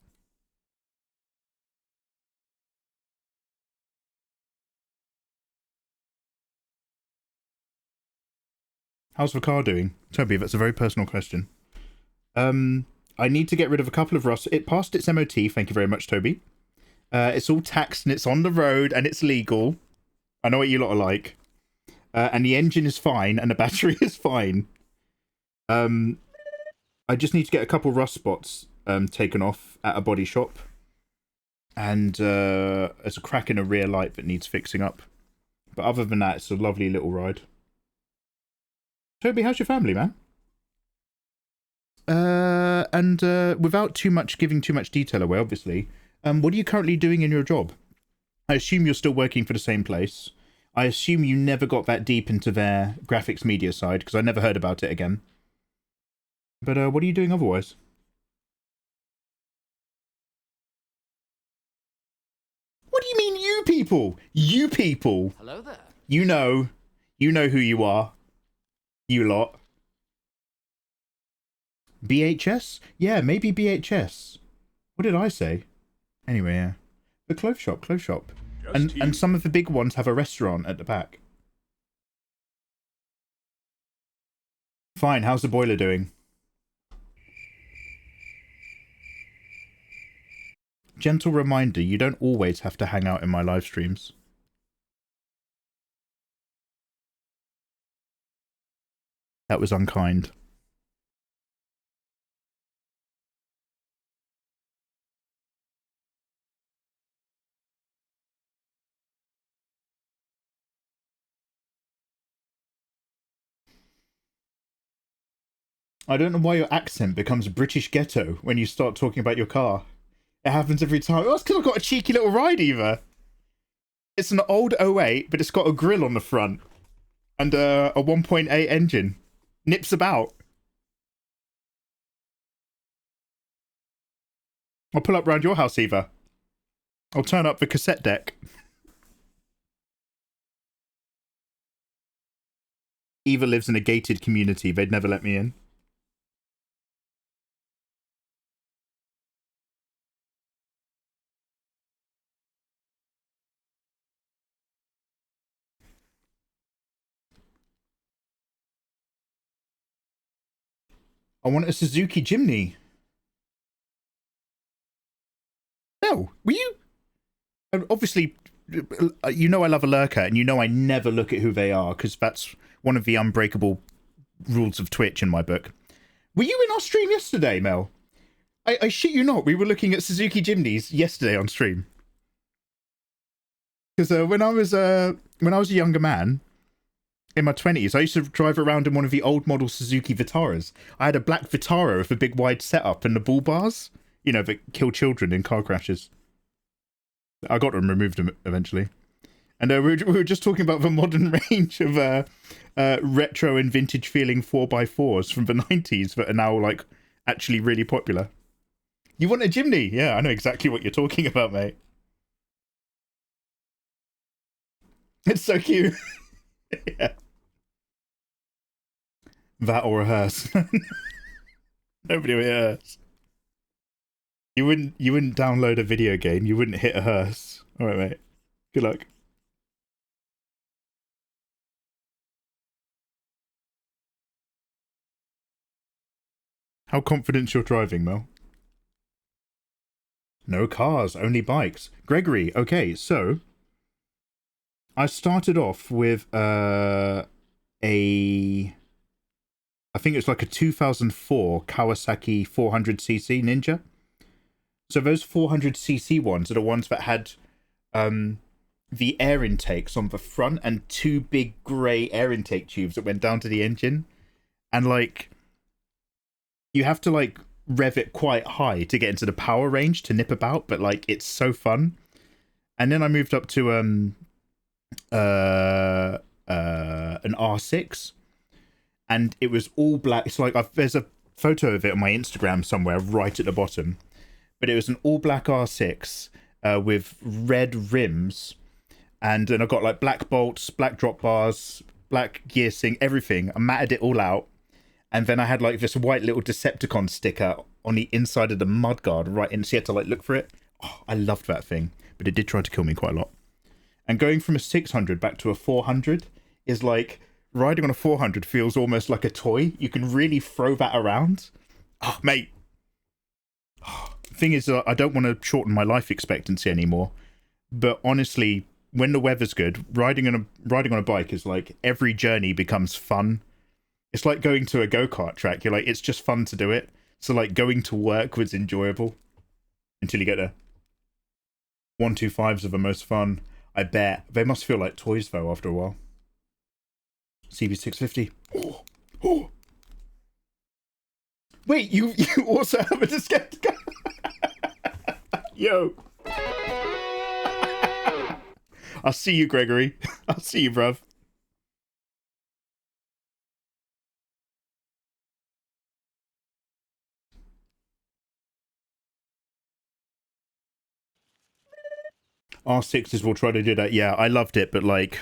How's the car doing? Toby, that's a very personal question. I need to get rid of a couple of rust. It passed its MOT, thank you very much, Toby. It's all taxed and it's on the road and it's legal. I know what you lot are like. And the engine is fine and the battery is fine. I just need to get a couple rust spots taken off at a body shop. And there's a crack in a rear light that needs fixing up. But other than that, it's a lovely little ride. Toby, how's your family, man? And without giving too much detail away, obviously, what are you currently doing in your job? I assume you're still working for the same place. I assume you never got that deep into their graphics media side, because I never heard about it again. But what are you doing otherwise? What do you mean, you people? You people! Hello there. You know who you are. You lot. BHS? Yeah, maybe BHS. What did I say? Anyway, yeah. The clothes shop. And some of the big ones have a restaurant at the back. Fine, how's the boiler doing? Gentle reminder, you don't always have to hang out in my live streams. That was unkind. I don't know why your accent becomes British ghetto when you start talking about your car. It happens every time. Oh, it's because I've got a cheeky little ride either. It's an old '08, but it's got a grill on the front. And a 1.8 engine. Nips about. I'll pull up round your house, Eva. I'll turn up the cassette deck. Eva lives in a gated community. They'd never let me in. I want a Suzuki Jimny. No, were you? Obviously, you know I love a lurker, and you know I never look at who they are, because that's one of the unbreakable rules of Twitch in my book. Were you in our stream yesterday, Mel? I shit you not, we were looking at Suzuki Jimnys yesterday on stream. Because when I was a younger man, in my 20s, I used to drive around in one of the old model Suzuki Vitaras. I had a black Vitara with a big wide setup and the bull bars, you know, that kill children in car crashes. I got them removed eventually. And we were just talking about the modern range of retro and vintage feeling 4x4s from the 90s that are now like actually really popular. You want a Jimny? Yeah, I know exactly what you're talking about, mate. It's so cute. Yeah. That or a hearse. Nobody with a hearse. You wouldn't download a video game, you wouldn't hit a hearse. Alright, mate. Good luck. How confident you're driving, Mel? No cars, only bikes. Gregory, okay, so I started off with I think it's like a 2004 Kawasaki 400cc Ninja. So those 400cc ones are the ones that had the air intakes on the front and two big grey air intake tubes that went down to the engine. And like, you have to like rev it quite high to get into the power range to nip about, but like it's so fun. And then I moved up to an R6, and it was all black. It's like there's a photo of it on my Instagram somewhere right at the bottom, but it was an all black R6 with red rims, and then I got like black bolts, black drop bars, black gear sync, everything. I matted it all out, and then I had like this white little Decepticon sticker on the inside of the mudguard right in, so you had to like look for it. Oh, I loved that thing, but it did try to kill me quite a lot. And going from a 600 back to a 400 is like, riding on a 400 feels almost like a toy. You can really throw that around. Oh, mate. Oh, thing is, I don't want to shorten my life expectancy anymore. But honestly, when the weather's good, riding on a bike is like, every journey becomes fun. It's like going to a go-kart track. You're like, it's just fun to do it. So like going to work was enjoyable until you get there. 125s are the most fun. I bet. They must feel like toys though after a while. CB650. Oh, oh. Wait, you also have a Decepticon? Yo. I'll see you, Gregory. I'll see you, bruv. R6s will try to do that. Yeah, I loved it, but like,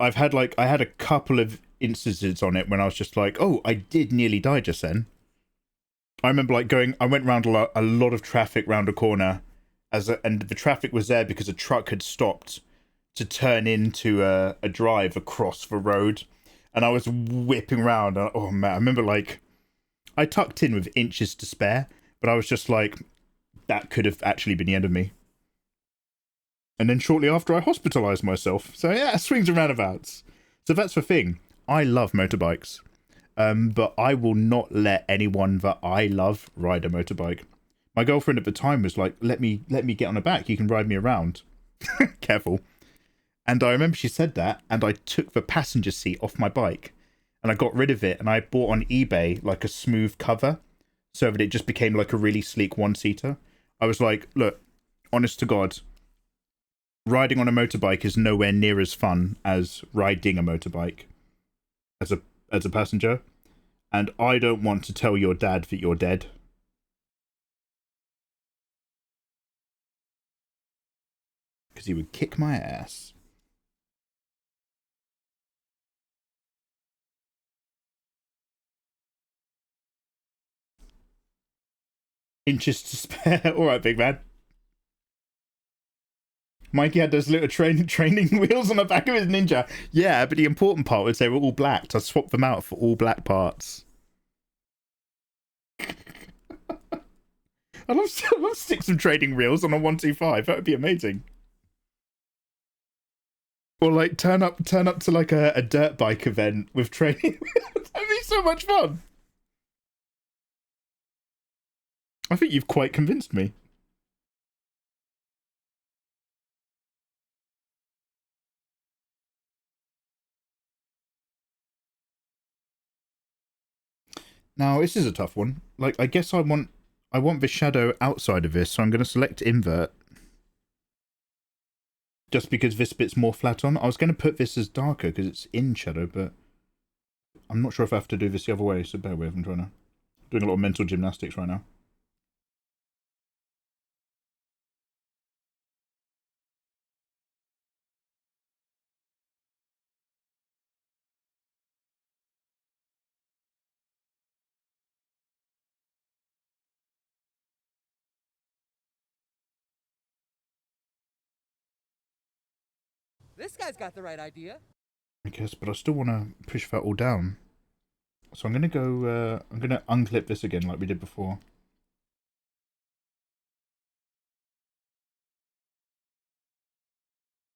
I had a couple of instances on it when I was just like, oh, I did nearly die just then. I remember like I went round a lot of traffic round a corner, and the traffic was there because a truck had stopped to turn into a drive across the road, and I was whipping around. And, oh man, I remember like, I tucked in with inches to spare, but I was just like, that could have actually been the end of me. And then shortly after, I hospitalized myself. So yeah, swings and roundabouts. So that's the thing. I love motorbikes. But I will not let anyone that I love ride a motorbike. My girlfriend at the time was like, let me get on the back. You can ride me around. Careful. And I remember she said that, and I took the passenger seat off my bike, and I got rid of it, and I bought on eBay like a smooth cover, so that it just became like a really sleek one-seater. I was like, look, honest to God, riding on a motorbike is nowhere near as fun as riding a motorbike as a passenger, and I don't want to tell your dad that you're dead. Because he would kick my ass. Inches to spare. Alright, big man. Mikey had those little training wheels on the back of his Ninja. Yeah, but the important part was they were all black. I swapped them out for all black parts. I'd love to stick some training wheels on a 125. That would be amazing. Or like turn up to like a dirt bike event with training wheels. That'd be so much fun. I think you've quite convinced me. Now, this is a tough one. Like, I guess I want the shadow outside of this, so I'm going to select invert. Just because this bit's more flat on. I was going to put this as darker because it's in shadow, but I'm not sure if I have to do this the other way, so bear with. I'm doing a lot of mental gymnastics right now. This guy's got the right idea. I guess, but I still want to push that all down. So I'm going to go, I'm going to unclip this again like we did before.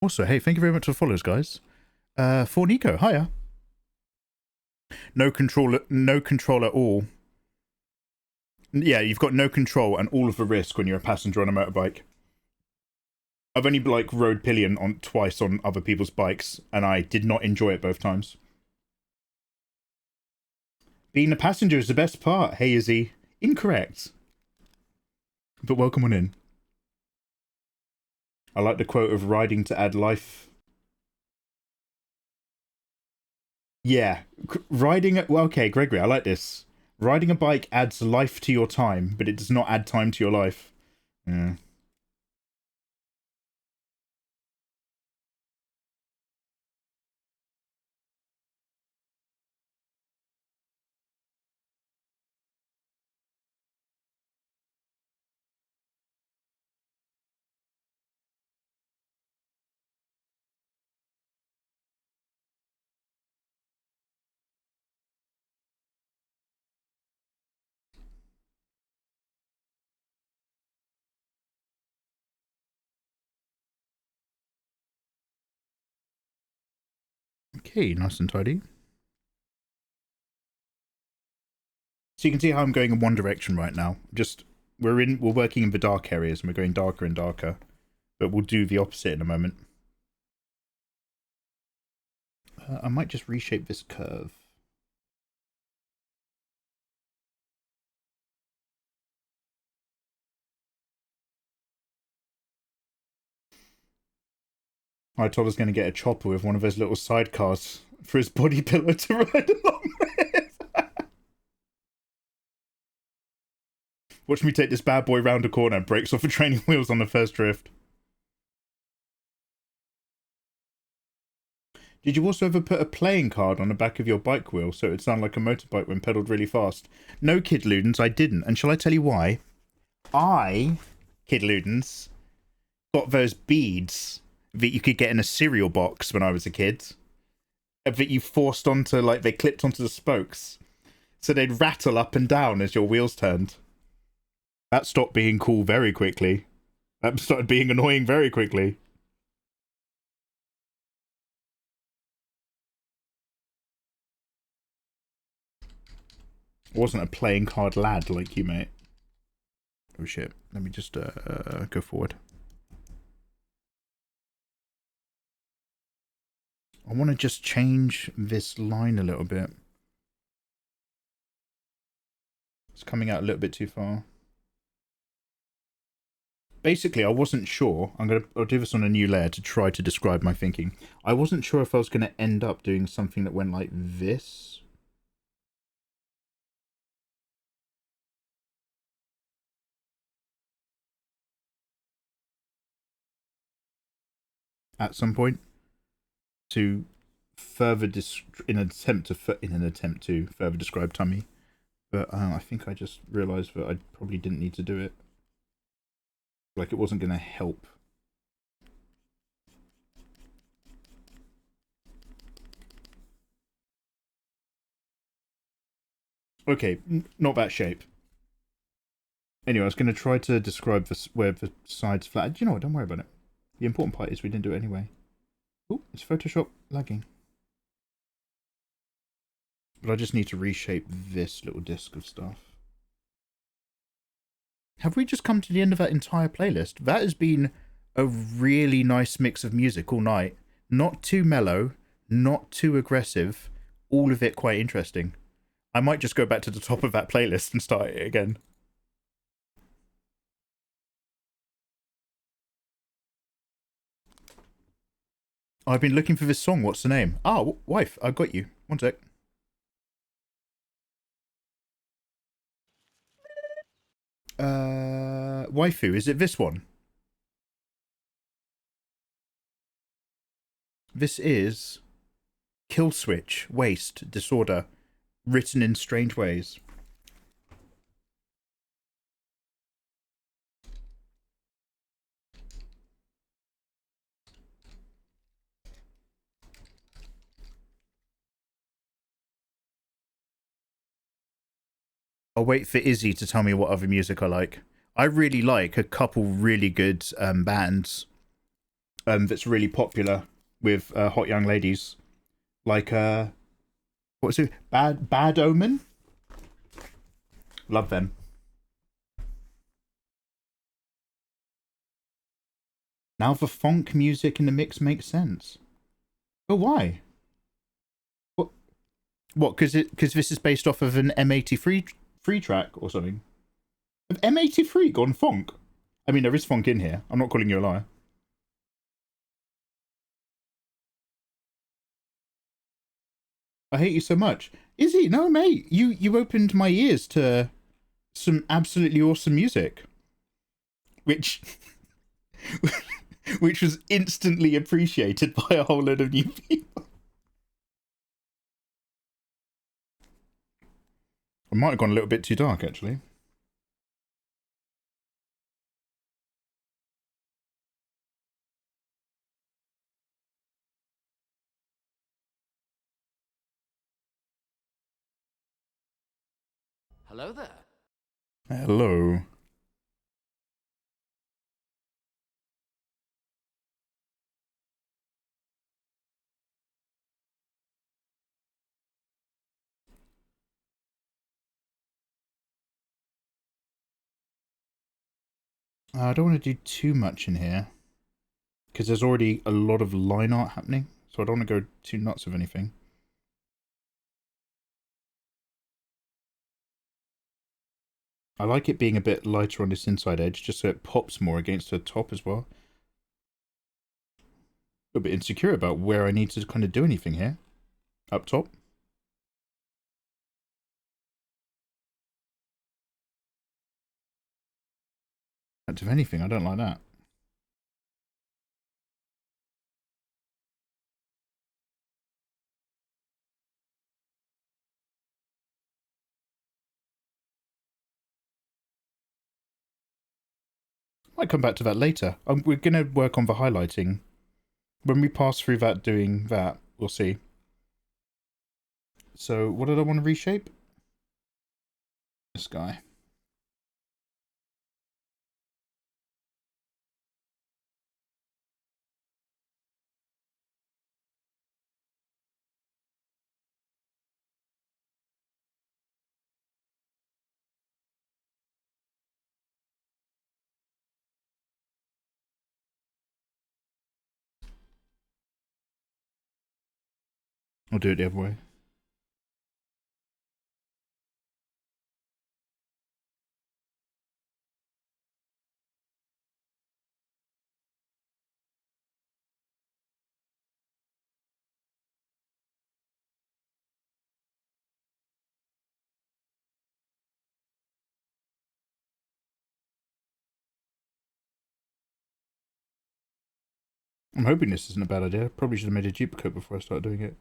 Also, hey, thank you very much for the follows, guys. For Nico, hiya. No control at all. Yeah, you've got no control and all of the risk when you're a passenger on a motorbike. I've only like rode pillion on twice on other people's bikes, and I did not enjoy it both times. Being a passenger is the best part. Hey, Izzy. Incorrect. But welcome on in. I like the quote of riding to add life. Yeah, riding. Well, okay, Gregory, I like this. Riding a bike adds life to your time, but it does not add time to your life. Yeah. Okay, nice and tidy. So you can see how I'm going in one direction right now. Just we're working in the dark areas and we're going darker and darker. But we'll do the opposite in a moment. I might just reshape this curve. I told us going to get a chopper with one of those little sidecars for his body pillow to ride along with. Watch me take this bad boy round a corner and breaks off the training wheels on the first drift. Did you also ever put a playing card on the back of your bike wheel so it would sound like a motorbike when pedalled really fast? No, Kid Ludens, I didn't. And shall I tell you why? I, Kid Ludens, got those beads that you could get in a cereal box when I was a kid. That you forced onto, like, they clipped onto the spokes. So they'd rattle up and down as your wheels turned. That stopped being cool very quickly. That started being annoying very quickly. I wasn't a playing card lad like you, mate. Oh shit. Let me just go forward. I want to just change this line a little bit. It's coming out a little bit too far. Basically, I wasn't sure. I'll do this on a new layer to try to describe my thinking. I wasn't sure if I was going to end up doing something that went like this. At some point, to further in an attempt to further describe tummy, but I think I just realised that I probably didn't need to do it. Like it wasn't going to help. Okay, not that shape. Anyway, I was going to try to describe this where the side's flat. Do you know what? Don't worry about it. The important part is we didn't do it anyway. Oh, it's Photoshop lagging. But I just need to reshape this little disc of stuff. Have we just come to the end of that entire playlist? That has been a really nice mix of music all night. Not too mellow, not too aggressive. All of it quite interesting. I might just go back to the top of that playlist and start it again. I've been looking for this song. What's the name? Ah, wife, I got you. One sec. Waifu, is it this one? This is Kill Switch, Waste, Disorder, written in strange ways. I'll wait for Izzy to tell me what other music I like. I really like a couple really good bands that's really popular with hot young ladies. Like, what's it? Bad Omen? Love them. Now the funk music in the mix makes sense. But why? What? Because this is based off of an M83 free track or something. Have M83 gone funk? I mean, there is funk in here. I'm not calling you a liar. I hate you so much. Izzy, no, mate. You opened my ears to some absolutely awesome music. Which was instantly appreciated by a whole load of new people. I might have gone a little bit too dark, actually. Hello there. Hello. I don't want to do too much in here, because there's already a lot of line art happening, so I don't want to go too nuts with anything. I like it being a bit lighter on this inside edge, just so it pops more against the top as well. A bit insecure about where I need to kind of do anything here. Up top. If anything, I don't like that. Might come back to that later. We're going to work on the highlighting. When we pass through that doing that, we'll see. So, what did I want to reshape? This guy. I'll do it the other way. I'm hoping this isn't a bad idea. Probably should have made a duplicate before I started doing it.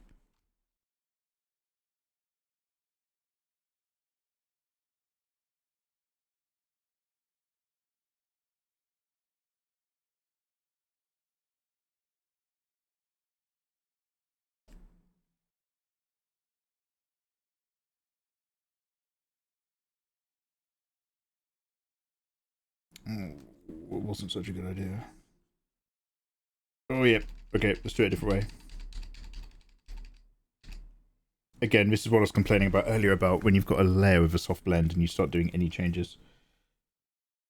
Oh, it wasn't such a good idea. Oh yeah, okay, let's do it a different way. Again, this is what I was complaining about earlier about when you've got a layer with a soft blend and you start doing any changes.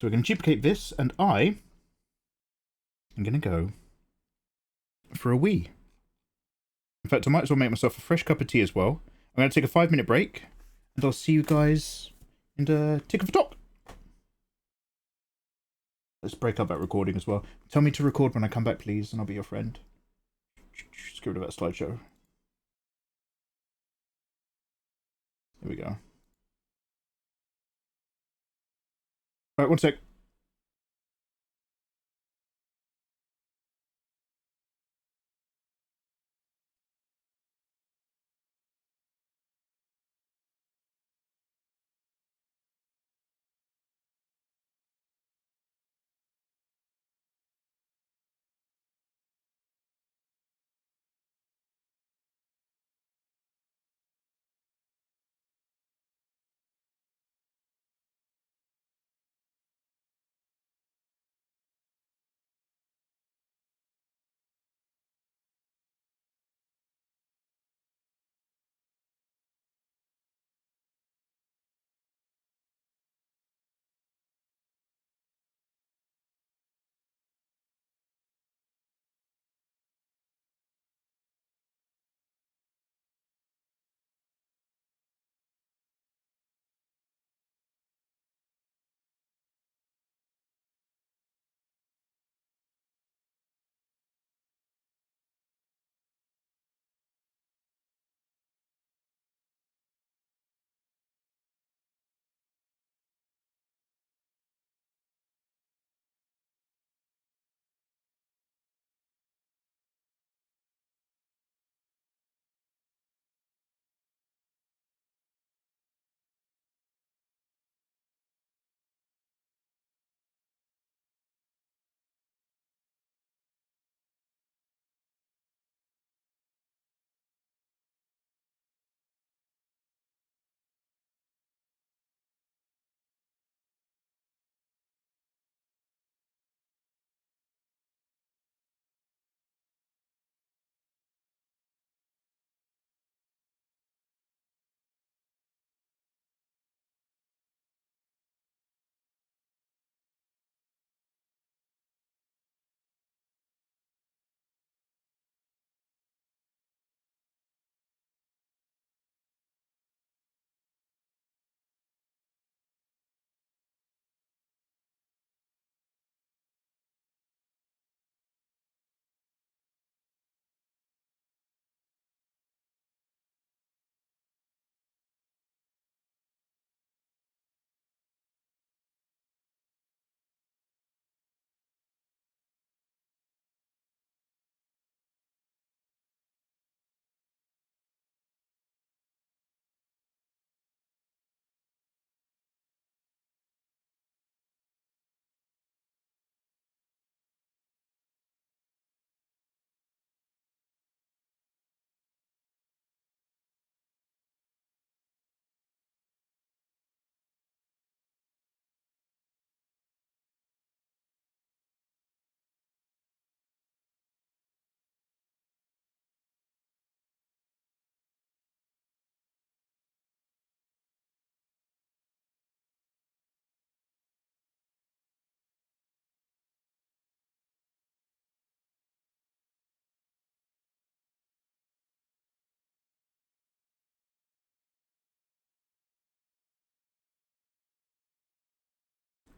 So we're going to duplicate this, and I'm going to go for a wee. In fact, I might as well make myself a fresh cup of tea as well. I'm going to take a 5-minute break, and I'll see you guys in the tick of a talk. Let's break up that recording as well. Tell me to record when I come back, please, and I'll be your friend. Just get rid of that slideshow. Here we go. Alright, one sec.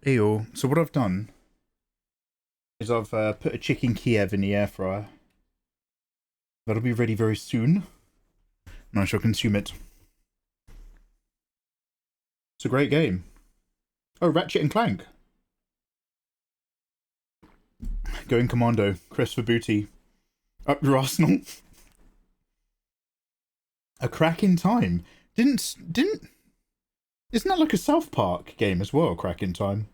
Ew. So what I've done is I've put a chicken Kiev in the air fryer. That'll be ready very soon, and I shall consume it. It's a great game. Oh, Ratchet and Clank. Going Commando. Crest for booty. Up your arsenal. A Crack in Time. Didn't... Isn't that like a South Park game as well, Crack in Time?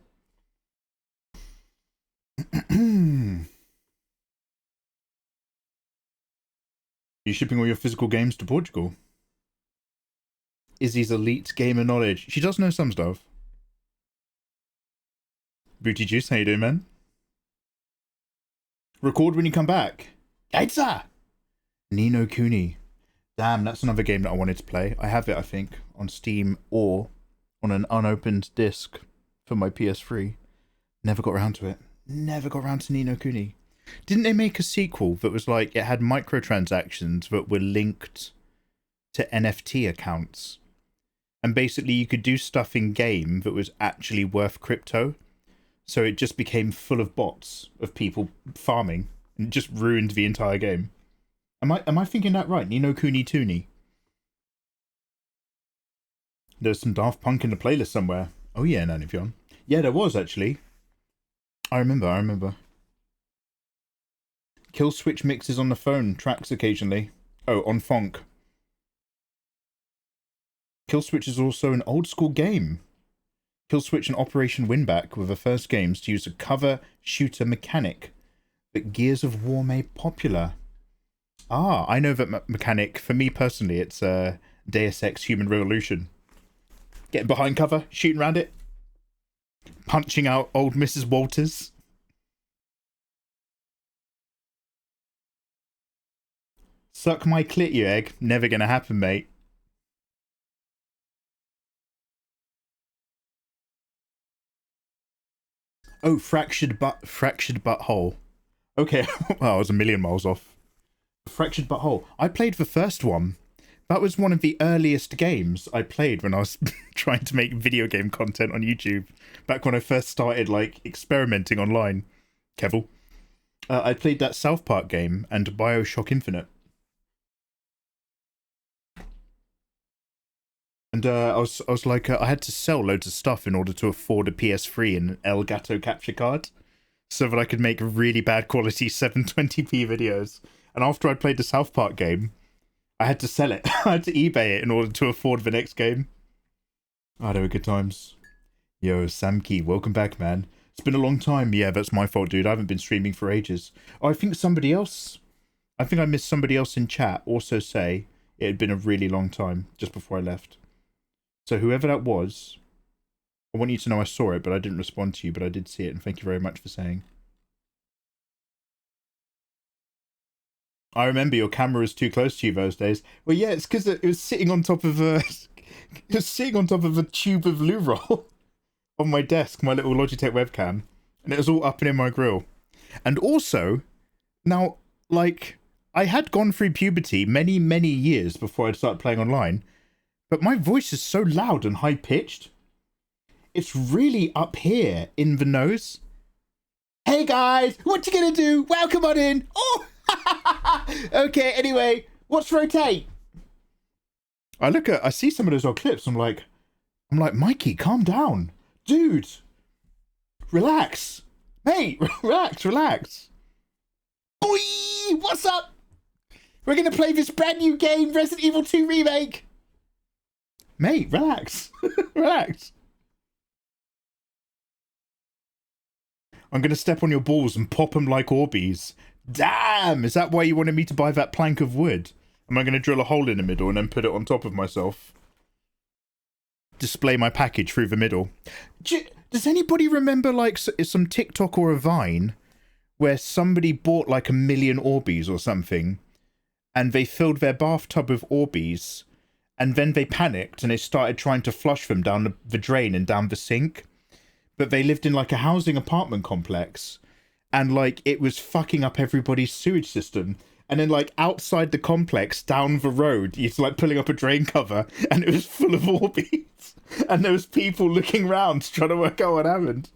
You shipping all your physical games to Portugal? Izzy's elite gamer knowledge. She does know some stuff. Booty Juice, how you doing, man? Record when you come back. Yaitza! Ni no Kuni. Damn, that's another game that I wanted to play. I have it, I think, on Steam or on an unopened disc for my PS3. Never got around to it. Never got around to Ni no Kuni. Didn't they make a sequel that was like, it had microtransactions that were linked to NFT accounts? And basically you could do stuff in game that was actually worth crypto. So it just became full of bots of people farming and just ruined the entire game. Am I thinking that right? Ni no Kuni Tuni. There's some Daft Punk in the playlist somewhere. Oh yeah, Nanifyon. Yeah, there was actually. I remember. Kill Switch mixes on the phone, tracks occasionally. Oh, on Fonk. Kill Switch is also an old school game. Kill Switch and Operation Winback were the first games to use a cover shooter mechanic that Gears of War made popular. Ah, I know that mechanic. For me personally, it's Deus Ex Human Revolution. Getting behind cover, shooting around it, punching out old Mrs. Walters. Suck my clit, you egg. Never gonna happen, mate. Oh, fractured butthole. Okay, well, I was a million miles off. Fractured butthole. I played the first one. That was one of the earliest games I played when I was trying to make video game content on YouTube. Back when I first started, like, experimenting online. Kevel. I played that South Park game and BioShock Infinite. And I was like, I had to sell loads of stuff in order to afford a PS3 and an Elgato capture card, so that I could make really bad quality 720p videos. And after I played the South Park game, I had to sell it. I had to eBay it in order to afford the next game. Oh, they were good times. Yo, Samkey, welcome back, man. It's been a long time. Yeah, that's my fault, dude. I haven't been streaming for ages. Oh, I think I missed somebody else in chat also say it had been a really long time just before I left. So whoever that was, I want you to know I saw it, but I didn't respond to you, but I did see it, and thank you very much for saying. I remember your camera was too close to you those days. Well, yeah, it's because it was sitting on top of a... it was sitting on top of a tube of loo roll on my desk, my little Logitech webcam, and it was all up and in my grill. And also, now, like, I had gone through puberty many, many years before I'd started playing online, but my voice is so loud and high-pitched. It's really up here in the nose. Hey guys, what you gonna do? Welcome on in. Oh, okay, anyway, what's rotate? I see some of those old clips. I'm like, Mikey, calm down. Dude, relax. Mate, relax. Boy, what's up? We're gonna play this brand new game, Resident Evil 2 Remake. Mate, relax. Relax. I'm going to step on your balls and pop them like Orbeez. Damn! Is that why you wanted me to buy that plank of wood? Am I going to drill a hole in the middle and then put it on top of myself? Display my package through the middle. Does anybody remember, like, some TikTok or a Vine where somebody bought, like, 1 million Orbeez or something, and they filled their bathtub with Orbeez, and then they panicked and they started trying to flush them down the drain and down the sink? But they lived in like a housing apartment complex, and like it was fucking up everybody's sewage system. And then like outside the complex down the road, it's like pulling up a drain cover and it was full of Orbeez. And there was people looking around trying to work out what happened.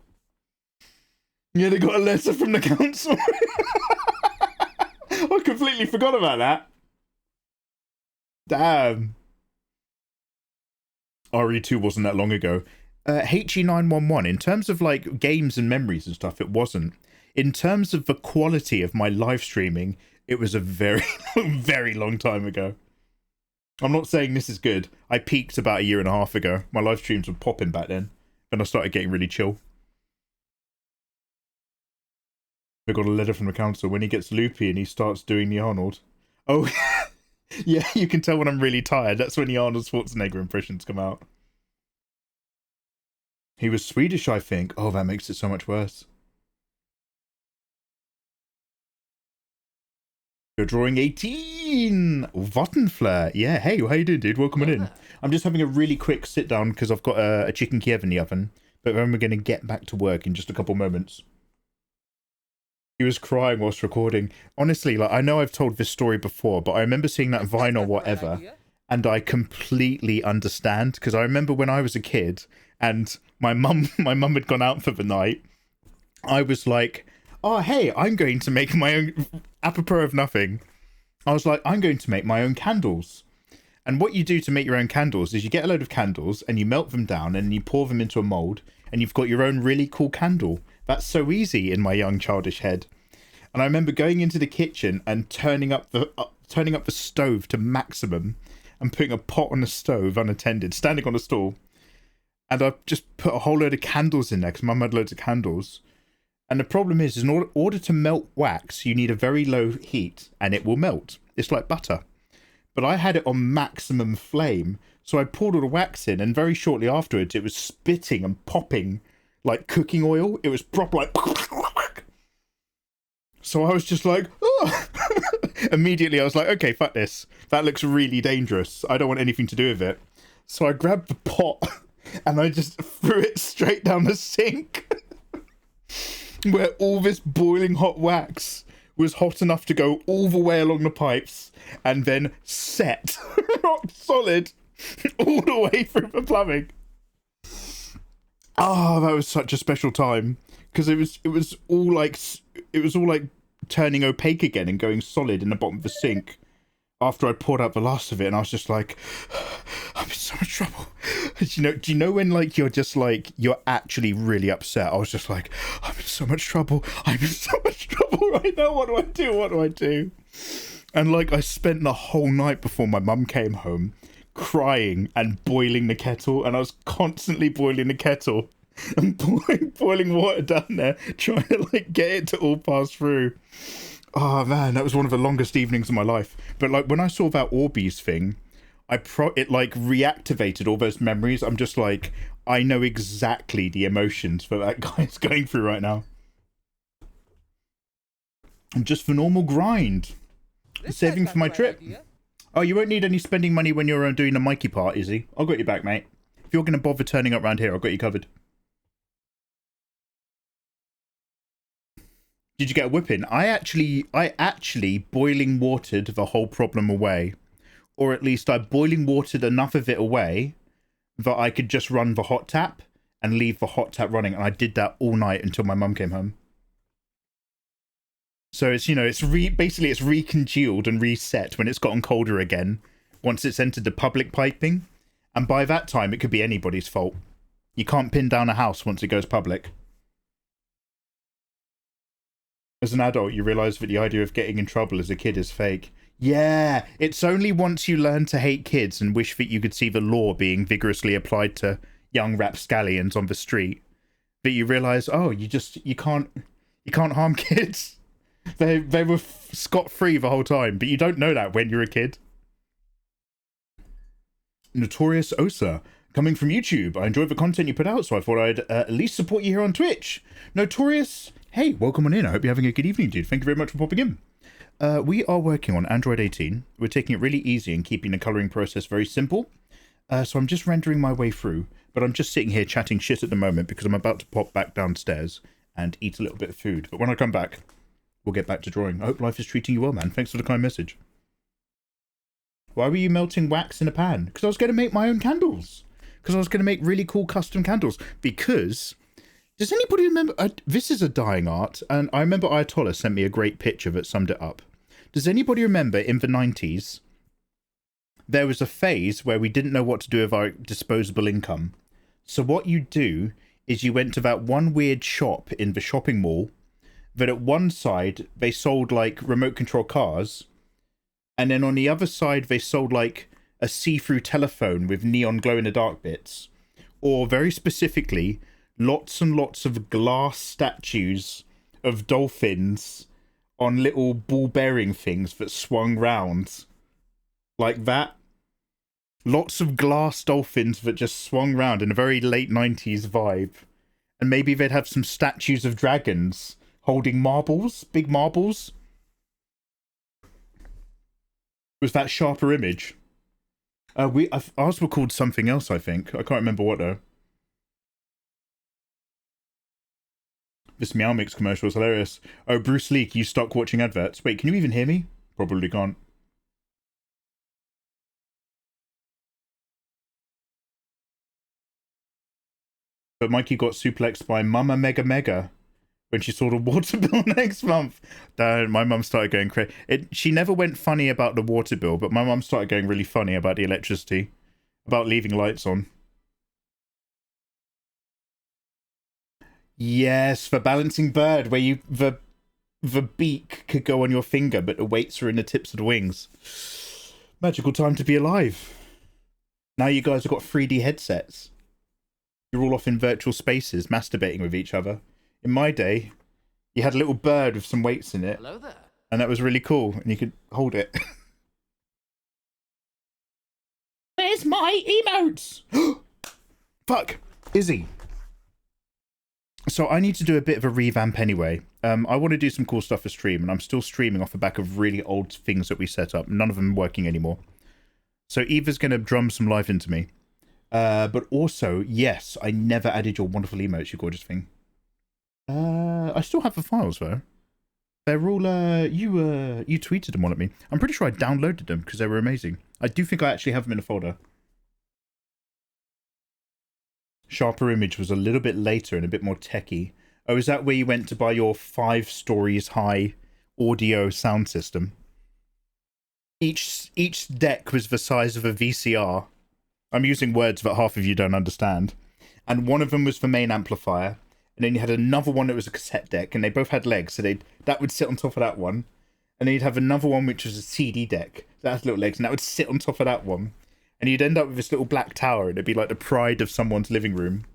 Yeah, they got a letter from the council. I completely forgot about that. Damn. RE2 wasn't that long ago. HE911, in terms of like games and memories and stuff, it wasn't. In terms of the quality of my live streaming, it was a very, very long time ago. I'm not saying this is good. I peaked about a year and a half ago. My live streams were popping back then. Then I started getting really chill. I got a letter from the council when he gets loopy and he starts doing the Arnold. Oh, yeah, you can tell when I'm really tired. That's when the Arnold Schwarzenegger impressions come out. He was Swedish, I think. Oh, that makes it so much worse. You're drawing 18! Vattenflare. Yeah, hey, how you doing, dude? Welcome in. I'm just having a really quick sit down because I've got a chicken Kiev in the oven. But then we're going to get back to work in just a couple moments. He was crying whilst recording. Honestly, like, I know I've told this story before, but I remember seeing that Vine or whatever, and I completely understand, because I remember when I was a kid, and my mum had gone out for the night, I was like, oh, hey, I'm going to make my own, apropos of nothing, I was like, I'm going to make my own candles. And what you do to make your own candles is you get a load of candles, and you melt them down, and you pour them into a mould, and you've got your own really cool candle. That's so easy in my young childish head. And I remember going into the kitchen and turning up the stove to maximum and putting a pot on the stove unattended, standing on a stool. And I just put a whole load of candles in there because Mum had loads of candles. And the problem is in order to melt wax, you need a very low heat and it will melt. It's like butter. But I had it on maximum flame. So I poured all the wax in and very shortly afterwards it was spitting and popping like cooking oil. It was proper like... So I was just like, oh. Immediately I was like, okay, fuck this. That looks really dangerous. I don't want anything to do with it. So I grabbed the pot and I just threw it straight down the sink where all this boiling hot wax was hot enough to go all the way along the pipes and then set rock solid all the way through the plumbing. Oh, that was such a special time because it was all like turning opaque again and going solid in the bottom of the sink after I poured out the last of it, and I was just like, I'm in so much trouble. Do you know when like you're just like you're actually really upset? I was just like, I'm in so much trouble. I'm in so much trouble right now. What do I do? What do I do? And like I spent the whole night before my mum came home crying and boiling the kettle, and I was constantly boiling the kettle and boiling water down there, trying to like get it to all pass through. Oh man, that was one of the longest evenings of my life. But like when I saw that Orbeez thing, it like reactivated all those memories. I'm just like, I know exactly the emotions that that guy's going through right now. And just for normal grind, saving for my trip. Oh, you won't need any spending money when you're doing the Mikey part, Izzy. I'll got you back, mate. If you're going to bother turning up around here, I've got you covered. Did you get a whipping? I actually boiling watered the whole problem away. Or at least I boiling watered enough of it away that I could just run the hot tap and leave the hot tap running. And I did that all night until my mum came home. So it's, you know, basically it's recongealed and reset when it's gotten colder again, once it's entered the public piping. And by that time, it could be anybody's fault. You can't pin down a house once it goes public. As an adult, you realise that the idea of getting in trouble as a kid is fake. Yeah, it's only once you learn to hate kids and wish that you could see the law being vigorously applied to young rapscallions on the street that you realise, oh, you can't harm kids. They were scot-free the whole time, but you don't know that when you're a kid. Notorious Osa, coming from YouTube. I enjoyed the content you put out, so I thought I'd at least support you here on Twitch. Notorious, hey, welcome on in. I hope you're having a good evening, dude. Thank you very much for popping in. We are working on Android 18. We're taking it really easy and keeping the colouring process very simple. So I'm just rendering my way through, but I'm just sitting here chatting shit at the moment because I'm about to pop back downstairs and eat a little bit of food. But when I come back, we'll get back to drawing. I hope life is treating you well, man. Thanks for the kind message. Why were you melting wax in a pan? Because I was going to make my own candles. Because I was going to make really cool custom candles. Because Does anybody remember? This is a dying art, and I remember Ayatollah sent me a great picture that summed it up. Does anybody remember in the 90s, there was a phase where we didn't know what to do with our disposable income. So what you do is you went to that one weird shop in the shopping mall that at one side they sold like remote control cars, and then on the other side they sold like a see-through telephone with neon glow-in-the-dark bits, or very specifically lots and lots of glass statues of dolphins on little ball bearing things that swung round like that. Lots of glass dolphins that just swung round in a very late 90s vibe. And maybe they'd have some statues of dragons holding marbles, big marbles. Was that sharper image? Ours were called something else, I think. I can't remember what though. This Meow Mix commercial is hilarious. Oh, Bruce Lee, you stuck watching adverts. Wait, can you even hear me? Probably can't. But Mikey got suplexed by Mama Mega Mega when she saw the water bill next month. My mum started going crazy. She never went funny about the water bill, but my mum started going really funny about the electricity, about leaving lights on. Yes, the balancing bird, where you the beak could go on your finger, but the weights are in the tips of the wings. Magical time to be alive. Now you guys have got 3D headsets. You're all off in virtual spaces, masturbating with each other. In my day, you had a little bird with some weights in it. Hello there. And that was really cool, and you could hold it. Where's my emotes? Fuck. Izzy. So I need to do a bit of a revamp anyway. I want to do some cool stuff for stream, and I'm still streaming off the back of really old things that we set up. None of them are working anymore. So Eva's going to drum some life into me. But also, yes, I never added your wonderful emotes, you gorgeous thing. I still have the files though. They're all you tweeted them all at me. I'm pretty sure I downloaded them because they were amazing. I do think I actually have them in a folder. Sharper Image was a little bit later and a bit more techy. Oh, is that where you went to buy your 5 stories high audio sound system? Each deck was the size of a VCR. I'm using words that half of you don't understand. And one of them was the main amplifier. And then you had another one that was a cassette deck, and they both had legs, so that would sit on top of that one. And then you'd have another one which was a CD deck. That has little legs, and that would sit on top of that one. And you'd end up with this little black tower, and it'd be like the pride of someone's living room.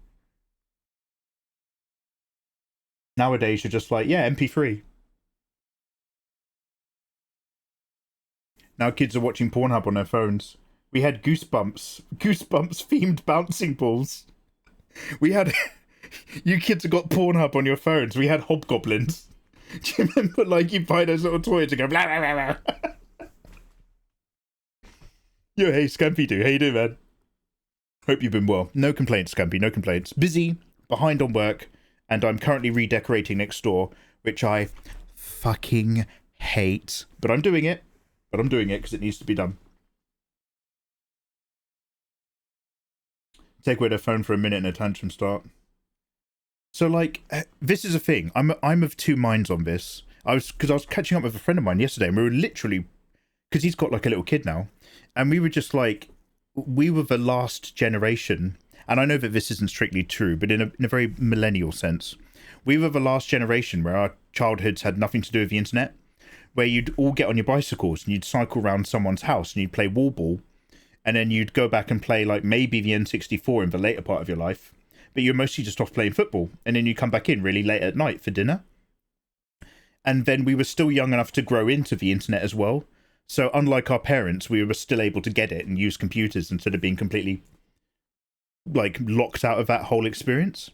Nowadays, you're just like, yeah, MP3. Now kids are watching Pornhub on their phones. We had Goosebumps themed bouncing balls. We had... You kids have got Pornhub on your phones. We had hobgoblins. Do you remember, like, you buy those little toys and go blah, blah, blah, blah. Yo, hey, Scampy-Doo. How you doing, man? Hope you've been well. No complaints, Scampy. No complaints. Busy, behind on work, and I'm currently redecorating next door, which I fucking hate. But I'm doing it. But I'm doing it because it needs to be done. Take away their phone for a minute and a tantrum start. So, like, this is a thing. I'm of two minds on this. Because I was catching up with a friend of mine yesterday, and we were literally, because he's got like a little kid now, and we were just like, we were the last generation, and I know that this isn't strictly true, but in a very millennial sense, we were the last generation where our childhoods had nothing to do with the internet, where you'd all get on your bicycles and you'd cycle around someone's house and you'd play wall ball, and then you'd go back and play like maybe the N64 in the later part of your life. But you're mostly just off playing football, and then you come back in really late at night for dinner. And then we were still young enough to grow into the internet as well. So unlike our parents, we were still able to get it and use computers instead of being completely like locked out of that whole experience.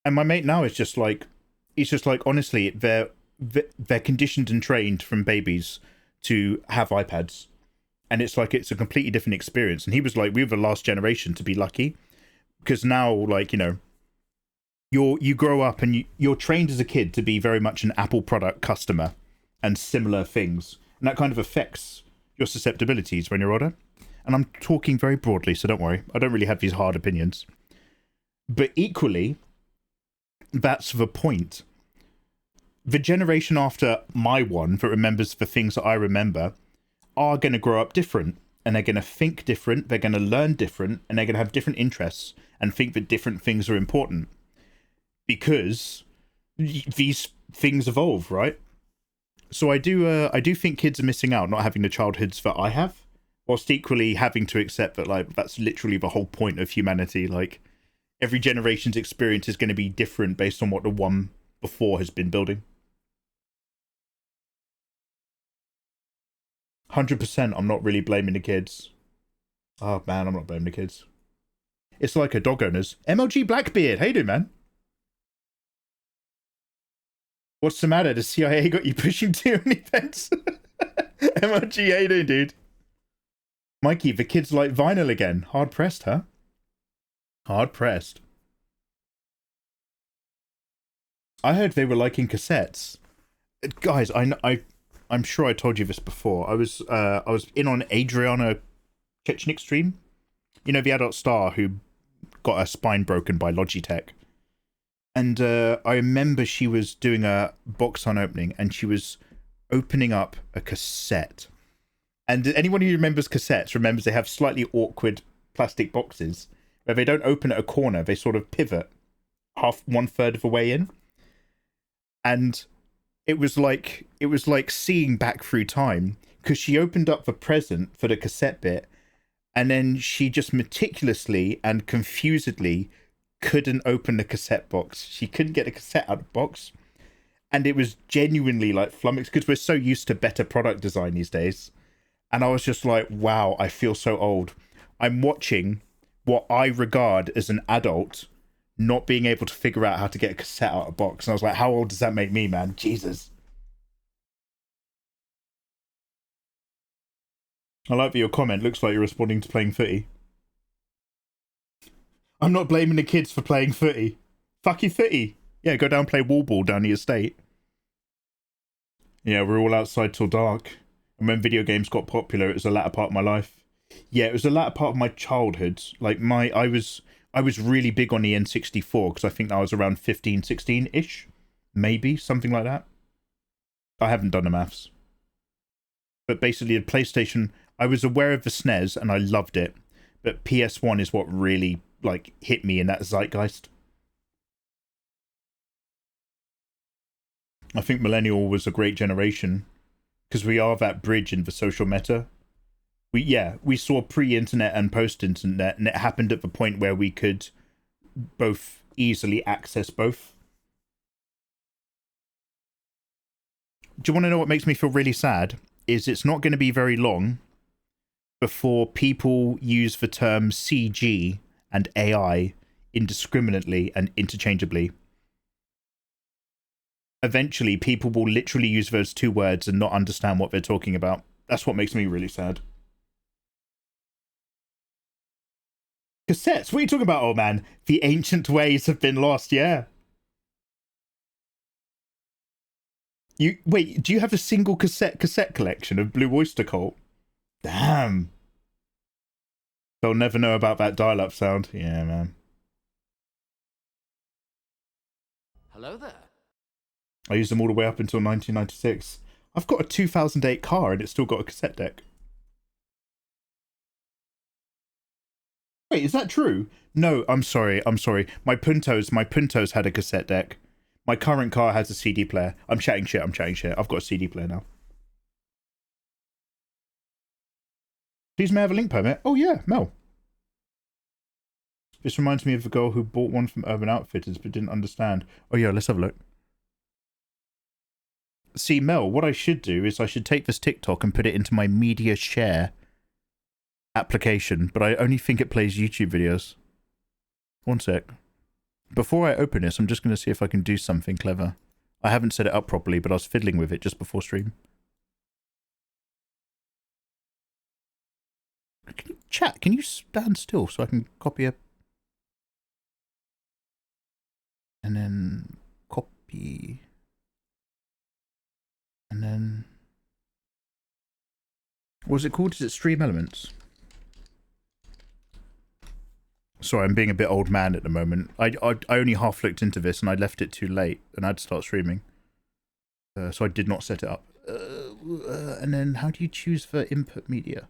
And my mate now is just like, he's just like, honestly, they're conditioned and trained from babies to have iPads. And it's like, it's a completely different experience. And he was like, we were the last generation to be lucky. Because now, like, you know, you grow up and you're trained as a kid to be very much an Apple product customer and similar things. And that kind of affects your susceptibilities when you're older. And I'm talking very broadly, so don't worry. I don't really have these hard opinions. But equally, that's the point. The generation after my one that remembers the things that I remember are going to grow up different, and they're going to think different, they're going to learn different, and they're going to have different interests and think that different things are important because these things evolve, right? So I do think kids are missing out not having the childhoods that I have, whilst equally having to accept that, like, that's literally the whole point of humanity. Like, every generation's experience is going to be different based on what the one before has been building. 100%, I'm not really blaming the kids. Oh man, I'm not blaming the kids. It's like a dog owners. MLG Blackbeard, how you doing, man? What's the matter? The CIA got you pushing too many pens? MLG, how you doing, dude? Mikey, the kids like vinyl again. Hard pressed, huh? Hard pressed. I heard they were liking cassettes. Guys, I'm sure I told you this before. I was in on Adriana Chechnik's stream. You know, the adult star who got her spine broken by Logitech. And I remember she was doing a box unopening and she was opening up a cassette. And anyone who remembers cassettes remembers they have slightly awkward plastic boxes where they don't open at a corner, they sort of pivot one third of the way in. And it was like seeing back through time, because she opened up the present for the cassette bit and then she just meticulously and confusedly couldn't open the cassette box. She couldn't get the cassette out of the box. And it was genuinely like flummoxed, because we're so used to better product design these days. And I was just like, wow, I feel so old. I'm watching what I regard as an adult not being able to figure out how to get a cassette out of a box. And I was like, how old does that make me, man? Jesus. I like that your comment looks like you're responding to playing footy. I'm not blaming the kids for playing footy. Fuck you, footy. Yeah, go down and play wall ball down the estate. Yeah, we're all outside till dark. And when video games got popular, it was the latter part of my life. Yeah, it was the latter part of my childhood. Like, I was really big on the N64, because I think I was around 15, 16-ish. Maybe, something like that. I haven't done the maths. But basically, the PlayStation, I was aware of the SNES, and I loved it. But PS1 is what really, like, hit me in that zeitgeist. I think Millennial was a great generation, because we are that bridge in the social meta. We saw pre-internet and post-internet, and it happened at the point where we could both easily access both. Do you want to know what makes me feel really sad? Is it's not going to be very long before people use the term CG and AI indiscriminately and interchangeably. Eventually, people will literally use those two words and not understand what they're talking about. That's what makes me really sad. Cassettes? What are you talking about, old man? The ancient ways have been lost, yeah. Wait, do you have a single cassette collection of Blue Oyster Cult? Damn. They'll never know about that dial-up sound. Yeah, man. Hello there. I used them all the way up until 1996. I've got a 2008 car and it's still got a cassette deck. Wait, is that true? No, I'm sorry. My Puntos had a cassette deck. My current car has a CD player. I'm chatting shit. I've got a CD player now. Please may I have a link permit? Oh yeah, Mel. This reminds me of the girl who bought one from Urban Outfitters but didn't understand. Oh yeah, let's have a look. See, Mel, what I should do is I should take this TikTok and put it into my media share application, but I only think it plays YouTube videos. One sec. Before I open this, I'm just going to see if I can do something clever. I haven't set it up properly, but I was fiddling with it just before stream. Chat, can you stand still so I can copy a... And then copy... And then... What's it called? Is it Stream Elements? Sorry, I'm being a bit old man at the moment. I only half looked into this and I left it too late and I had to start streaming. So I did not set it up. And then how do you choose for input media?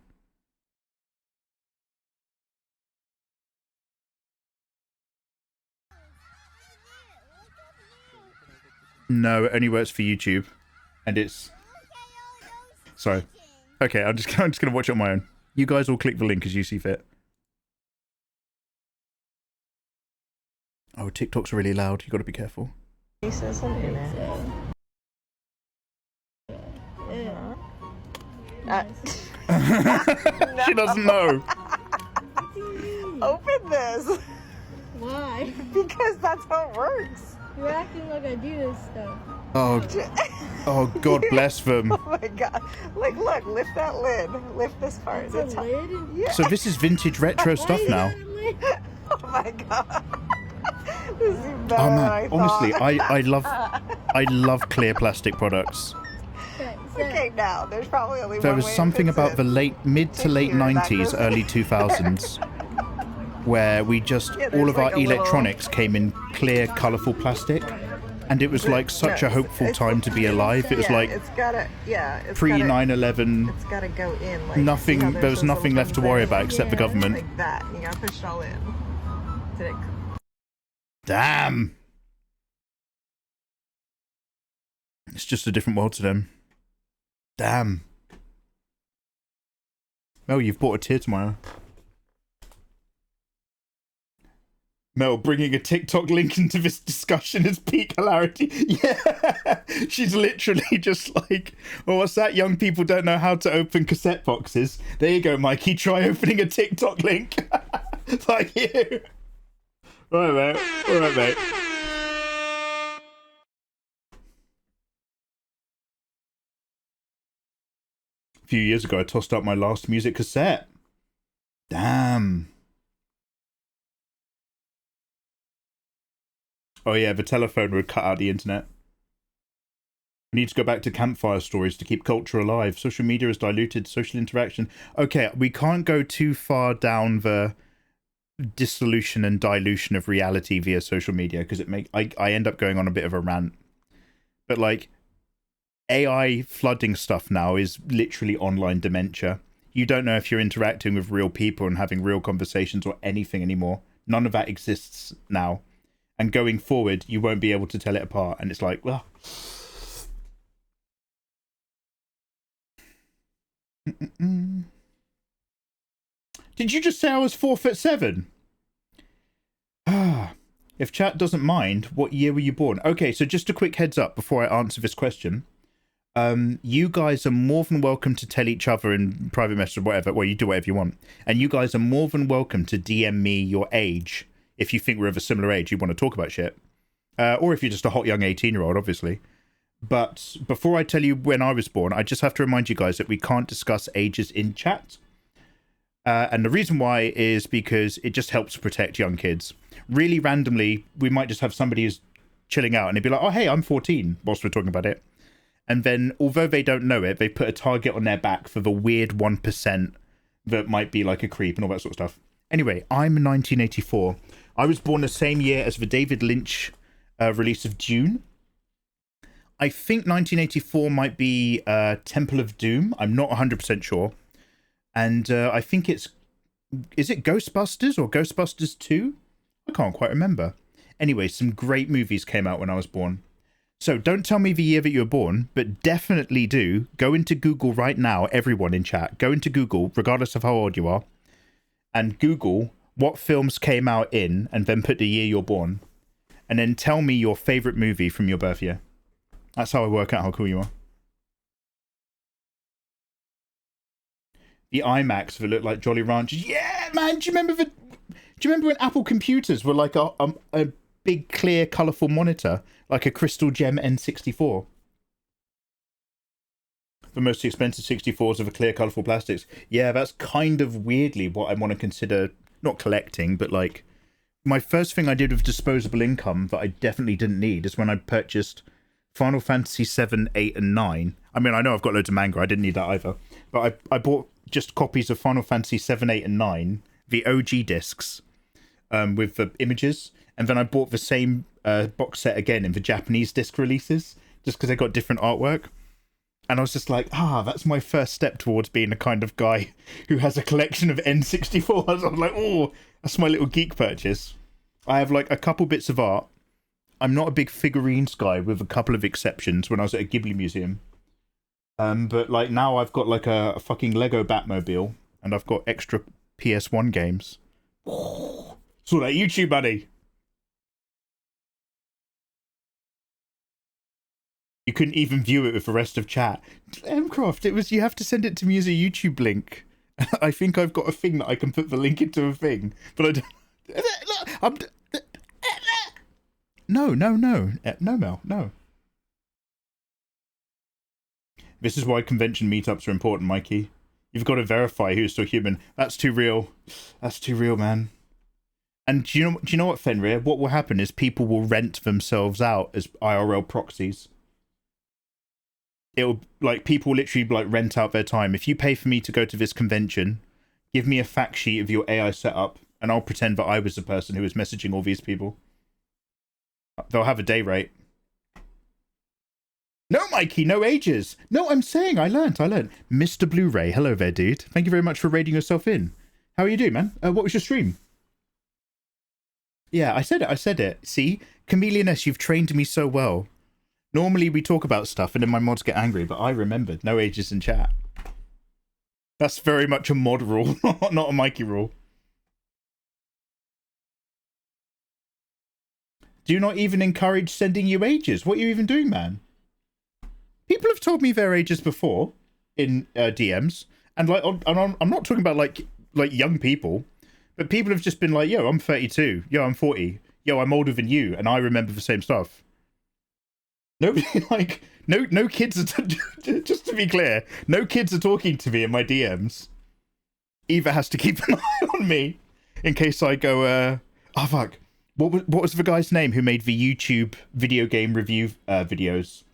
No, it only works for YouTube. And it's... Sorry. Okay, I'm just gonna watch it on my own. You guys all click the link as you see fit. Oh, TikTok's really loud. You gotta be careful. He says something. She doesn't know. Open this. Why? Because that's how it works. You're acting like I do this stuff. Oh, God bless them. Oh my god. Like, look, lift that lid. Lift this part. It's a lid? Yeah. So this is vintage retro stuff now. Oh my god. This is better Oh than man, I honestly, thought. I love clear plastic products. Okay, now, there's probably only There one was way to something fix about it. the mid to late Here, that 90s, goes early there. 2000s, where we just, Yeah, all there's of like our a little- electronics came in clear, colourful plastic. And it was like such No, a hopeful it's- time to be alive. It was Yeah, like it's gotta, it's pre gotta- 9/11, It's gotta go in. Like, nothing, see how there there's was those nothing little left to things worry there? about except the government. Like that. You gotta push it all in. Did it? Damn! It's just a different world to them. Damn. Mel, you've bought a tear tomorrow. Mel, bringing a TikTok link into this discussion is peak hilarity. Yeah, she's literally just like, oh, what's that? Young people don't know how to open cassette boxes. There you go, Mikey. Try opening a TikTok link. Like you. All right, mate. All right, mate. A few years ago, I tossed out my last music cassette. Damn. Oh yeah, the telephone would cut out the internet. We need to go back to campfire stories to keep culture alive. Social media has diluted social interaction. Okay, we can't go too far down the dissolution and dilution of reality via social media because I end up going on a bit of a rant. But like, AI flooding stuff now is literally online dementia. You don't know if you're interacting with real people and having real conversations or anything anymore. None of that exists now. And going forward, you won't be able to tell it apart. And it's like, well... Did you just say I was 4'7"? If chat doesn't mind, what year were you born? Okay, so just a quick heads up before I answer this question. You guys are more than welcome to tell each other in private message or whatever. Well, you do whatever you want. And you guys are more than welcome to DM me your age. If you think we're of a similar age, you want to talk about shit. Or if you're just a hot young 18-year-old, obviously. But before I tell you when I was born, I just have to remind you guys that we can't discuss ages in chat. And the reason why is because it just helps protect young kids. Really randomly, we might just have somebody who's chilling out and they'd be like, oh, hey, I'm 14, whilst we're talking about it. And then, although they don't know it, they put a target on their back for the weird 1% that might be like a creep and all that sort of stuff. Anyway, I'm 1984. I was born the same year as the David Lynch release of Dune. I think 1984 might be Temple of Doom. I'm not 100% sure. And I think it's... Is it Ghostbusters or Ghostbusters 2? I can't quite remember. Anyway, some great movies came out when I was born. So don't tell me the year that you were born, but definitely do. Go into Google right now, everyone in chat. Go into Google, regardless of how old you are, and Google what films came out in, and then put the year you're born. And then tell me your favourite movie from your birth year. That's how I work out how cool you are. The iMacs that look like Jolly Ranchers. Yeah, man, do you remember when Apple computers were like a big, clear, colourful monitor? Like a Crystal Gem N64. The most expensive 64s are the clear, colourful plastics. Yeah, that's kind of weirdly what I want to consider, not collecting, but like, my first thing I did with disposable income that I definitely didn't need is when I purchased Final Fantasy 7, 8, and 9. I mean, I know I've got loads of manga, I didn't need that either. But I bought just copies of Final Fantasy 7, 8, and 9, the OG discs, with the images, and then I bought the same box set again in the Japanese disc releases, just because they got different artwork. And I was just like, that's my first step towards being the kind of guy who has a collection of N64s. I was like, oh, that's my little geek purchase. I have like a couple bits of art. I'm not a big figurines guy, with a couple of exceptions when I was at a Ghibli museum. But like now I've got like a fucking Lego Batmobile, and I've got extra PS1 games. It's all that YouTube money. You couldn't even view it with the rest of chat. Mcroft, it was, you have to send it to me as a YouTube link. I think I've got a thing that I can put the link into a thing, but I don't. No, Mel, no. This is why convention meetups are important, Mikey. You've got to verify who's still human. That's too real. That's too real, man. And do you know what, Fenrir? What will happen is people will rent themselves out as IRL proxies. It'll, like, people literally, like, rent out their time. If you pay for me to go to this convention, give me a fact sheet of your AI setup, and I'll pretend that I was the person who was messaging all these people. They'll have a day rate. No, Mikey, no ages. No, I'm saying I learnt. Mr. Blu-ray, hello there, dude. Thank you very much for raiding yourself in. How are you doing, man? What was your stream? Yeah, I said it. See? Chameleon S, you've trained me so well. Normally we talk about stuff and then my mods get angry, but I remembered. No ages in chat. That's very much a mod rule, not a Mikey rule. Do not even encourage sending you ages. What are you even doing, man? People have told me their ages before in DMs, and like, I'm not talking about like young people, but people have just been like, "Yo, I'm 32. Yo, I'm 40. Yo, I'm older than you, and I remember the same stuff." Nobody, like, no kids are, just to be clear, no kids are talking to me in my DMs. Eva has to keep an eye on me in case I go, oh fuck, what was the guy's name who made the YouTube video game review videos?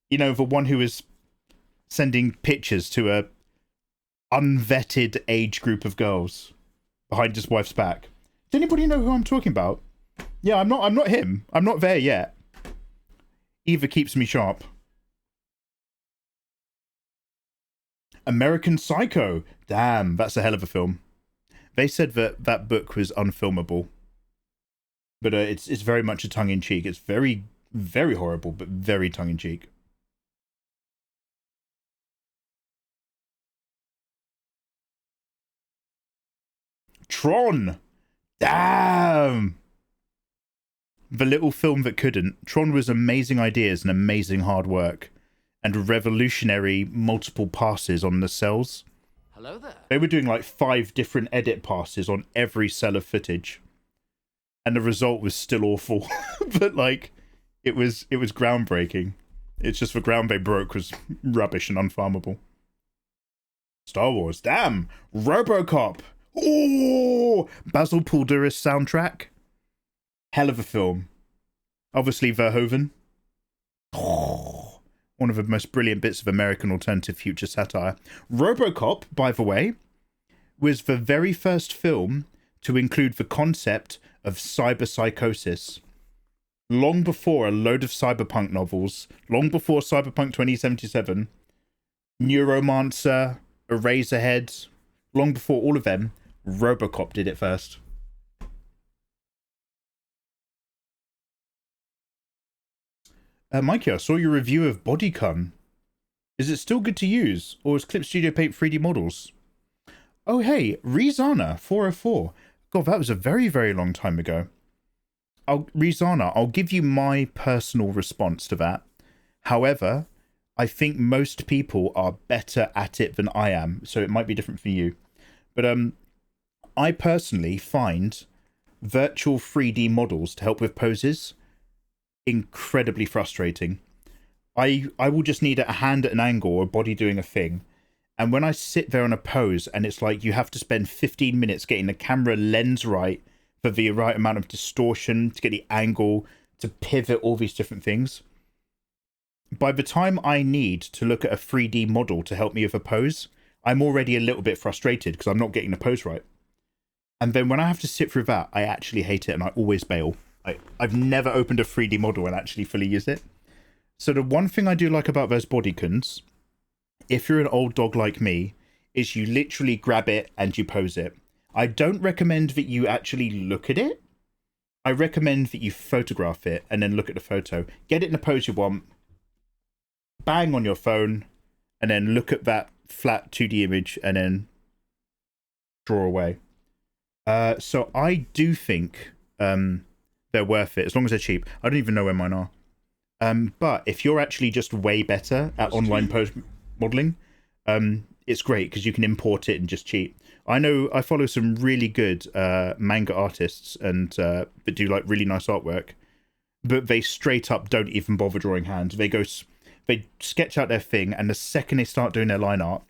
You know, the one who was sending pictures to a unvetted age group of girls behind his wife's back. Does anybody know who I'm talking about? Yeah, I'm not him. I'm not there yet. Eva keeps me sharp. American Psycho. Damn, that's a hell of a film. They said that book was unfilmable. But it's very much a tongue-in-cheek. It's very, very horrible, but very tongue-in-cheek. Tron! Damn! The little film that couldn't. Tron was amazing ideas and amazing hard work. And revolutionary multiple passes on the cells. Hello there. They were doing like 5 different edit passes on every cell of footage. And the result was still awful. But like, it was groundbreaking. It's just the ground they broke was rubbish and unfarmable. Star Wars, damn! RoboCop! Oh! Basil Poulduris soundtrack. Hell of a film. Obviously Verhoeven. Oh, one of the most brilliant bits of American alternative future satire. RoboCop, by the way, was the very first film to include the concept of cyberpsychosis. Long before a load of cyberpunk novels, long before Cyberpunk 2077, Neuromancer, Eraserhead, long before all of them, RoboCop did it first. Mikey, I saw your review of Bodycon. Is it still good to use, or is Clip Studio Paint 3D models? Oh hey, Rizana 404. God, that was a very, very long time ago. Rizana, I'll give you my personal response to that. However, I think most people are better at it than I am, so it might be different for you. But I personally find virtual 3D models to help with poses incredibly frustrating. I will just need a hand at an angle or a body doing a thing, and when I sit there on a pose and it's like you have to spend 15 minutes getting the camera lens right for the right amount of distortion, to get the angle, to pivot, all these different things. By the time I need to look at a 3D model to help me with a pose, I'm already a little bit frustrated because I'm not getting the pose right. And then when I have to sit through that, I actually hate it and I always bail. I've never opened a 3D model and actually fully used it. So the one thing I do like about those bodycons, if you're an old dog like me, is you literally grab it and you pose it. I don't recommend that you actually look at it. I recommend that you photograph it and then look at the photo. Get it in the pose you want. Bang on your phone. And then look at that flat 2D image and then draw away. So I do think they're worth it, as long as they're cheap. I don't even know where mine are. But if you're actually just way better at online pose modeling, it's great because you can import it and just cheat. I know I follow some really good manga artists and that do like really nice artwork, but they straight up don't even bother drawing hands. They sketch out their thing, and the second they start doing their line art,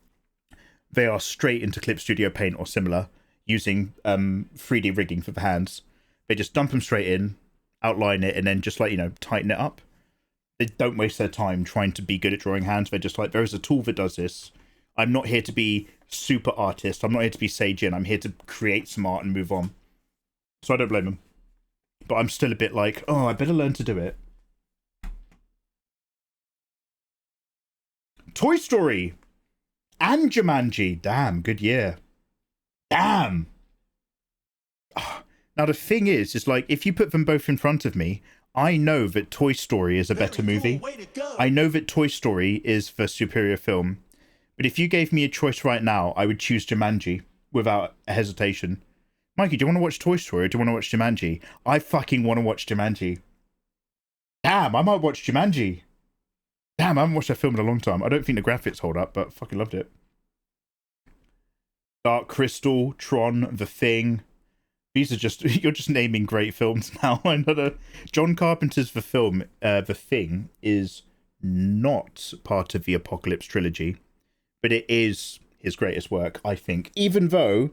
they are straight into Clip Studio Paint or similar, using 3D rigging for the hands. They just dump them straight in, outline it, and then just like, tighten it up. They don't waste their time trying to be good at drawing hands. They're just like, there is a tool that does this. I'm not here to be super artist. I'm not here to be Seijin. I'm here to create some art and move on. So I don't blame them. But I'm still a bit like, oh, I better learn to do it. Toy Story and Jumanji. Damn, good year. Damn. Now the thing is like, if you put them both in front of me, I know that Toy Story is a better movie. I know that Toy Story is the superior film. But if you gave me a choice right now, I would choose Jumanji without a hesitation. Mikey, do you want to watch Toy Story or do you want to watch Jumanji? I fucking want to watch Jumanji. Damn, I might watch Jumanji. Damn, I haven't watched that film in a long time. I don't think the graphics hold up, but fucking loved it. Dark Crystal, Tron, The Thing. These are just, you're just naming great films now. John Carpenter's The Thing is not part of the Apocalypse trilogy, but it is his greatest work, I think. Even though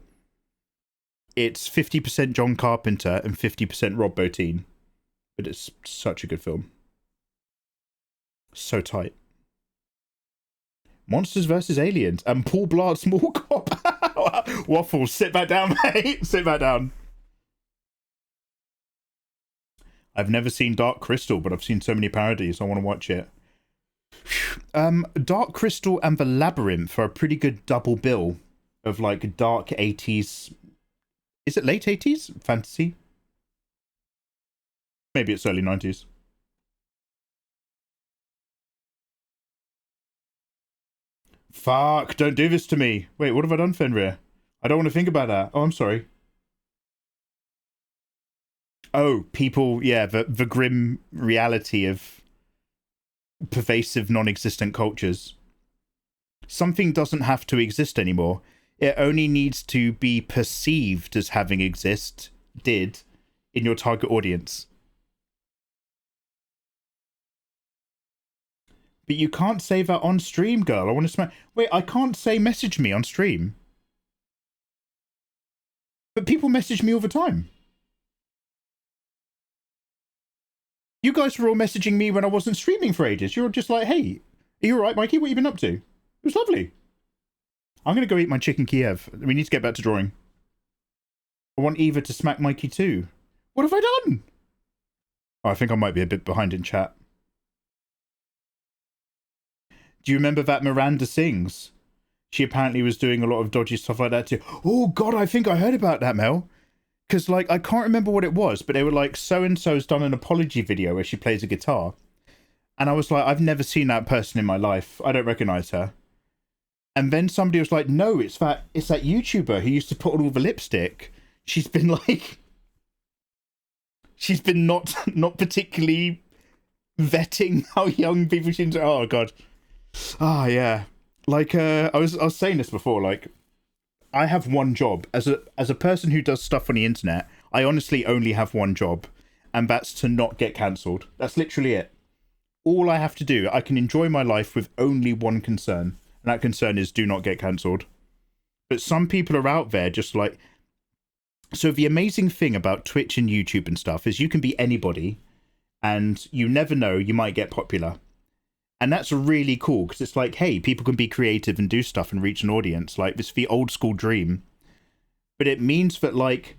it's 50% John Carpenter and 50% Rob Bottin. But it's such a good film. So tight. Monsters vs. Aliens and Paul Blart's Mall Cop. Waffles, sit back down, mate. Sit back down. I've never seen Dark Crystal, but I've seen so many parodies. I want to watch it. Dark Crystal and The Labyrinth are a pretty good double bill of like dark 80s. Is it late 80s? Fantasy? Maybe it's early 90s. Fuck, don't do this to me. Wait, what have I done, Fenrir? I don't want to think about that. Oh, I'm sorry. Oh, people, yeah, the grim reality of pervasive non-existent cultures. Something doesn't have to exist anymore. It only needs to be perceived as having existed in your target audience. But you can't say that on stream, girl. I want to smack. Wait, I can't say message me on stream. But people message me all the time. You guys were all messaging me when I wasn't streaming for ages. You're just like, hey, are you alright, Mikey? What have you been up to? It was lovely. I'm going to go eat my chicken Kiev. We need to get back to drawing. I want Eva to smack Mikey too. What have I done? Oh, I think I might be a bit behind in chat. Do you remember that Miranda Sings? She apparently was doing a lot of dodgy stuff like that too. Oh, God, I think I heard about that, Mel. Because, like, I can't remember what it was, but they were like, so-and-so's done an apology video where she plays a guitar. And I was like, I've never seen that person in my life. I don't recognize her. And then somebody was like, no, it's that YouTuber who used to put on all the lipstick. She's been like... She's been not particularly vetting how young people seem to... Oh, God. Ah, yeah. Like, I was saying this before, like... I have one job. As a person who does stuff on the internet, I honestly only have one job, and that's to not get cancelled. That's literally it. All I have to do, I can enjoy my life with only one concern, and that concern is do not get cancelled. But some people are out there just like... So the amazing thing about Twitch and YouTube and stuff is you can be anybody, and you never know, you might get popular. And that's really cool, because it's like, hey, people can be creative and do stuff and reach an audience. Like, this is the old school dream. but it means that, like,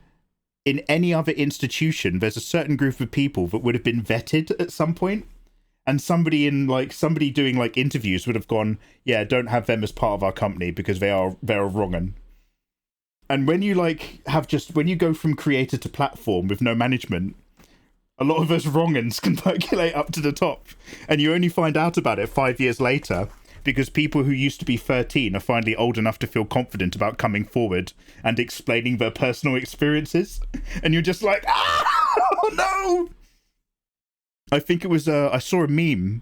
in any other institution, there's a certain group of people that would have been vetted at some point, and somebody doing like interviews would have gone, yeah, don't have them as part of our company because they're wrongin'. And when you when you go from creator to platform with no management, a lot of those wrongins can percolate up to the top, and you only find out about it 5 years later because people who used to be 13 are finally old enough to feel confident about coming forward and explaining their personal experiences, and you're just like, oh no. I think it was I saw a meme,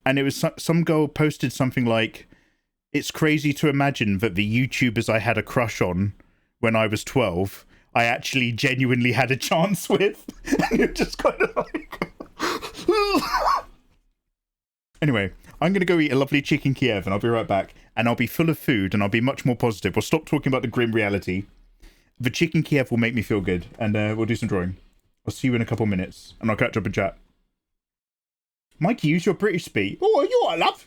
and it was some girl posted something like, it's crazy to imagine that the YouTubers I had a crush on when I was 12, I actually genuinely had a chance with. And you're just kind of like... Anyway, I'm going to go eat a lovely chicken Kiev, and I'll be right back. And I'll be full of food, and I'll be much more positive. We'll stop talking about the grim reality. The chicken Kiev will make me feel good, and we'll do some drawing. I'll see you in a couple minutes, and I'll catch up in chat. Mikey, use your British speak. Oh, you are, love.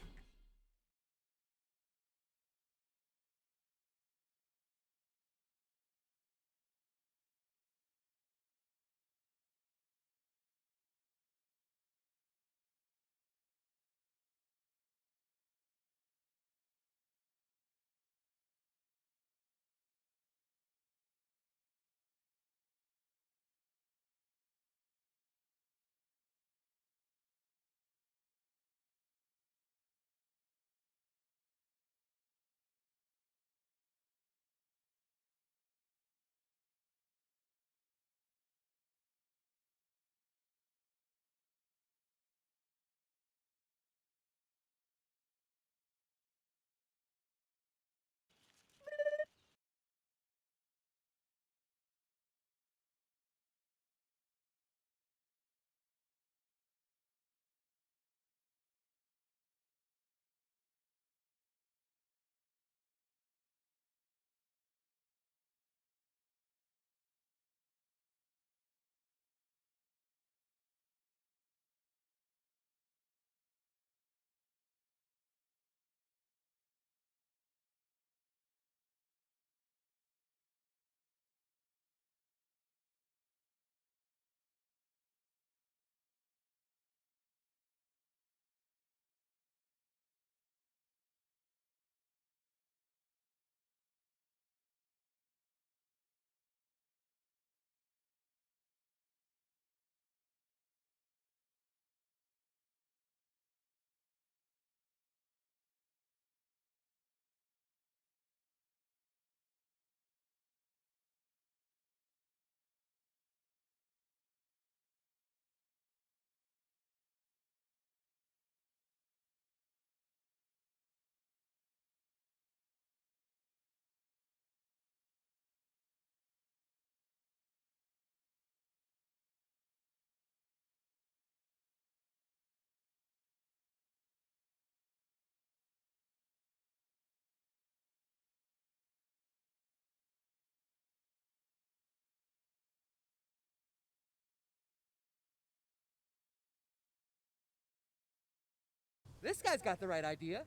This guy's got the right idea.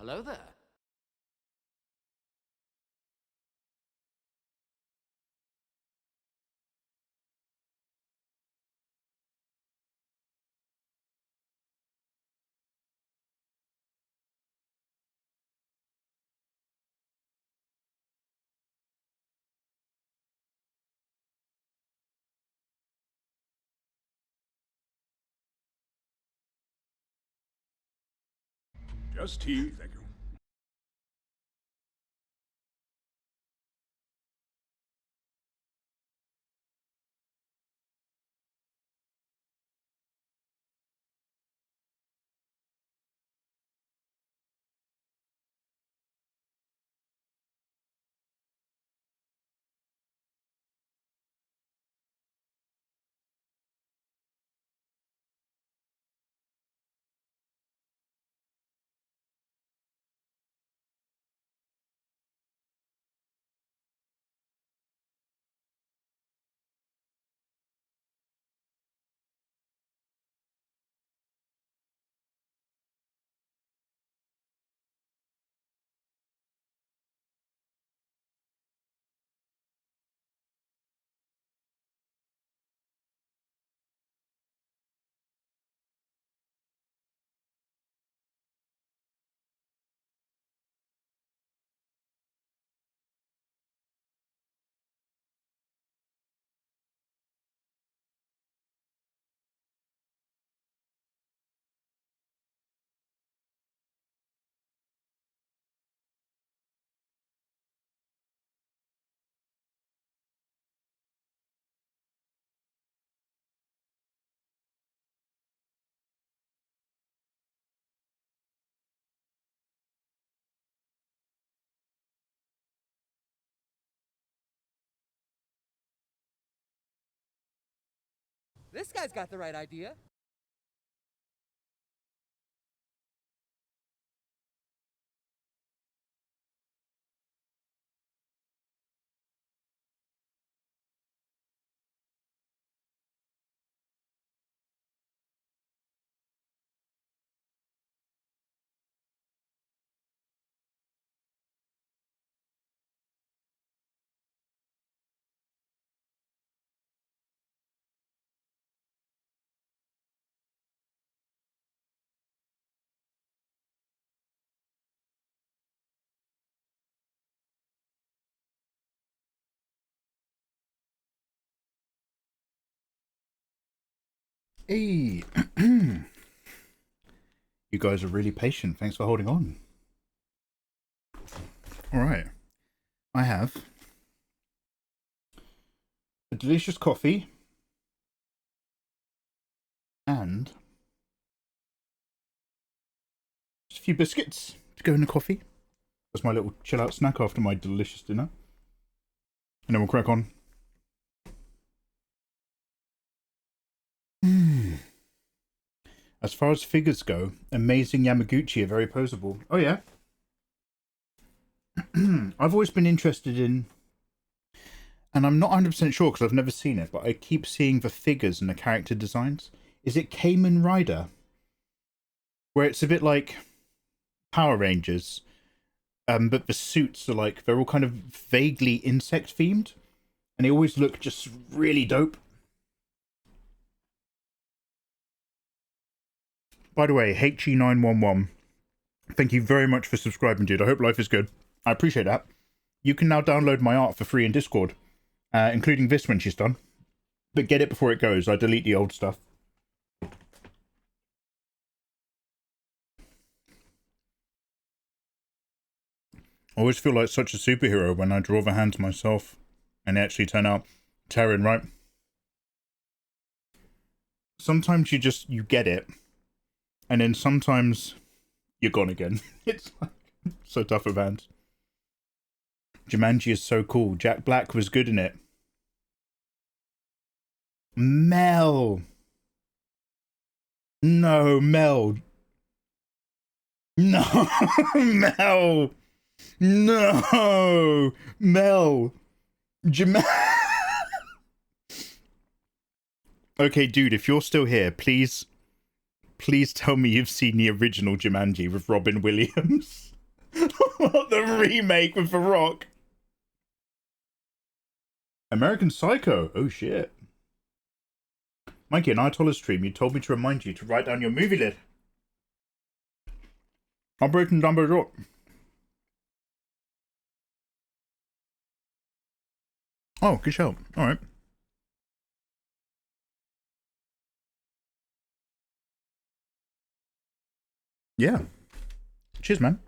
Hello there. Just tea, thank you. This guy's got the right idea. Hey, you guys are really patient. Thanks for holding on. All right, I have a delicious coffee and just a few biscuits to go in the coffee. That's my little chill out snack after my delicious dinner. And then we'll crack on. As far as figures go, amazing Yamaguchi are very posable. Oh yeah. I've always been interested in, and I'm not 100% sure because I've never seen it, but I keep seeing the figures and the character designs. Is it Kamen Rider? Where it's a bit like Power Rangers, but the suits are like, they're all kind of vaguely insect themed, and they always look just really dope. By the way, HE911, thank you very much for subscribing, dude. I hope life is good. I appreciate that. You can now download my art for free in Discord, including this when she's done. But get it before it goes. I delete the old stuff. I always feel like such a superhero when I draw the hands myself and they actually turn out tearing, right? Sometimes you get it. And then sometimes you're gone again. It's like so tough of hands. Jumanji is so cool. Jack Black was good in it. Mel. No, Mel. No, Mel. No, Mel. Okay, dude, if you're still here, please tell me you've seen the original Jumanji with Robin Williams. The remake with The Rock. American Psycho. Oh shit. Mikey, in Ayatollah's stream, you told me to remind you to write down your movie list. I'm breaking down by rock. Oh, good show. Alright. Yeah. Cheers, man.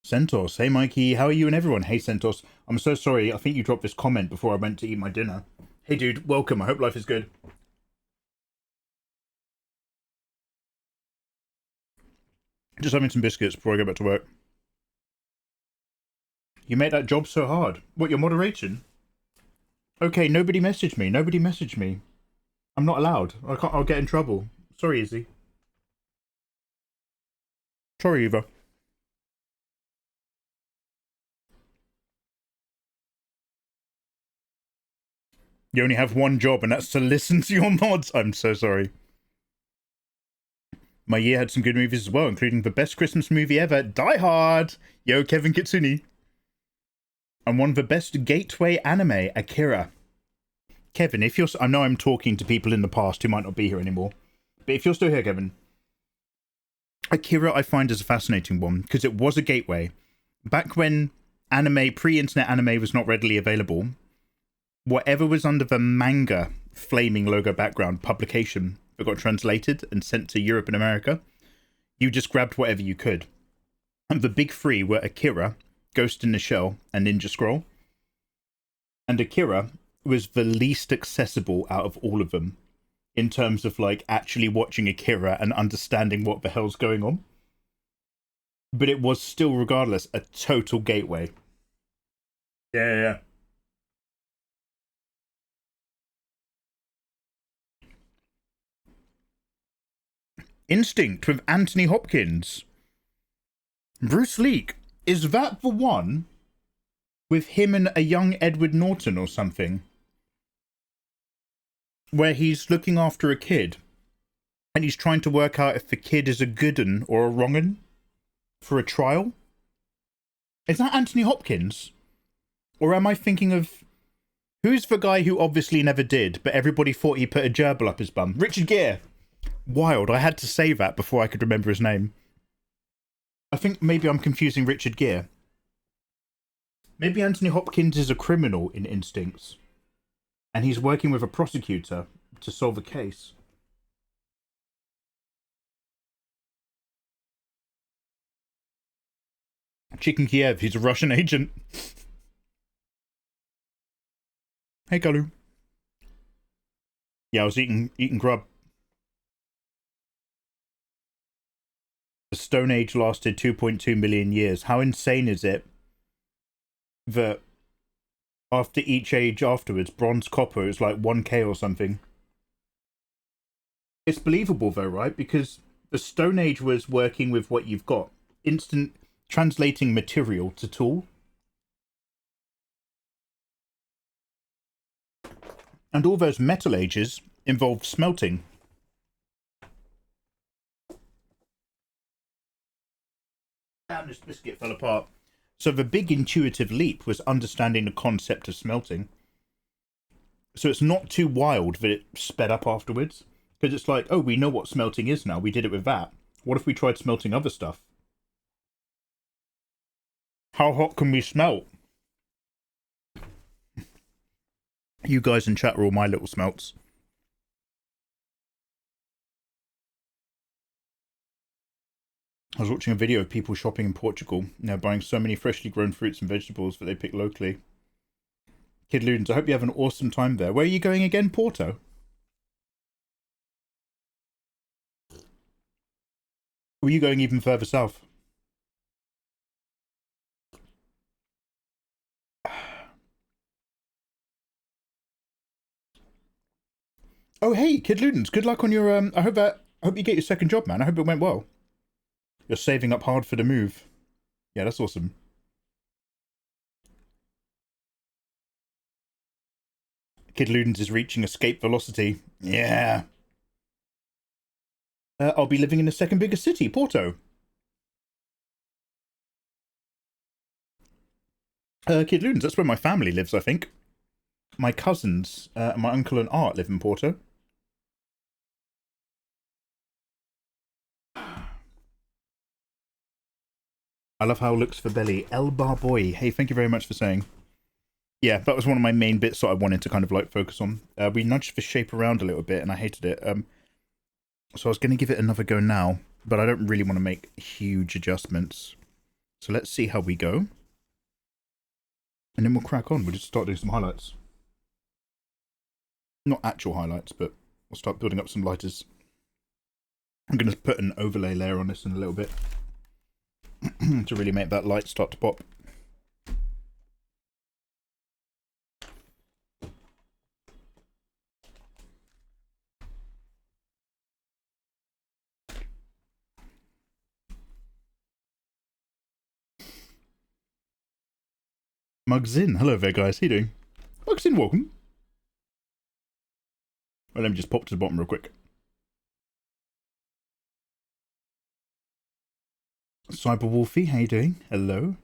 Centos. Hey, Mikey. How are you and everyone? Hey, Centos. I'm so sorry. I think you dropped this comment before I went to eat my dinner. Hey, dude. Welcome. I hope life is good. Just having some biscuits before I go back to work. You made that job so hard. What, you're moderating? Okay, nobody messaged me. Nobody messaged me. I'm not allowed. I'll get in trouble. Sorry, Izzy. Sorry, Eva. You only have one job, and that's to listen to your mods. I'm so sorry. My year had some good movies as well, including the best Christmas movie ever, Die Hard! Yo, Kevin Kitsune. And one of the best gateway anime, Akira. Kevin, if you're... I know I'm talking to people in the past who might not be here anymore. But if you're still here, Kevin... Akira I find is a fascinating one, because it was a gateway. Back when anime, pre-internet anime was not readily available, whatever was under the manga flaming logo background publication that got translated and sent to Europe and America, you just grabbed whatever you could. And the big three were Akira, Ghost in the Shell, and Ninja Scroll. And Akira was the least accessible out of all of them in terms of like actually watching Akira and understanding what the hell's going on. But it was still, regardless, a total gateway. Yeah. Instinct with Anthony Hopkins. Bruce Leak. Is that the one with him and a young Edward Norton or something? Where he's looking after a kid and he's trying to work out if the kid is a good un or a wrong un for a trial? Is that Anthony Hopkins? Or am I thinking of... Who's the guy who obviously never did, but everybody thought he put a gerbil up his bum? Richard Gere. Wild. I had to say that before I could remember his name. I think maybe I'm confusing Richard Gere. Maybe Anthony Hopkins is a criminal in Instincts. And he's working with a prosecutor to solve a case. Chicken Kiev, he's a Russian agent. Hey, Kalu. Yeah, I was eating grub. The Stone Age lasted 2.2 million years. How insane is it that after each age afterwards, bronze, copper is like 1k or something? It's believable though, right? Because the Stone Age was working with what you've got. Instant translating material to tool. And all those Metal Ages involved smelting. Damn, this biscuit fell apart. So the big intuitive leap was understanding the concept of smelting. So it's not too wild that it sped up afterwards. Because it's like, oh, we know what smelting is now. We did it with that. What if we tried smelting other stuff? How hot can we smelt? You guys in chat are all my little smelts. I was watching a video of people shopping in Portugal. And they're buying so many freshly grown fruits and vegetables that they pick locally. Kid Ludens, I hope you have an awesome time there. Where are you going again? Porto? Or are you going even further south? Oh, hey, Kid Ludens, good luck on your, I hope you get your second job, man. I hope it went well. You're saving up hard for the move. Yeah, that's awesome. Kid Ludens is reaching escape velocity. Yeah. I'll be living in the second biggest city, Porto. Kid Ludens, that's where my family lives, I think. My cousins, my uncle and aunt live in Porto. I love how it looks for belly. El Barboy. Hey, thank you very much for saying. Yeah, that was one of my main bits that I wanted to kind of like focus on. We nudged the shape around a little bit and I hated it. So I was going to give it another go now, but I don't really want to make huge adjustments. So let's see how we go. And then we'll crack on. We'll just start doing some highlights. Not actual highlights, but we'll start building up some lighters. I'm going to put an overlay layer on this in a little bit to really make that light start to pop. Mugsin, hello there guys, how you doing? Mugsin, welcome. Well, let me just pop to the bottom real quick. Cyber Wolfie, how you doing? Hello.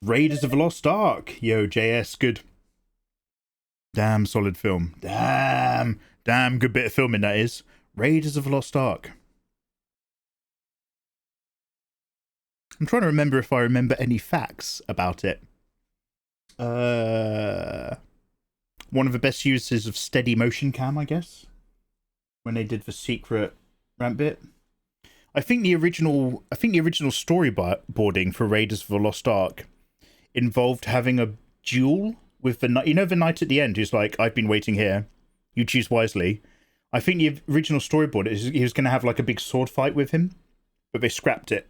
Raiders of the Lost Ark. Yo, JS, good. Damn solid film. Damn good bit of filming that is. Raiders of the Lost Ark. I'm trying to remember if I remember any facts about it. One of the best uses of steady motion cam, I guess, when they did the secret ramp bit. I think the original storyboarding for Raiders of the Lost Ark involved having a duel with the knight. You know the knight at the end who's like, "I've been waiting here. You choose wisely." I think the original storyboard is he was going to have like a big sword fight with him, but they scrapped it.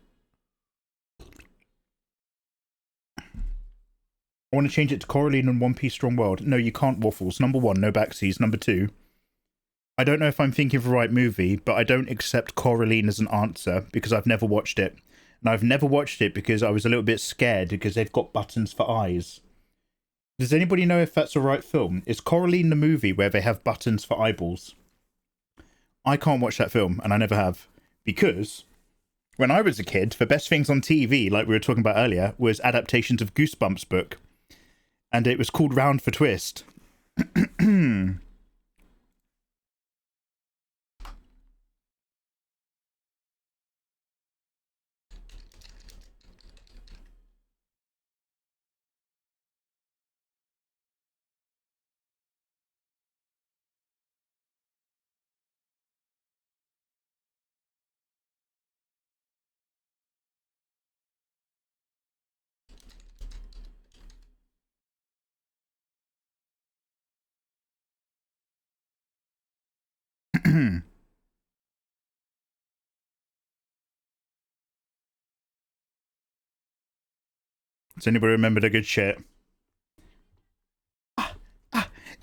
I want to change it to Coraline and One Piece Strong World. No, you can't, Waffles. Number one, no backseas. Number two, I don't know if I'm thinking of the right movie, but I don't accept Coraline as an answer because I've never watched it. And I've never watched it because I was a little bit scared because they've got buttons for eyes. Does anybody know if that's the right film? Is Coraline the movie where they have buttons for eyeballs? I can't watch that film, and I never have. Because when I was a kid, the best things on TV, like we were talking about earlier, was adaptations of Goosebumps book. And it was called Round for Twist. Does anybody remember the good shit?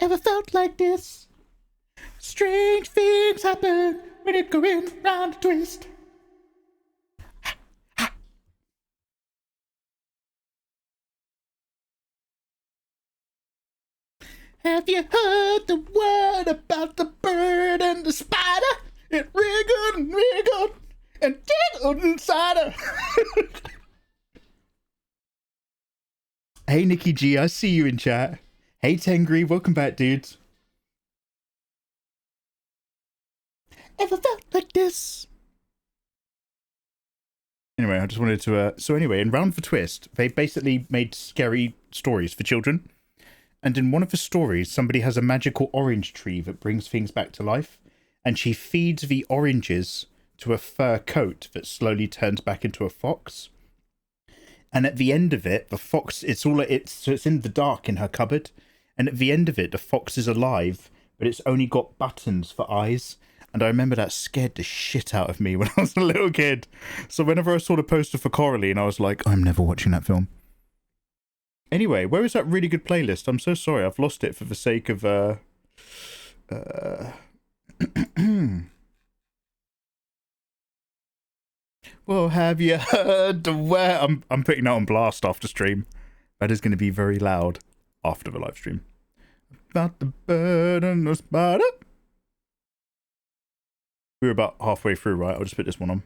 Ever felt like this? Strange things happen when you're going round a twist. Have you heard the word about the bird and the spider? It wriggled and tickled inside her. Hey Nikki G, I see you in chat. Hey Tengri, welcome back, dudes. Ever felt like this? Anyway, I just wanted to... So anyway, in Round for Twist, they basically made scary stories for children. And in one of the stories, somebody has a magical orange tree that brings things back to life. And she feeds the oranges to a fur coat that slowly turns back into a fox. And at the end of it, the fox, so it's in the dark in her cupboard. And at the end of it, the fox is alive, but it's only got buttons for eyes. And I remember that scared the shit out of me when I was a little kid. So whenever I saw the poster for Coraline, I was like, I'm never watching that film. Anyway, where is that really good playlist? I'm so sorry, I've lost it for the sake of, Well, have you heard the where? I'm putting that on blast after stream. That is going to be very loud after the live stream. about the bird and the spider. We were about halfway through, right? I'll just put this one on.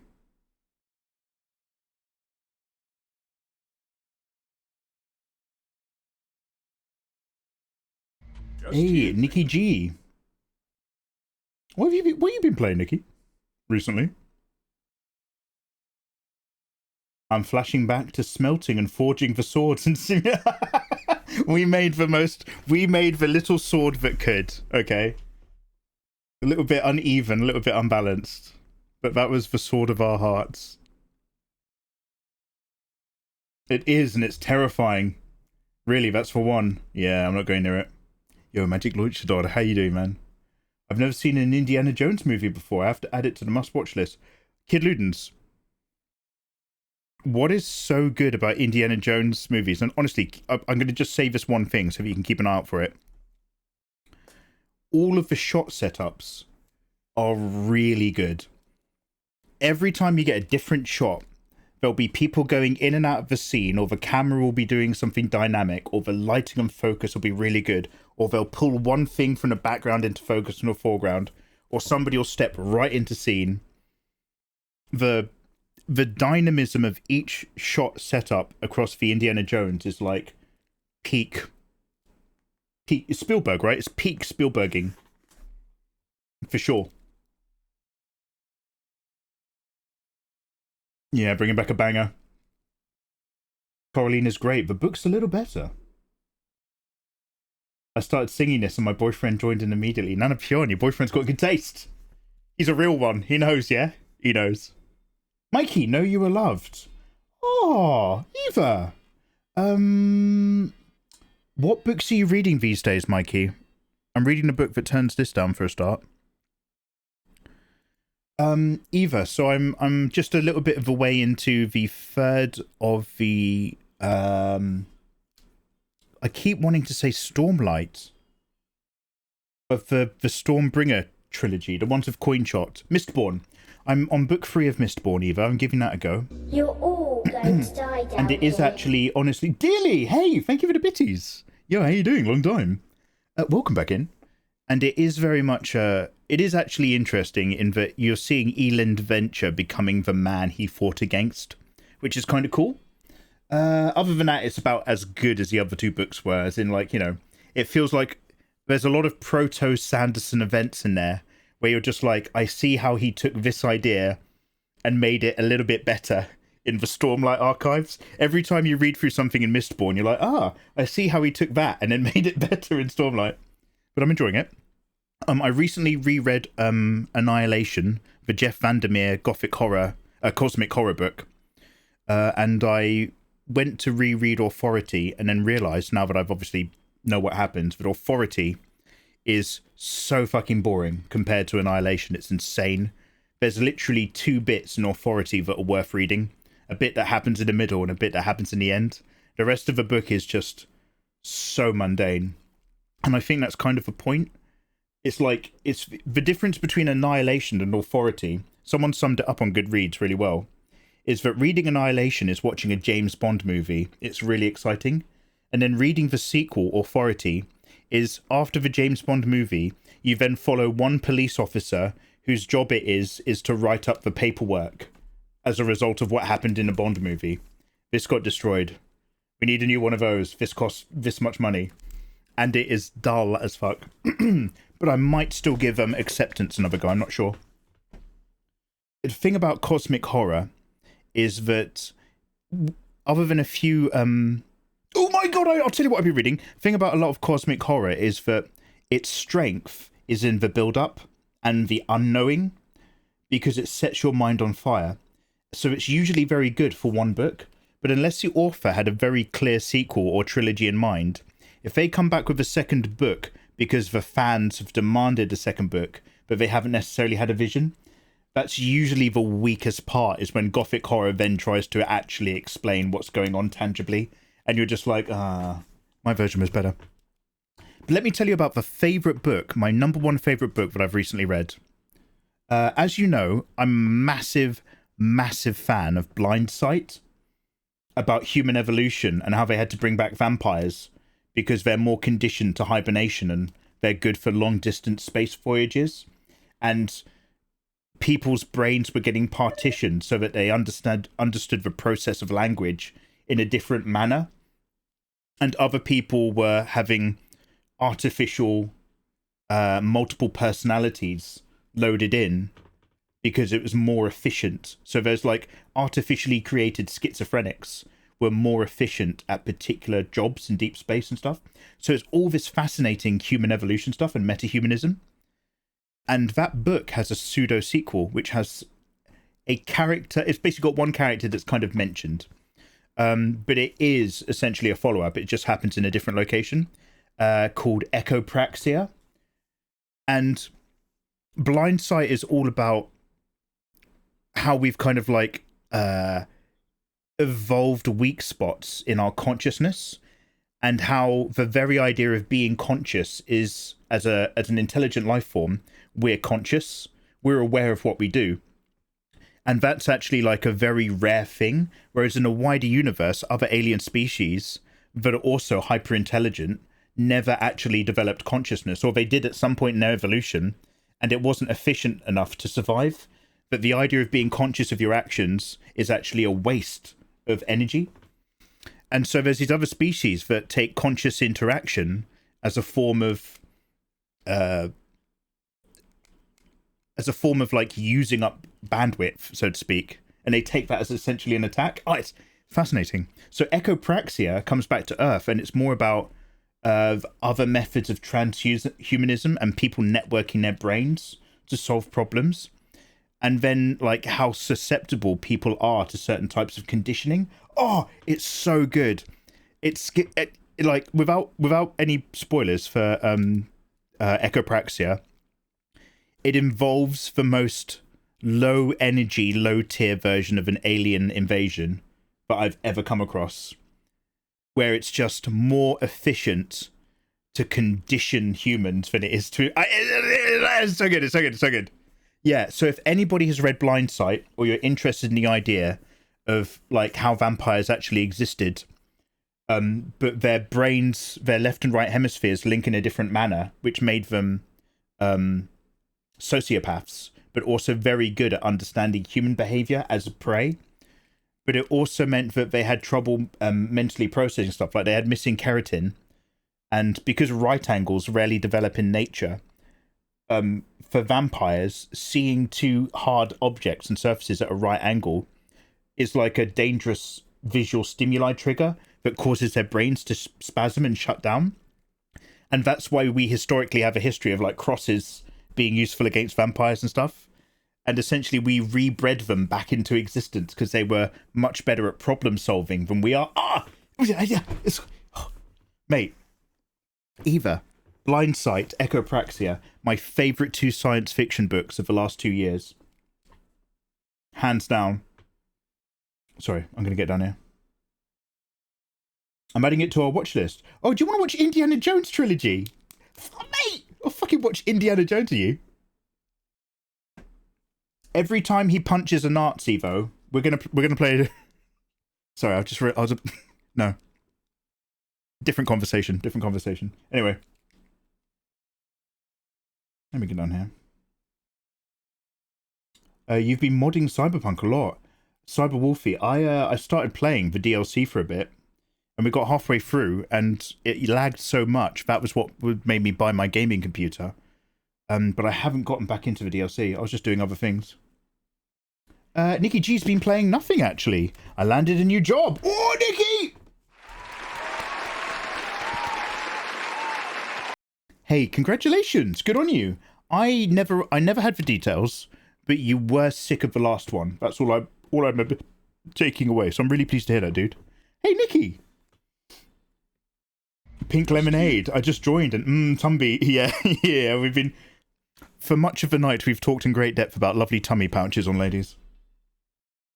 Hey, Nikki G. What have you been playing, Nikki? Recently? I'm flashing back to smelting and forging for swords and we made the little sword that could, okay? A little bit uneven, a little bit unbalanced. But that was the sword of our hearts. It is, and it's terrifying. Really, that's for one. Yeah, I'm not going near it. Yo, Magic Luchador, how you doing, man? I've never seen an Indiana Jones movie before. I have to add it to the must-watch list. Kid Ludens. What is so good about Indiana Jones movies? And honestly, I'm going to just say this one thing so that you can keep an eye out for it. All of the shot setups are really good. Every time you get a different shot, there'll be people going in and out of the scene, or the camera will be doing something dynamic, or the lighting and focus will be really good, or they'll pull one thing from the background into focus from the foreground, or somebody will step right into scene. The dynamism of each shot setup across the Indiana Jones is like peak it's Spielberg, right? It's peak Spielberging. For sure. Yeah, bringing back a banger. Coraline is great. The book's a little better. I started singing this and my boyfriend joined in immediately. None of pure, your boyfriend's got good taste. He's a real one. He knows, yeah? He knows. Mikey, know you were loved. Oh, Eva. What books are you reading these days, Mikey? I'm reading a book that turns this down for a start. Eva, so I'm just a little bit of a way into the third of the I keep wanting to say Stormlight of the Stormbringer trilogy, the ones with coin shot. Mistborn. I'm on book 3 of Mistborn, Eva. I'm giving that a go. You're all going to die down And it is here. actually, honestly, dearly, hey, thank you for the bitties. Yo, how you doing? Long time. Welcome back in. And it is very much, it is actually interesting in that you're seeing Eland Venture becoming the man he fought against, which is kind of cool. Other than that, it's about as good as the other two books were, as in, like, you know, it feels like there's a lot of proto-Sanderson events in there, where you're just like, I see how he took this idea and made it a little bit better in the Stormlight archives. Every time you read through something in Mistborn, you're like, I see how he took that and then made it better in Stormlight. But I'm enjoying it. I recently reread Annihilation, the Jeff Vandermeer gothic horror, cosmic horror book. And I went to reread Authority and then realised, now that I've obviously know what happens, that Authority is so fucking boring compared to Annihilation. It's insane. There's literally 2 bits in Authority that are worth reading. A bit that happens in the middle and a bit that happens in the end. The rest of the book is just so mundane. And I think that's kind of the point. It's like, it's the difference between Annihilation and Authority. Someone summed it up on Goodreads really well. Is that reading Annihilation is watching a James Bond movie. It's really exciting. And then reading the sequel, Authority, is after the James Bond movie, you then follow one police officer whose job it is to write up the paperwork as a result of what happened in the Bond movie. This got destroyed. We need a new one of those. This costs this much money. And it is dull as fuck. But I might still give Acceptance another go. I'm not sure. The thing about cosmic horror is that other than a few... Oh my god, I'll tell you what I've been reading. The thing about a lot of cosmic horror is that its strength is in the build-up and the unknowing, because it sets your mind on fire. So it's usually very good for one book, but unless the author had a very clear sequel or trilogy in mind, if they come back with a second book because the fans have demanded a second book, but they haven't necessarily had a vision, that's usually the weakest part, is when gothic horror then tries to actually explain what's going on tangibly. And you're just like, my version was better. But let me tell you about the favourite book, my number 1 favourite book that I've recently read. As you know, I'm a massive, massive fan of Blind Sight, about human evolution and how they had to bring back vampires because they're more conditioned to hibernation and they're good for long distance space voyages, and people's brains were getting partitioned so that they understood the process of language in a different manner, and other people were having artificial multiple personalities loaded in because it was more efficient. So there's like artificially created schizophrenics were more efficient at particular jobs in deep space and stuff. So it's all this fascinating human evolution stuff and metahumanism. And that book has a pseudo sequel, which has a character. It's basically got one character that's kind of mentioned, but it is essentially a follow-up. It just happens in a different location, called Echopraxia. And Blind Sight is all about how we've kind of like evolved weak spots in our consciousness, and how the very idea of being conscious is, as an intelligent life form, we're conscious, we're aware of what we do. And that's actually like a very rare thing, whereas in a wider universe, other alien species that are also hyper intelligent never actually developed consciousness, or they did at some point in their evolution, and it wasn't efficient enough to survive. But the idea of being conscious of your actions is actually a waste of energy. And so there's these other species that take conscious interaction as a form of like using up bandwidth, so to speak, and they take that as essentially an attack. Oh, it's fascinating. So Echopraxia comes back to Earth, and it's more about other methods of transhumanism and people networking their brains to solve problems, and then like how susceptible people are to certain types of conditioning. Oh, it's so good. It's like without any spoilers for Echopraxia, it involves the most low energy, low tier version of an alien invasion that I've ever come across, where it's just more efficient to condition humans than it is to. It's so good. It's so good. It's so good. Yeah. So if anybody has read Blind Sight, or you're interested in the idea of like how vampires actually existed, but their brains, their left and right hemispheres link in a different manner, which made them sociopaths, but also very good at understanding human behavior as a prey. But it also meant that they had trouble mentally processing stuff, like they had missing keratin, and because right angles rarely develop in nature, for vampires, seeing two hard objects and surfaces at a right angle is like a dangerous visual stimuli trigger that causes their brains to spasm and shut down. And that's why we historically have a history of like crosses being useful against vampires and stuff. And essentially we rebred them back into existence because they were much better at problem solving than we are. Mate, either Blind Sight, Echopraxia, my favorite two science fiction books of the last 2 years. Hands down. Sorry, I'm going to get down here. I'm adding it to our watch list. Oh, do you want to watch Indiana Jones trilogy? Mate, I'll fucking watch Indiana Jones to you. Every time he punches a Nazi, though, we're gonna play. Sorry, I was no. Different conversation. Anyway, let me get down here. You've been modding Cyberpunk a lot. Cyber Wolfie, I started playing the DLC for a bit, and we got halfway through, and it lagged so much. That was what made me buy my gaming computer. But I haven't gotten back into the DLC. I was just doing other things. Nikki G's been playing nothing, actually. I landed a new job. Oh, Nikki! Hey, congratulations. Good on you. I never had the details, but you were sick of the last one. That's all I remember taking away. So I'm really pleased to hear that, dude. Hey, Nikki. Pink Lemonade. I just joined, and Tumby. Yeah, yeah. We've been, for much of the night, we've talked in great depth about lovely tummy pouches on ladies.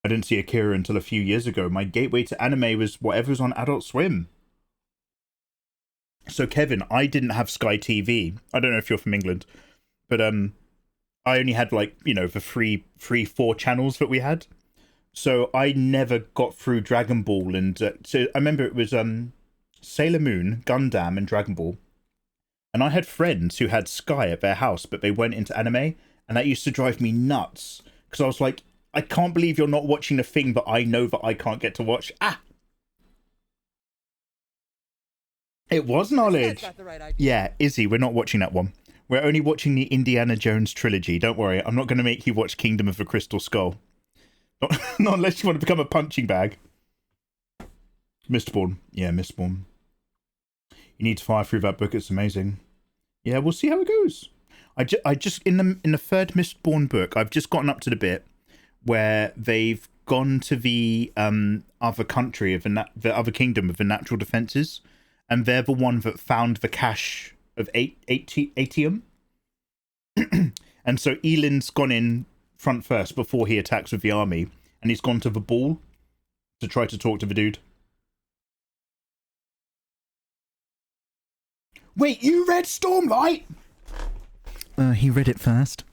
I didn't see Akira until a few years ago. My gateway to anime was whatever was on Adult Swim. So, Kevin, I didn't have Sky TV. I don't know if you're from England, but I only had, like, you know, the four channels that we had. So I never got through Dragon Ball, and so I remember it was Sailor Moon, Gundam, and Dragon Ball. And I had friends who had Sky at their house, but they went into anime, and that used to drive me nuts. Because I was like, I can't believe you're not watching the thing that I know that I can't get to watch. Ah! It was knowledge. Got the right idea. Yeah, Izzy, we're not watching that one. We're only watching the Indiana Jones trilogy. Don't worry, I'm not going to make you watch Kingdom of the Crystal Skull. Not unless you want to become a punching bag. Mistborn. Yeah, Mistborn. You need to fire through that book. It's amazing. Yeah, we'll see how it goes. I just in the third Mistborn book, I've just gotten up to the bit where they've gone to the other country of the other kingdom of the natural defenses, and they're the one that found the cache of atium. And so Elin's gone in front first before he attacks with the army, and he's gone to the ball to try to talk to the dude. Wait, you read Stormlight? He read it first.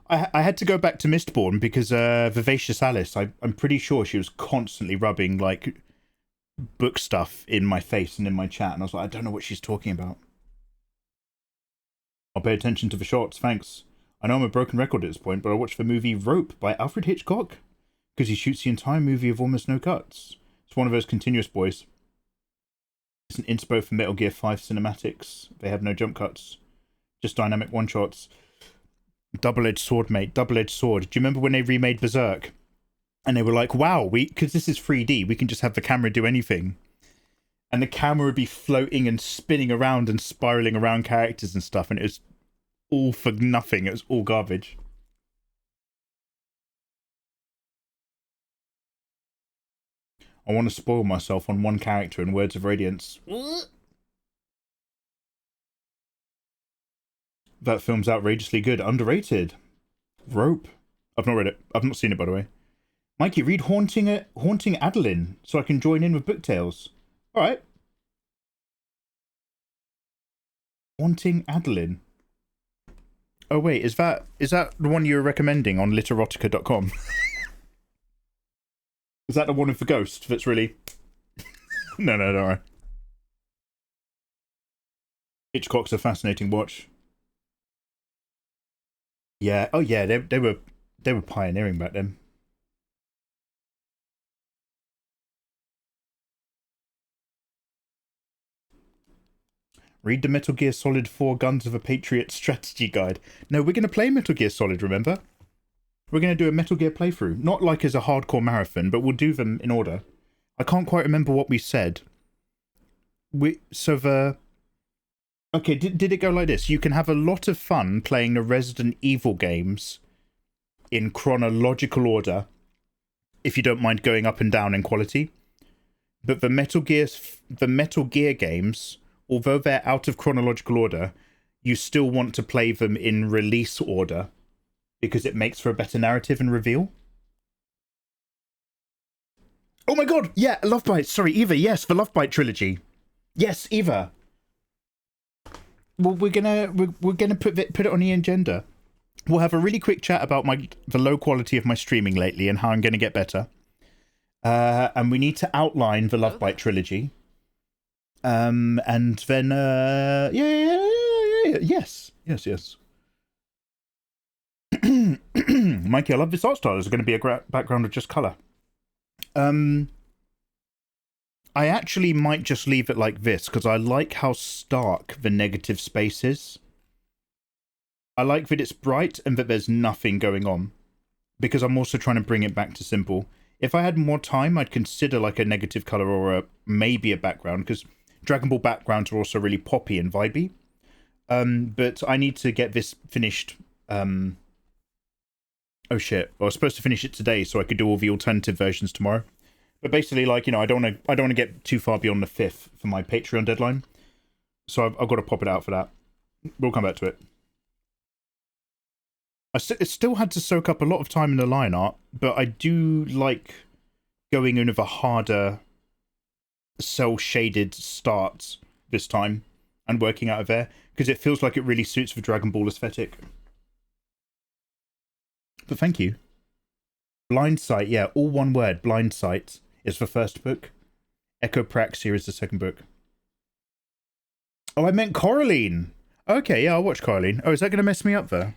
I had to go back to Mistborn because Vivacious Alice, I'm pretty sure she was constantly rubbing like book stuff in my face and in my chat, and I was like, I don't know what she's talking about. I'll pay attention to the shots, thanks. I know I'm a broken record at this point, but I watched the movie Rope by Alfred Hitchcock because he shoots the entire movie of almost no cuts. It's one of those continuous boys. It's an inspo for Metal Gear 5 cinematics. They have no jump cuts, just dynamic one-shots. Double-edged sword, mate. Double-edged sword. Do you remember when they remade Berserk? And they were like, wow, because this is 3D, we can just have the camera do anything. And the camera would be floating and spinning around and spiraling around characters and stuff, and it was all for nothing. It was all garbage. I want to spoil myself on one character in Words of Radiance. That film's outrageously good. Underrated. Rope. I've not read it. I've not seen it, by the way. Mikey, read Haunting Adeline so I can join in with book tales. Alright. Haunting Adeline. Oh wait, is that the one you were recommending on literotica.com? Is that the one with the ghost that's really... No, don't worry. Hitchcock's a fascinating watch. Yeah, oh yeah, they were pioneering back then. Read the Metal Gear Solid 4 Guns of a Patriot strategy guide. No, we're going to play Metal Gear Solid, remember? We're going to do a Metal Gear playthrough. Not like as a hardcore marathon, but we'll do them in order. I can't quite remember what we said. Okay, did it go like this? You can have a lot of fun playing the Resident Evil games in chronological order, if you don't mind going up and down in quality. But the Metal Gear games, although they're out of chronological order, you still want to play them in release order because it makes for a better narrative and reveal. Oh my god, yeah, Love Bite. Sorry, Eva, yes, the Love Bite trilogy. Yes, Eva. Well, we're gonna put it on the agenda. We'll have a really quick chat about the low quality of my streaming lately and how I'm going to get better. And we need to outline the Love Bite trilogy. And then yes. Mikey, I love this art style. There's going to be a background of just colour. I actually might just leave it like this because I like how stark the negative space is. I like that it's bright and that there's nothing going on, because I'm also trying to bring it back to simple. If I had more time, I'd consider like a negative colour or maybe a background, because Dragon Ball backgrounds are also really poppy and vibey. But I need to get this finished. Oh shit! I was supposed to finish it today so I could do all the alternative versions tomorrow. But basically, like, you know, I don't want to get too far beyond the 5th for my Patreon deadline. So I've got to pop it out for that. We'll come back to it. It still had to soak up a lot of time in the line art, but I do like going in with a harder cel-shaded start this time and working out of there, because it feels like it really suits the Dragon Ball aesthetic. But thank you. Blind Sight, yeah, all one word, Blind Sight, is the first book. Echo Praxia is the second book. Oh, I meant Coraline. Okay, yeah, I'll watch Coraline. Oh, is that going to mess me up, though?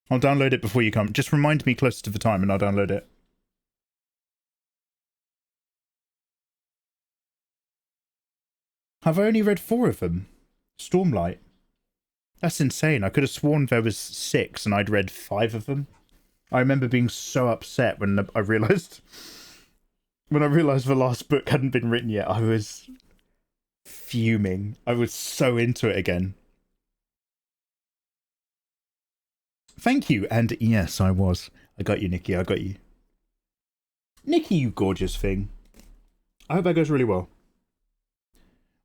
I'll download it before you come. Just remind me closer to the time and I'll download it. Have I only read 4 of them? Stormlight. That's insane. I could have sworn there was 6 and I'd read 5 of them. I remember being so upset when I realised... When I realised the last book hadn't been written yet, I was fuming. I was so into it again. Thank you, and yes, I was. I got you, Nikki, I got you. Nikki, you gorgeous thing. I hope that goes really well.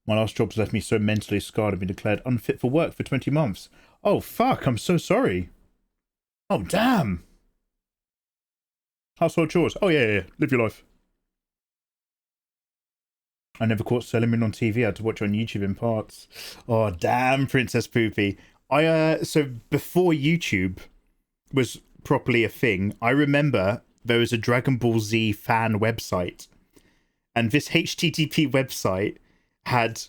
My last job's left me so mentally scarred I've been declared unfit for work for 20 months. Oh, fuck, I'm so sorry. Oh, damn. Household chores. Oh, yeah. Live your life. I never caught Cinnamon on TV. I had to watch on YouTube in parts. Oh, damn, Princess Poopy. So before YouTube was properly a thing, I remember there was a Dragon Ball Z fan website. And this HTTP website had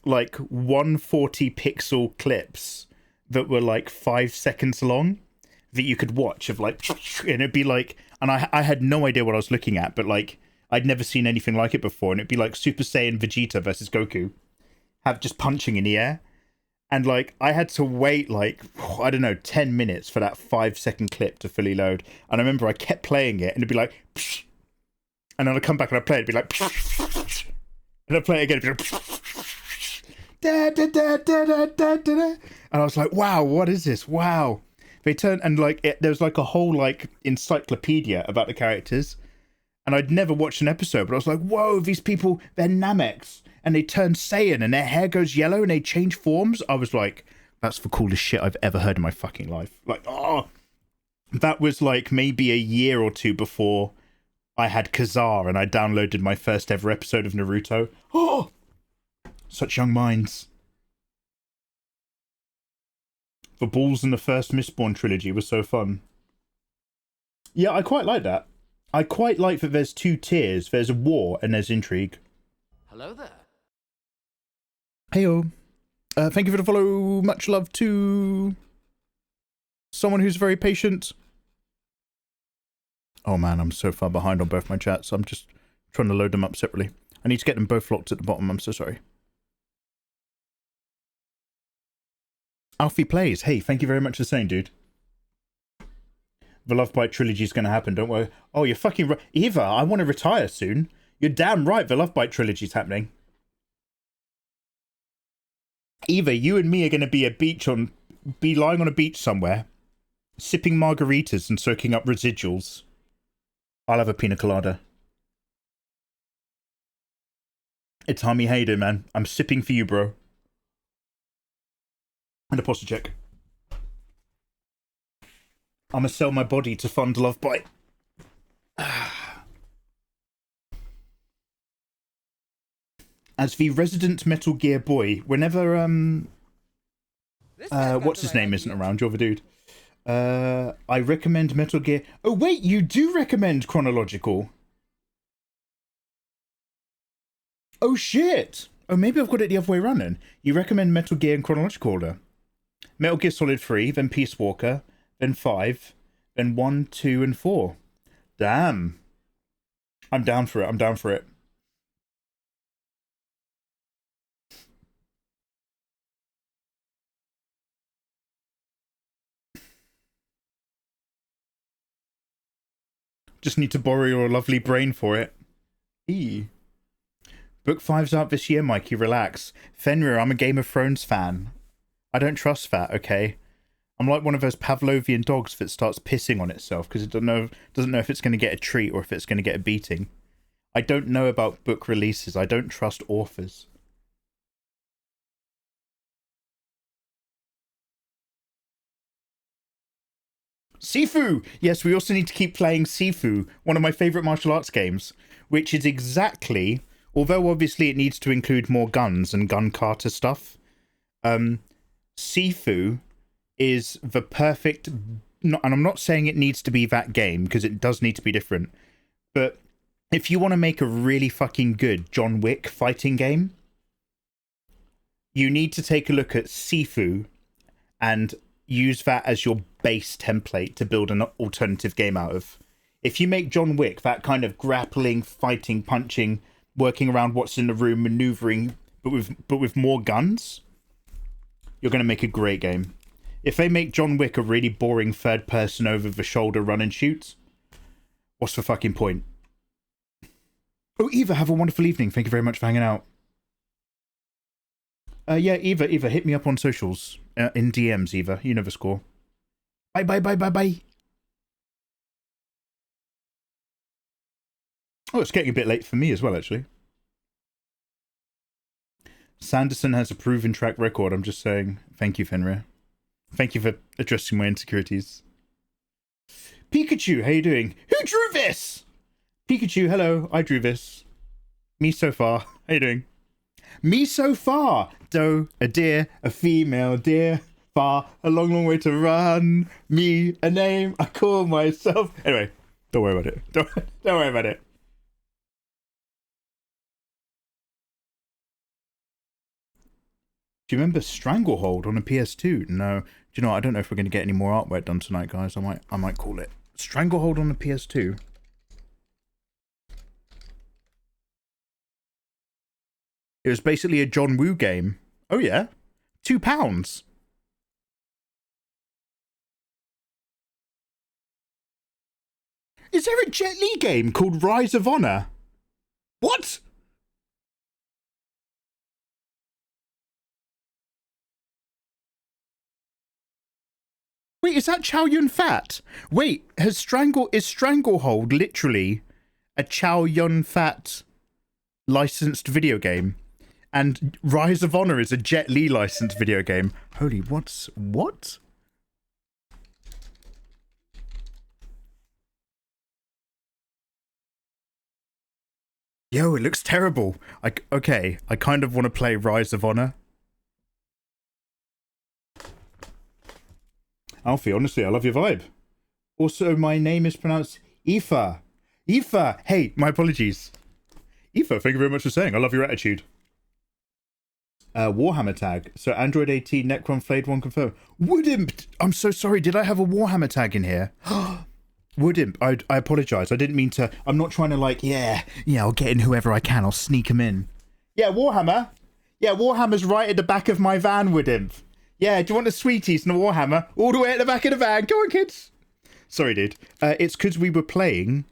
like 140 pixel clips that were like 5 seconds long that you could watch of like, and it'd be like, and I had no idea what I was looking at, but like, I'd never seen anything like it before, and it'd be like Super Saiyan Vegeta versus Goku, just punching in the air. And like, I had to wait like, I don't know, 10 minutes for that 5-second clip to fully load. And I remember I kept playing it and it'd be like, psh, and then I'd come back and I'd play it, it'd be like, psh, and I'd play it again, it'd be like, da, da, da, da, da, da, da. And I was like, wow, what is this? Wow. They turned, and like, there was like a whole like encyclopedia about the characters. And I'd never watched an episode, but I was like, whoa, these people, they're Nameks. And they turn Saiyan and their hair goes yellow and they change forms. I was like, that's the coolest shit I've ever heard in my fucking life. Like, oh, that was like maybe a year or 2 before I had Kazar and I downloaded my first ever episode of Naruto. Oh, such young minds. The balls in the first Mistborn trilogy was so fun. Yeah, I quite like that. I quite like that there's 2 tiers. There's a war and there's intrigue. Hello there. Heyo. Thank you for the follow. Much love to someone who's very patient. Oh man, I'm so far behind on both my chats. I'm just trying to load them up separately. I need to get them both locked at the bottom. I'm so sorry. Alfie Plays. Hey, thank you very much for saying, dude. The Love Bite trilogy is going to happen, don't worry. Oh, you're fucking right. Eva, I want to retire soon. You're damn right the Love Bite trilogy is happening. Eva, you and me are going to be lying on a beach somewhere, sipping margaritas and soaking up residuals. I'll have a pina colada. It's Hami, how you doing, man? I'm sipping for you, bro. And a posture check. I'm gonna sell my body to fund Love Bite. As the resident Metal Gear boy, whenever what's his name isn't around, you're the dude. I recommend Metal Gear. Oh wait, you do recommend chronological. Oh shit. Oh, maybe I've got it the other way around then. You recommend Metal Gear in chronological order. Metal Gear Solid 3, then Peace Walker, then 5, then 1, 2, and 4. Damn. I'm down for it. I'm down for it. Just need to borrow your lovely brain for it. Eee. Book 5's out this year, Mikey. Relax. Fenrir, I'm a Game of Thrones fan. I don't trust that, okay? I'm like one of those Pavlovian dogs that starts pissing on itself because it doesn't know if it's going to get a treat or if it's going to get a beating. I don't know about book releases. I don't trust authors. Sifu! Yes, we also need to keep playing Sifu, one of my favourite martial arts games, which is exactly, although obviously it needs to include more guns and gun kata stuff, Sifu is the perfect, and I'm not saying it needs to be that game, because it does need to be different, but if you want to make a really fucking good John Wick fighting game, you need to take a look at Sifu and use that as your base template to build an alternative game out of. If you make John Wick that kind of grappling, fighting, punching, working around what's in the room, maneuvering, but with more guns, you're going to make a great game. If they make John Wick a really boring third person over the shoulder run and shoot, what's the fucking point? Oh, Eva, have a wonderful evening. Thank you very much for hanging out. Yeah, Eva, hit me up on socials. In DMs, Eva. You know the score. Bye. Oh, it's getting a bit late for me as well, actually. Sanderson has a proven track record. I'm just saying. Thank you, Fenrir. Thank you for addressing my insecurities. Pikachu, how you doing? Who drew this? Pikachu, hello. I drew this. Me so far. How you doing? Me so far. Doe, a deer, a female deer. Far, a long, long way to run. Me, a name I call myself. Anyway, don't worry about it. Don't worry about it. Do you remember Stranglehold on a PS2? No. Do you know what? I don't know if we're going to get any more artwork done tonight, guys. I might call it Stranglehold on the PS2. It was basically a John Woo game. Oh yeah, £2. Is there a Jet Li game called Rise of Honor? What? Wait, is that Chow Yun Fat? Wait, is Stranglehold literally a Chow Yun Fat licensed video game? And Rise of Honor is a Jet Li licensed video game. Holy, what? Yo, it looks terrible. Okay, I kind of want to play Rise of Honor. Alfie, honestly, I love your vibe. Also, my name is pronounced Aoife. Aoife! Hey, my apologies. Aoife, thank you very much for saying. I love your attitude. Warhammer tag. So Android 18, Necron Flayed 1 confirmed. Woodimp! I'm so sorry. Did I have a Warhammer tag in here? Woodimp, I apologise. I didn't mean to. I'm not trying to like, yeah, I'll get in whoever I can. I'll sneak him in. Yeah, Warhammer. Yeah, Warhammer's right at the back of my van, Woodimp. Yeah, do you want the sweeties and the Warhammer? All the way at the back of the van. Go on, kids. Sorry, dude. It's because we were playing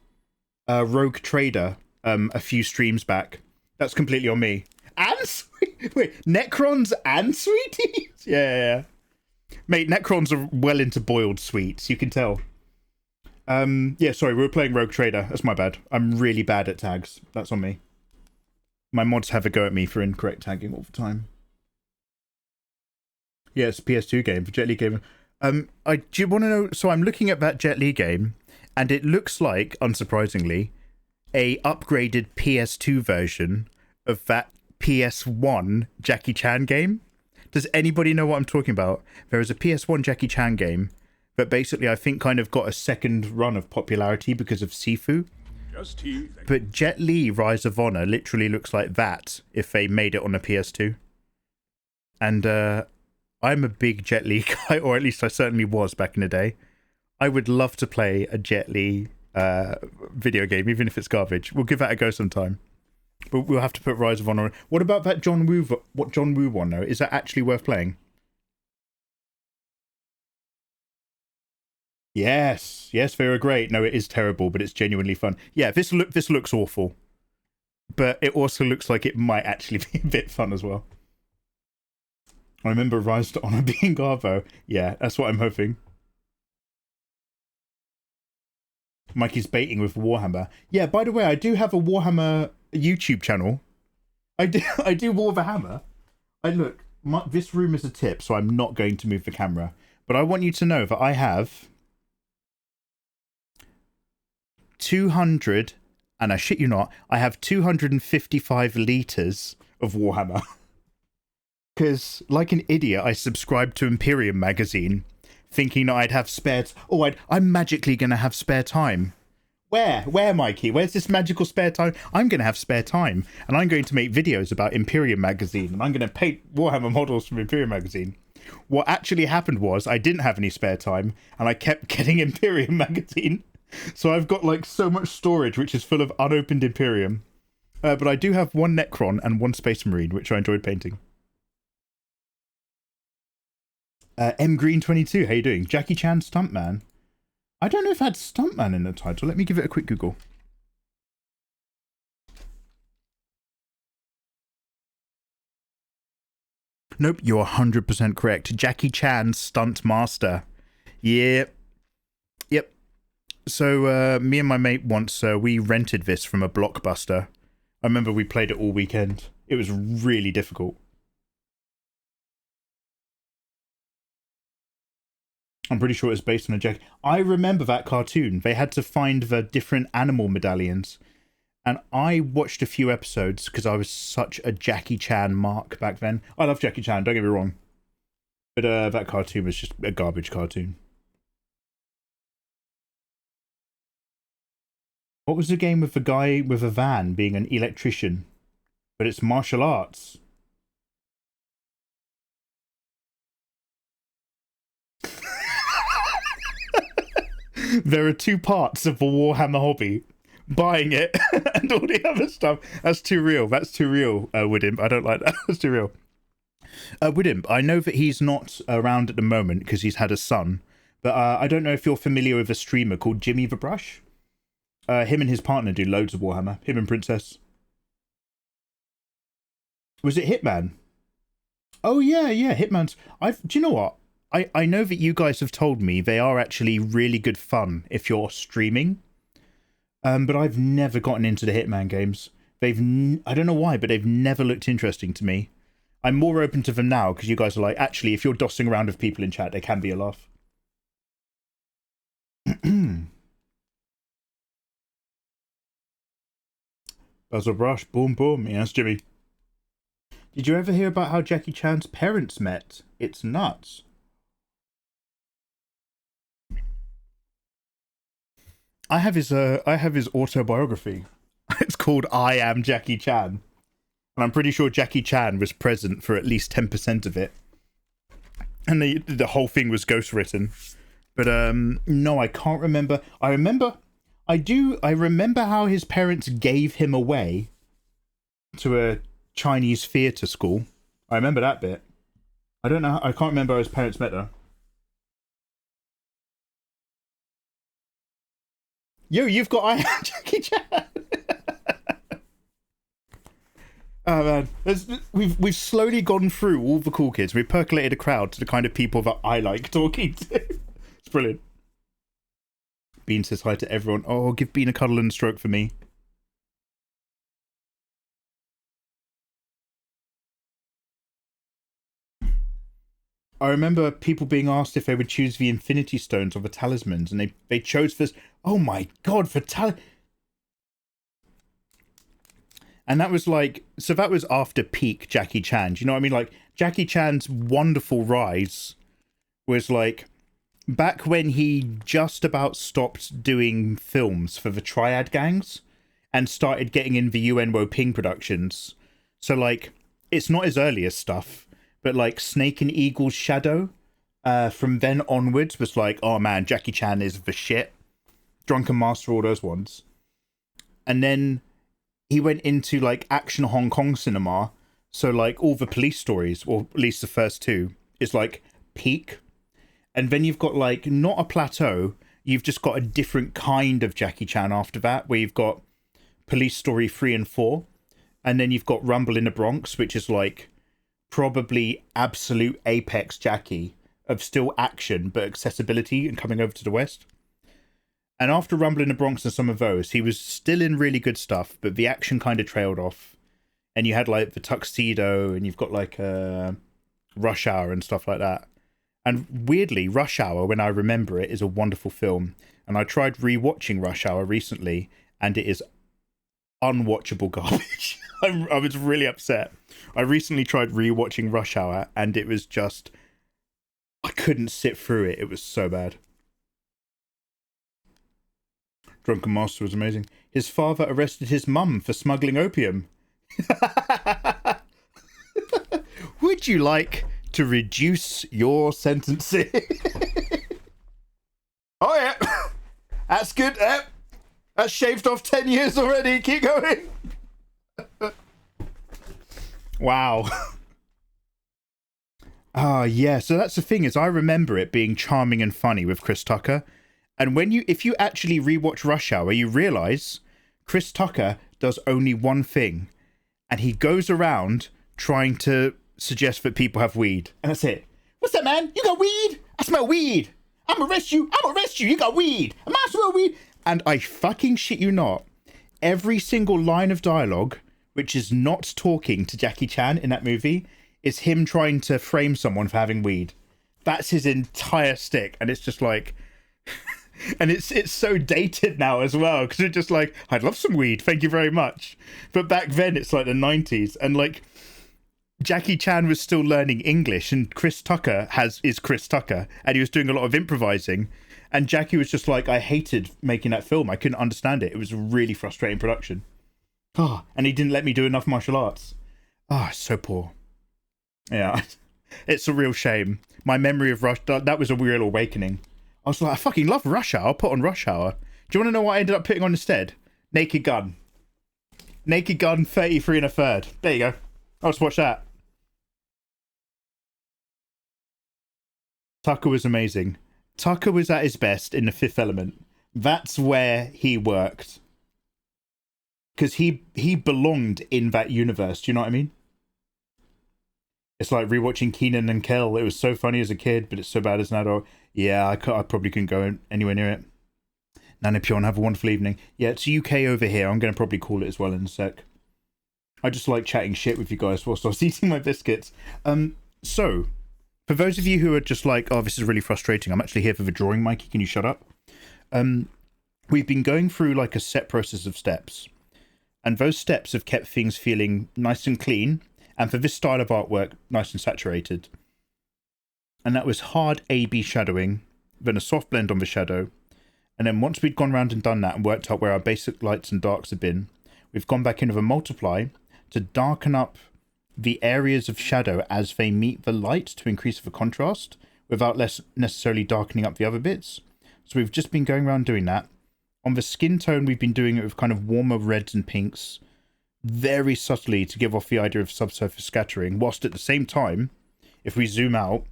Rogue Trader a few streams back. That's completely on me. And wait, Necrons and sweeties? Yeah. Mate, Necrons are well into boiled sweets. You can tell. Yeah, sorry, we were playing Rogue Trader. That's my bad. I'm really bad at tags. That's on me. My mods have a go at me for incorrect tagging all the time. Yeah, it's a PS2 game, for Jet Li game. Do you want to know? So I'm looking at that Jet Li game, and it looks like, unsurprisingly, a upgraded PS2 version of that PS1 Jackie Chan game. Does anybody know what I'm talking about? There is a PS1 Jackie Chan game that basically I think kind of got a second run of popularity because of Sifu. Just tea. But Jet Li Rise of Honor literally looks like that if they made it on a PS2. And I'm a big Jet Li guy, or at least I certainly was back in the day. I would love to play a Jet Li video game, even if it's garbage. We'll give that a go sometime. But we'll have to put Rise of Honor. What about that John Woo one though? Is that actually worth playing? Yes, they were great. No, it is terrible, but it's genuinely fun. Yeah, this looks awful, but it also looks like it might actually be a bit fun as well. I remember Rise to Honor being Garbo. Yeah, that's what I'm hoping. Mikey's baiting with Warhammer. Yeah, by the way, I do have a Warhammer YouTube channel. I do War the Hammer. This room is a tip, so I'm not going to move the camera. But I want you to know that I have 200, and I shit you not, I have 255 litres of Warhammer. Because, like an idiot, I subscribed to Imperium magazine, thinking that I'd have spare... I'm magically going to have spare time. Where, Mikey? Where's this magical spare time? I'm going to have spare time, and I'm going to make videos about Imperium Magazine, and I'm going to paint Warhammer models from Imperium Magazine. What actually happened was I didn't have any spare time, and I kept getting Imperium Magazine. So I've got like so much storage, which is full of unopened Imperium. But I do have one Necron and one Space Marine, which I enjoyed painting. M Green 22, how you doing? Jackie Chan Stuntman. I don't know if that's Stuntman in the title. Let me give it a quick Google. Nope, you're 100% correct. Jackie Chan Stunt Master. Yep. Yep. So me and my mate once, we rented this from a Blockbuster. I remember we played it all weekend. It was really difficult. I'm pretty sure it's based on a Jackie. I remember that cartoon. They had to find the different animal medallions. And I watched a few episodes because I was such a Jackie Chan mark back then. I love Jackie Chan, don't get me wrong. But that cartoon was just a garbage cartoon. What was the game with the guy with a van being an electrician? But it's martial arts. There are two parts of the Warhammer hobby. Buying it and all the other stuff. That's too real. That's too real, Woodimp. I don't like that. That's too real. Woodimp, I know that he's not around at the moment because he's had a son. But I don't know if you're familiar with a streamer called Jimmy the Brush. Him and his partner do loads of Warhammer. Him and Princess. Was it Hitman? Oh, yeah, Hitman's... Do you know what? I know that you guys have told me they are actually really good fun if you're streaming. But I've never gotten into the Hitman games. I don't know why, but they've never looked interesting to me. I'm more open to them now because you guys are like, actually, if you're dossing around with people in chat, they can be a laugh. Basil Brush, boom, boom. Yes, Jimmy. Did you ever hear about how Jackie Chan's parents met? It's nuts. I have his autobiography. It's called I Am Jackie Chan. And I'm pretty sure Jackie Chan was present for at least 10% of it. And the whole thing was ghostwritten. But no, I can't remember. I remember how his parents gave him away to a Chinese theatre school. I remember that bit. I can't remember how his parents met her. Yo, you've got I Am Jackie Chan. Oh man, we've slowly gone through all the cool kids. We've percolated a crowd to the kind of people that I like talking to. It's brilliant. Bean says hi to everyone. Oh, give Bean a cuddle and a stroke for me. I remember people being asked if they would choose the Infinity Stones or the Talismans, and they chose this. Oh my god, for and that was like, so that was after peak Jackie Chan. Do you know what I mean? Like, Jackie Chan's wonderful rise was like back when he just about stopped doing films for the Triad gangs and started getting in the Yuen Wo Ping productions. So like, it's not his earliest stuff. But like Snake and Eagle's Shadow, from then onwards was like, oh man, Jackie Chan is the shit. Drunken Master, all those ones. And then he went into like action Hong Kong cinema. So like all the police stories, or at least the first two, is like peak. And then you've got like not a plateau. You've just got a different kind of Jackie Chan after that, where you've got Police Story 3 and 4. And then you've got Rumble in the Bronx, which is like probably absolute apex Jackie of still action but accessibility and coming over to the West. And after Rumble in the Bronx and some of those, he was still in really good stuff, but the action kind of trailed off. And you had like the Tuxedo, and you've got like Rush Hour and stuff like that. And weirdly, Rush Hour, when I remember it, is a wonderful film. And I tried rewatching Rush Hour recently, and it is unwatchable garbage. I was really upset. I recently tried rewatching Rush Hour, and it was just, I couldn't sit through it. It was so bad. Drunken Master was amazing. His father arrested his mum for smuggling opium. Would you like to reduce your sentencing? Oh yeah, that's good. That's shaved off 10 years already. Keep going. Wow. Ah, yeah. So that's the thing is I remember it being charming and funny with Chris Tucker. And if you actually rewatch Rush Hour, you realize Chris Tucker does only one thing. And he goes around trying to suggest that people have weed. And that's it. What's that, man? You got weed? I smell weed. I'm arrest you. You got weed. Am I smell weed? And I fucking shit you not. Every single line of dialogue, which is not talking to Jackie Chan in that movie, is him trying to frame someone for having weed. That's his entire stick. And it's just like... and it's so dated now as well, because it's just like, I'd love some weed, thank you very much. But back then, it's like the 90s. And like... Jackie Chan was still learning English, and Chris Tucker is Chris Tucker, and he was doing a lot of improvising. And Jackie was just like, I hated making that film. I couldn't understand it. It was a really frustrating production. Ah, and he didn't let me do enough martial arts. Ah, so poor. Yeah, it's a real shame. My memory of Rush, that was a real awakening. I was like, I fucking love Rush Hour. I'll put on Rush Hour. Do you want to know what I ended up putting on instead? Naked Gun. Naked Gun 33 1/3. There you go. I'll just watch that. Tucker was amazing. Tucker was at his best in The Fifth Element. That's where he worked. Because he belonged in that universe. Do you know what I mean? It's like rewatching Kenan and Kel. It was so funny as a kid, but it's so bad as an adult. Yeah, I probably couldn't go anywhere near it. Nana Pion, have a wonderful evening. Yeah, it's UK over here. I'm going to probably call it as well in a sec. I just like chatting shit with you guys whilst I was eating my biscuits. So... for those of you who are just like, oh, this is really frustrating, I'm actually here for the drawing, Mikey. Can you shut up? We've been going through like a set process of steps. And those steps have kept things feeling nice and clean. And for this style of artwork, nice and saturated. And that was hard A-B shadowing, then a soft blend on the shadow. And then once we'd gone around and done that and worked out where our basic lights and darks have been, we've gone back in with a multiply to darken up the areas of shadow as they meet the light to increase the contrast without less necessarily darkening up the other bits. So we've just been going around doing that. On the skin tone, we've been doing it with kind of warmer reds and pinks, very subtly to give off the idea of subsurface scattering, whilst at the same time, if we zoom out,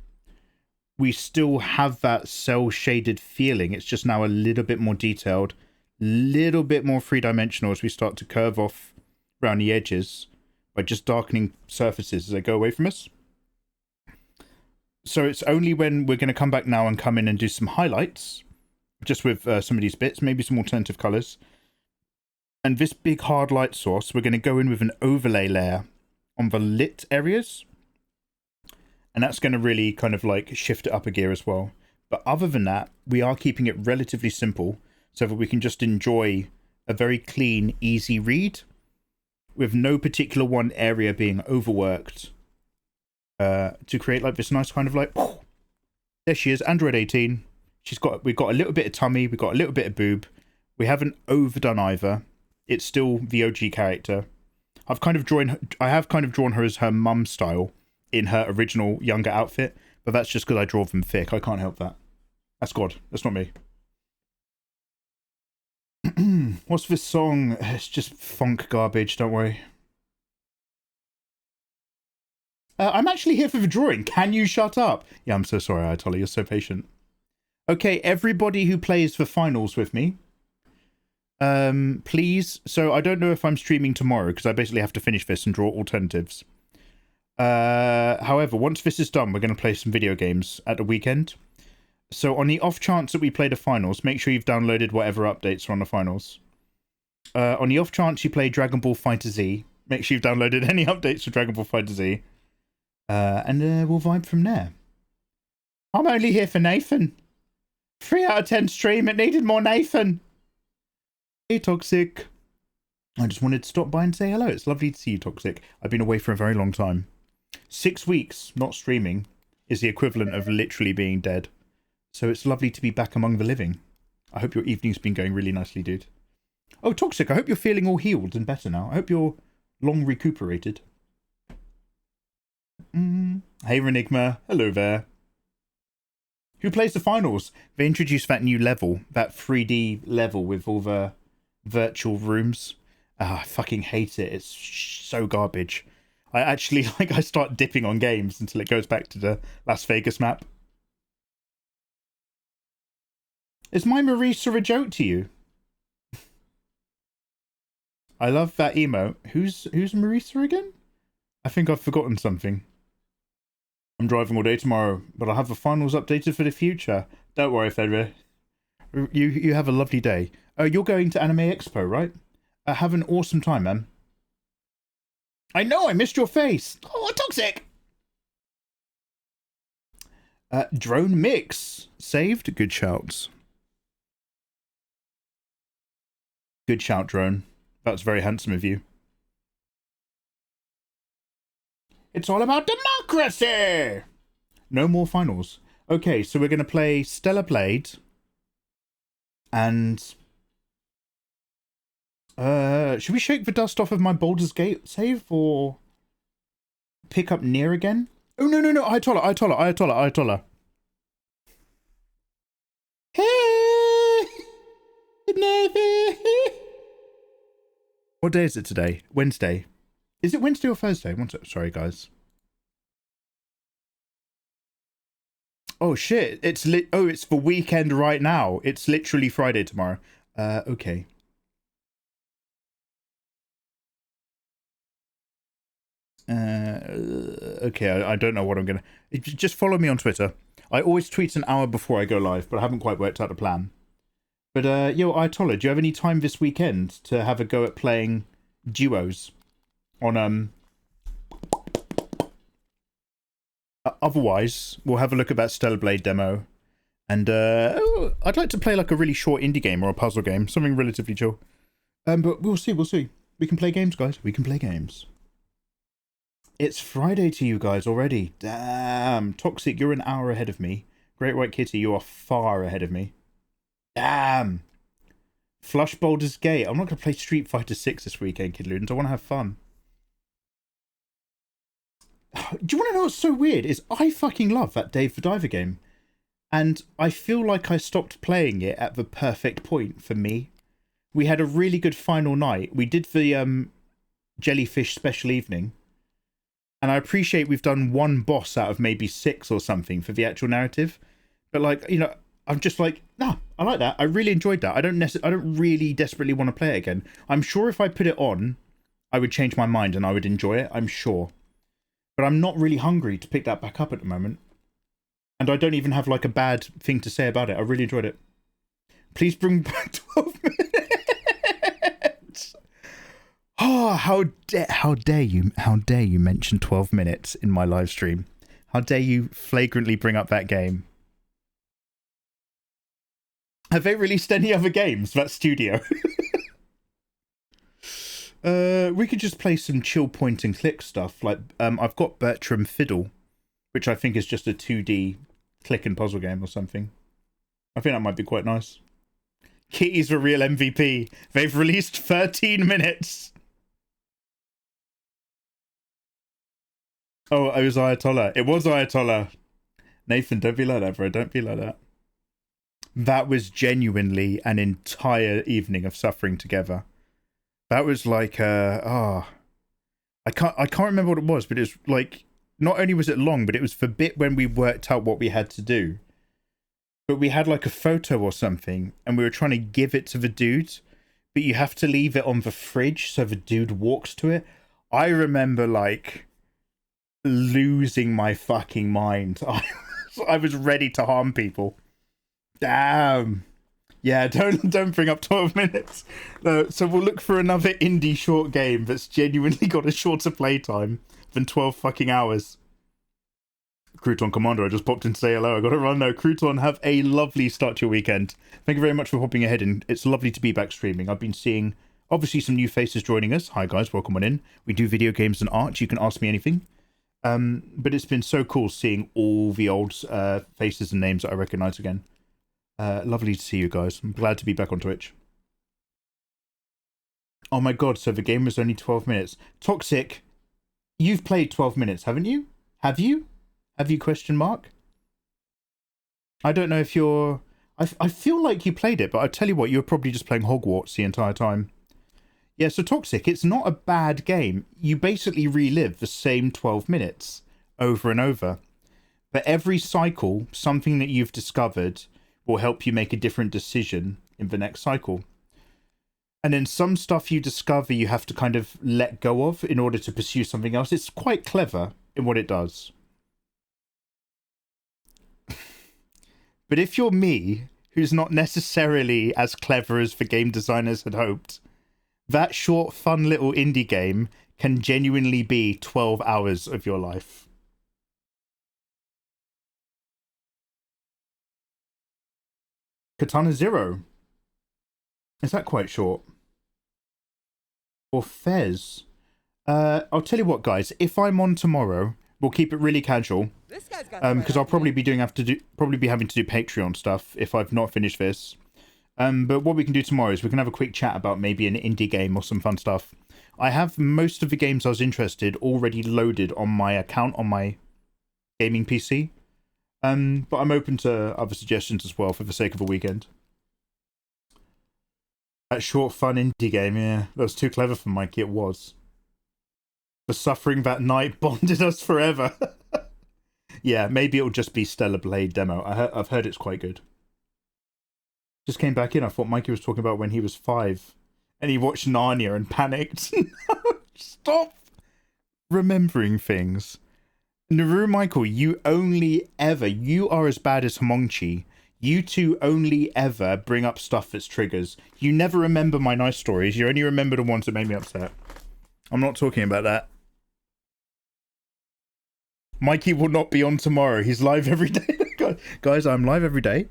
we still have that cell shaded feeling. It's just now a little bit more detailed, little bit more three-dimensional as we start to curve off around the edges by just darkening surfaces as they go away from us. So it's only when we're going to come back now and come in and do some highlights, just with some of these bits, maybe some alternative colours. And this big hard light source, we're going to go in with an overlay layer on the lit areas. And that's going to really kind of like shift it up a gear as well. But other than that, we are keeping it relatively simple so that we can just enjoy a very clean, easy read with no particular one area being overworked to create like this nice kind of like, there she is, Android 18. We've got a little bit of tummy, we've got a little bit of boob. We haven't overdone either. It's still the OG character. I have kind of drawn her as her mum style in her original younger outfit, but that's just because I draw them thick. I can't help that. That's God. That's not me. What's this song? It's just funk garbage, don't worry. I'm actually here for the drawing. Can you shut up? Yeah, I'm so sorry, Ayatollah. You're so patient. Okay, everybody who plays the finals with me, please. So I don't know if I'm streaming tomorrow because I basically have to finish this and draw alternatives. However, once this is done, we're going to play some video games at the weekend. So on the off chance that we play the finals, make sure you've downloaded whatever updates are on the finals. On the off chance you play Dragon Ball FighterZ, make sure you've downloaded any updates for Dragon Ball FighterZ. And we'll vibe from there. I'm only here for Nathan. 3 out of 10 stream, it needed more Nathan. Hey, Toxic. I just wanted to stop by and say hello. It's lovely to see you, Toxic. I've been away for a very long time. 6 weeks not streaming is the equivalent of literally being dead. So it's lovely to be back among the living. I hope your evening's been going really nicely, dude. Oh, Toxic, I hope you're feeling all healed and better now. I hope you're long recuperated. Hey, Renigma. Hello there. Who plays the finals? They introduced that new level, that 3D level with all the virtual rooms. I fucking hate it. It's so garbage. I actually, I start dipping on games until it goes back to the Las Vegas map. Is my Marisa a joke to you? I love that emote. Who's Marisa again? I think I've forgotten something. I'm driving all day tomorrow, but I'll have the finals updated for the future. Don't worry, Fedra. You have a lovely day. You're going to Anime Expo, right? Have an awesome time, man. I know, I missed your face. Oh, Toxic! Drone Mix. Saved? Good shouts. Good shout, Drone. That's very handsome of you. It's all about democracy! No more finals. Okay, so we're going to play Stellar Blade. And... should we shake the dust off of my Baldur's Gate save or pick up Near again? Oh, no, Ayatollah. Hey! What day is it today? Wednesday. Is it Wednesday or Thursday? Sorry, guys. Oh, shit. It's the weekend right now. It's literally Friday tomorrow. Okay. Okay, I don't know what I'm gonna... Just follow me on Twitter. I always tweet an hour before I go live, but I haven't quite worked out the plan. But, yo, Ayatollah, do you have any time this weekend to have a go at playing duos on, Otherwise, we'll have a look at that Stellar Blade demo. And, I'd like to play, like, a really short indie game or a puzzle game. Something relatively chill. But we'll see. We can play games, guys. We can play games. It's Friday to you guys already. Damn. Toxic, you're an hour ahead of me. Great White Kitty, you are far ahead of me. Damn. Flush Baldur's Gate. I'm not going to play Street Fighter 6 this weekend, Kid Ludens. I want to have fun. Do you want to know what's so weird? Is I fucking love that Dave the Diver game. And I feel like I stopped playing it at the perfect point for me. We had a really good final night. We did the Jellyfish special evening. And I appreciate we've done one boss out of maybe 6 or something for the actual narrative. But, like, you know, I'm just like, nah, I like that. I really enjoyed that. I don't really desperately want to play it again. I'm sure if I put it on, I would change my mind and I would enjoy it. I'm sure. But I'm not really hungry to pick that back up at the moment. And I don't even have, like, a bad thing to say about it. I really enjoyed it. Please bring back 12 minutes. Oh, how dare you mention 12 minutes in my live stream. How dare you flagrantly bring up that game. Have they released any other games, that studio? We could just play some chill point and click stuff. Like, I've got Bertram Fiddle, which I think is just a 2D click and puzzle game or something. I think that might be quite nice. Kitty's the real MVP. They've released 13 minutes. Oh, it was Ayatollah. It was Ayatollah. Nathan, don't be like that, bro. Don't be like that. That was genuinely an entire evening of suffering together. That was like, I can't remember what it was, but it was like, not only was it long, but it was the bit when we worked out what we had to do. But we had like a photo or something, and we were trying to give it to the dude, but you have to leave it on the fridge so the dude walks to it. I remember like losing my fucking mind. I was ready to harm people. Damn. Yeah, don't bring up 12 minutes. No, so we'll look for another indie short game that's genuinely got a shorter playtime than 12 fucking hours. Crouton Commander, I just popped in to say hello. I got to run now. Crouton, have a lovely start to your weekend. Thank you very much for hopping ahead, and it's lovely to be back streaming. I've been seeing, obviously, some new faces joining us. Hi, guys. Welcome on in. We do video games and art. You can ask me anything. But it's been so cool seeing all the old faces and names that I recognize again. Lovely to see you guys. I'm glad to be back on Twitch. Oh my god, so the game was only 12 minutes. Toxic, you've played 12 minutes, haven't you? Have you? Have you, question mark? I don't know if you're... I feel like you played it, but I tell you what, you were probably just playing Hogwarts the entire time. Yeah, so Toxic, it's not a bad game. You basically relive the same 12 minutes over and over. But every cycle, something that you've discovered will help you make a different decision in the next cycle. And then some stuff you discover you have to kind of let go of in order to pursue something else. It's quite clever in what it does. But if you're me, who's not necessarily as clever as the game designers had hoped, that short, fun little indie game can genuinely be 12 hours of your life. Katana Zero. Is that quite short? Or Fez? I'll tell you what, guys. If I'm on tomorrow, we'll keep it really casual. Because I'll probably be having to do Patreon stuff if I've not finished this. But what we can do tomorrow is we can have a quick chat about maybe an indie game or some fun stuff. I have most of the games I was interested already loaded on my account on my gaming PC. But I'm open to other suggestions as well for the sake of a weekend. That short, fun indie game, yeah. That was too clever for Mikey, it was. The suffering that night bonded us forever. Yeah, maybe it'll just be Stellar Blade demo. I've heard it's quite good. Just came back in. I thought Mikey was talking about when he was 5. And he watched Narnia and panicked. Stop remembering things. Naru Michael, you are as bad as Homongchi. You two only ever bring up stuff that's triggers. You never remember my nice stories. You only remember the ones that made me upset. I'm not talking about that. Mikey will not be on tomorrow. He's live every day. Guys, I'm live every day. !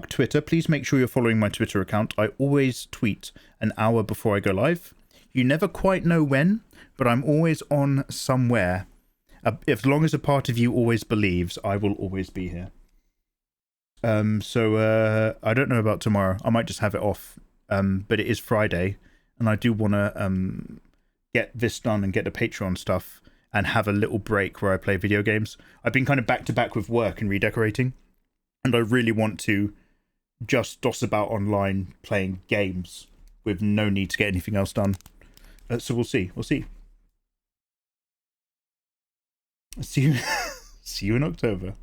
Twitter. Please make sure you're following my Twitter account. I always tweet an hour before I go live. You never quite know when, but I'm always on somewhere. As long as a part of you always believes, I will always be here. So I don't know about tomorrow. I might just have it off. But it is Friday, and I do want to get this done and get the Patreon stuff and have a little break where I play video games. I've been kind of back to back with work and redecorating, and I really want to just doss about online playing games with no need to get anything else done. So we'll see. We'll see. See you in October.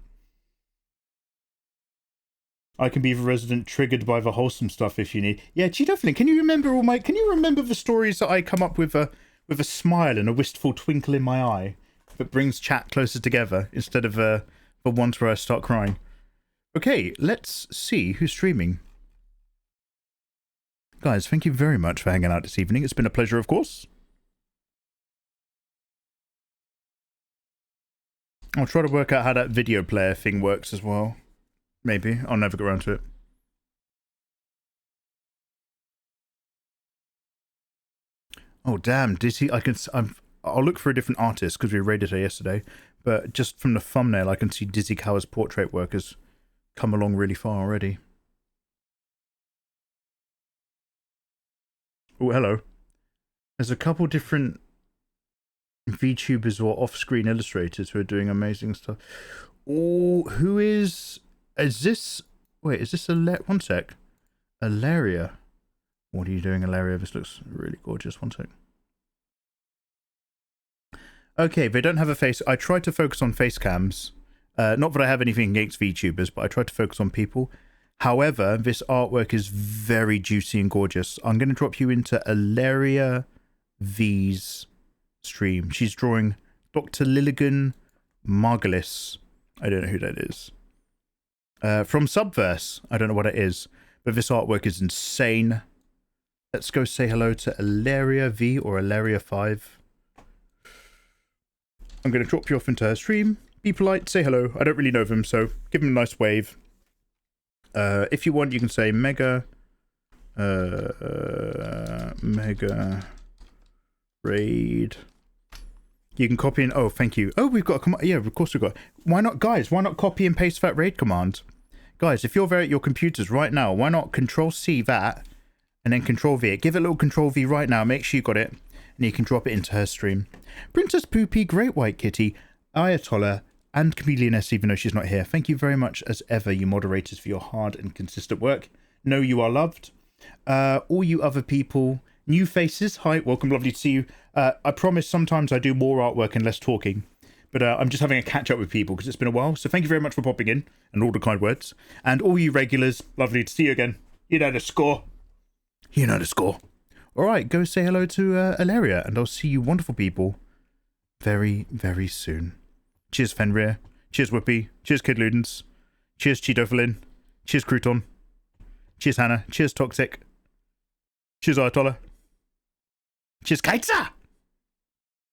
I can be the resident triggered by the wholesome stuff if you need. Yeah, definitely. Can you remember the stories that I come up with a smile and a wistful twinkle in my eye that brings chat closer together instead of the ones where I start crying? Okay, let's see who's streaming. Guys, thank you very much for hanging out this evening. It's been a pleasure, of course. I'll try to work out how that video player thing works as well. Maybe. I'll never get around to it. Oh, damn. Dizzy. I'll look for a different artist because we raided her yesterday. But just from the thumbnail, I can see Dizzy Cower's portrait work has come along really far already. Oh, hello. There's a couple different VTubers or off-screen illustrators who are doing amazing stuff. Oh, who is this? Wait, is this one sec. Ilaria. What are you doing, Ilaria? This looks really gorgeous. One sec. Okay, they don't have a face. I tried to focus on face cams. Not that I have anything against VTubers, but I tried to focus on people. However, this artwork is very juicy and gorgeous. I'm going to drop you into Ilaria V's stream. She's drawing Dr. Lilligan Margulis. I don't know who that is. From Subverse. I don't know what it is, but this artwork is insane. Let's go say hello to Ilaria V or Ilaria 5. I'm going to drop you off into her stream. Be polite, say hello. I don't really know them, so give them a nice wave. If you want, you can say mega raid. You can copy and... Oh, thank you. Oh, we've got a command. Yeah, of course we've got... Why not, guys? Why not copy and paste that raid command? Guys, if you're there at your computers right now, why not Control-C that and then Control-V it? Give it a little Control-V right now. Make sure you got it. And you can drop it into her stream. Princess Poopy, Great White Kitty, Ayatollah, and Chameleon S, even though she's not here. Thank you very much, as ever, you moderators, for your hard and consistent work. Know you are loved. All you other people, new faces, hi, welcome, lovely to see you. I promise sometimes I do more artwork and less talking. But I'm just having a catch-up with people because it's been a while. So thank you very much for popping in and all the kind words. And all you regulars, lovely to see you again. You know the score. You know the score. All right, go say hello to Ilaria, and I'll see you wonderful people very, very soon. Cheers, Fenrir. Cheers, Whoopi. Cheers, Kid Ludens. Cheers, Cheeto Flynn. Cheers, Crouton. Cheers, Hannah. Cheers, Toxic. Cheers, Ayatollah. Cheers, Kaitsa.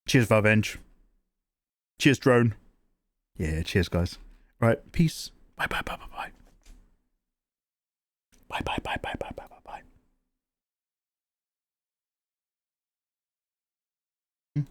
Cheers, Varvenge. Cheers, Drone. Yeah, cheers, guys. Right, peace. Bye, bye, bye, bye, bye. Bye, bye, bye, bye, bye, bye, bye, bye.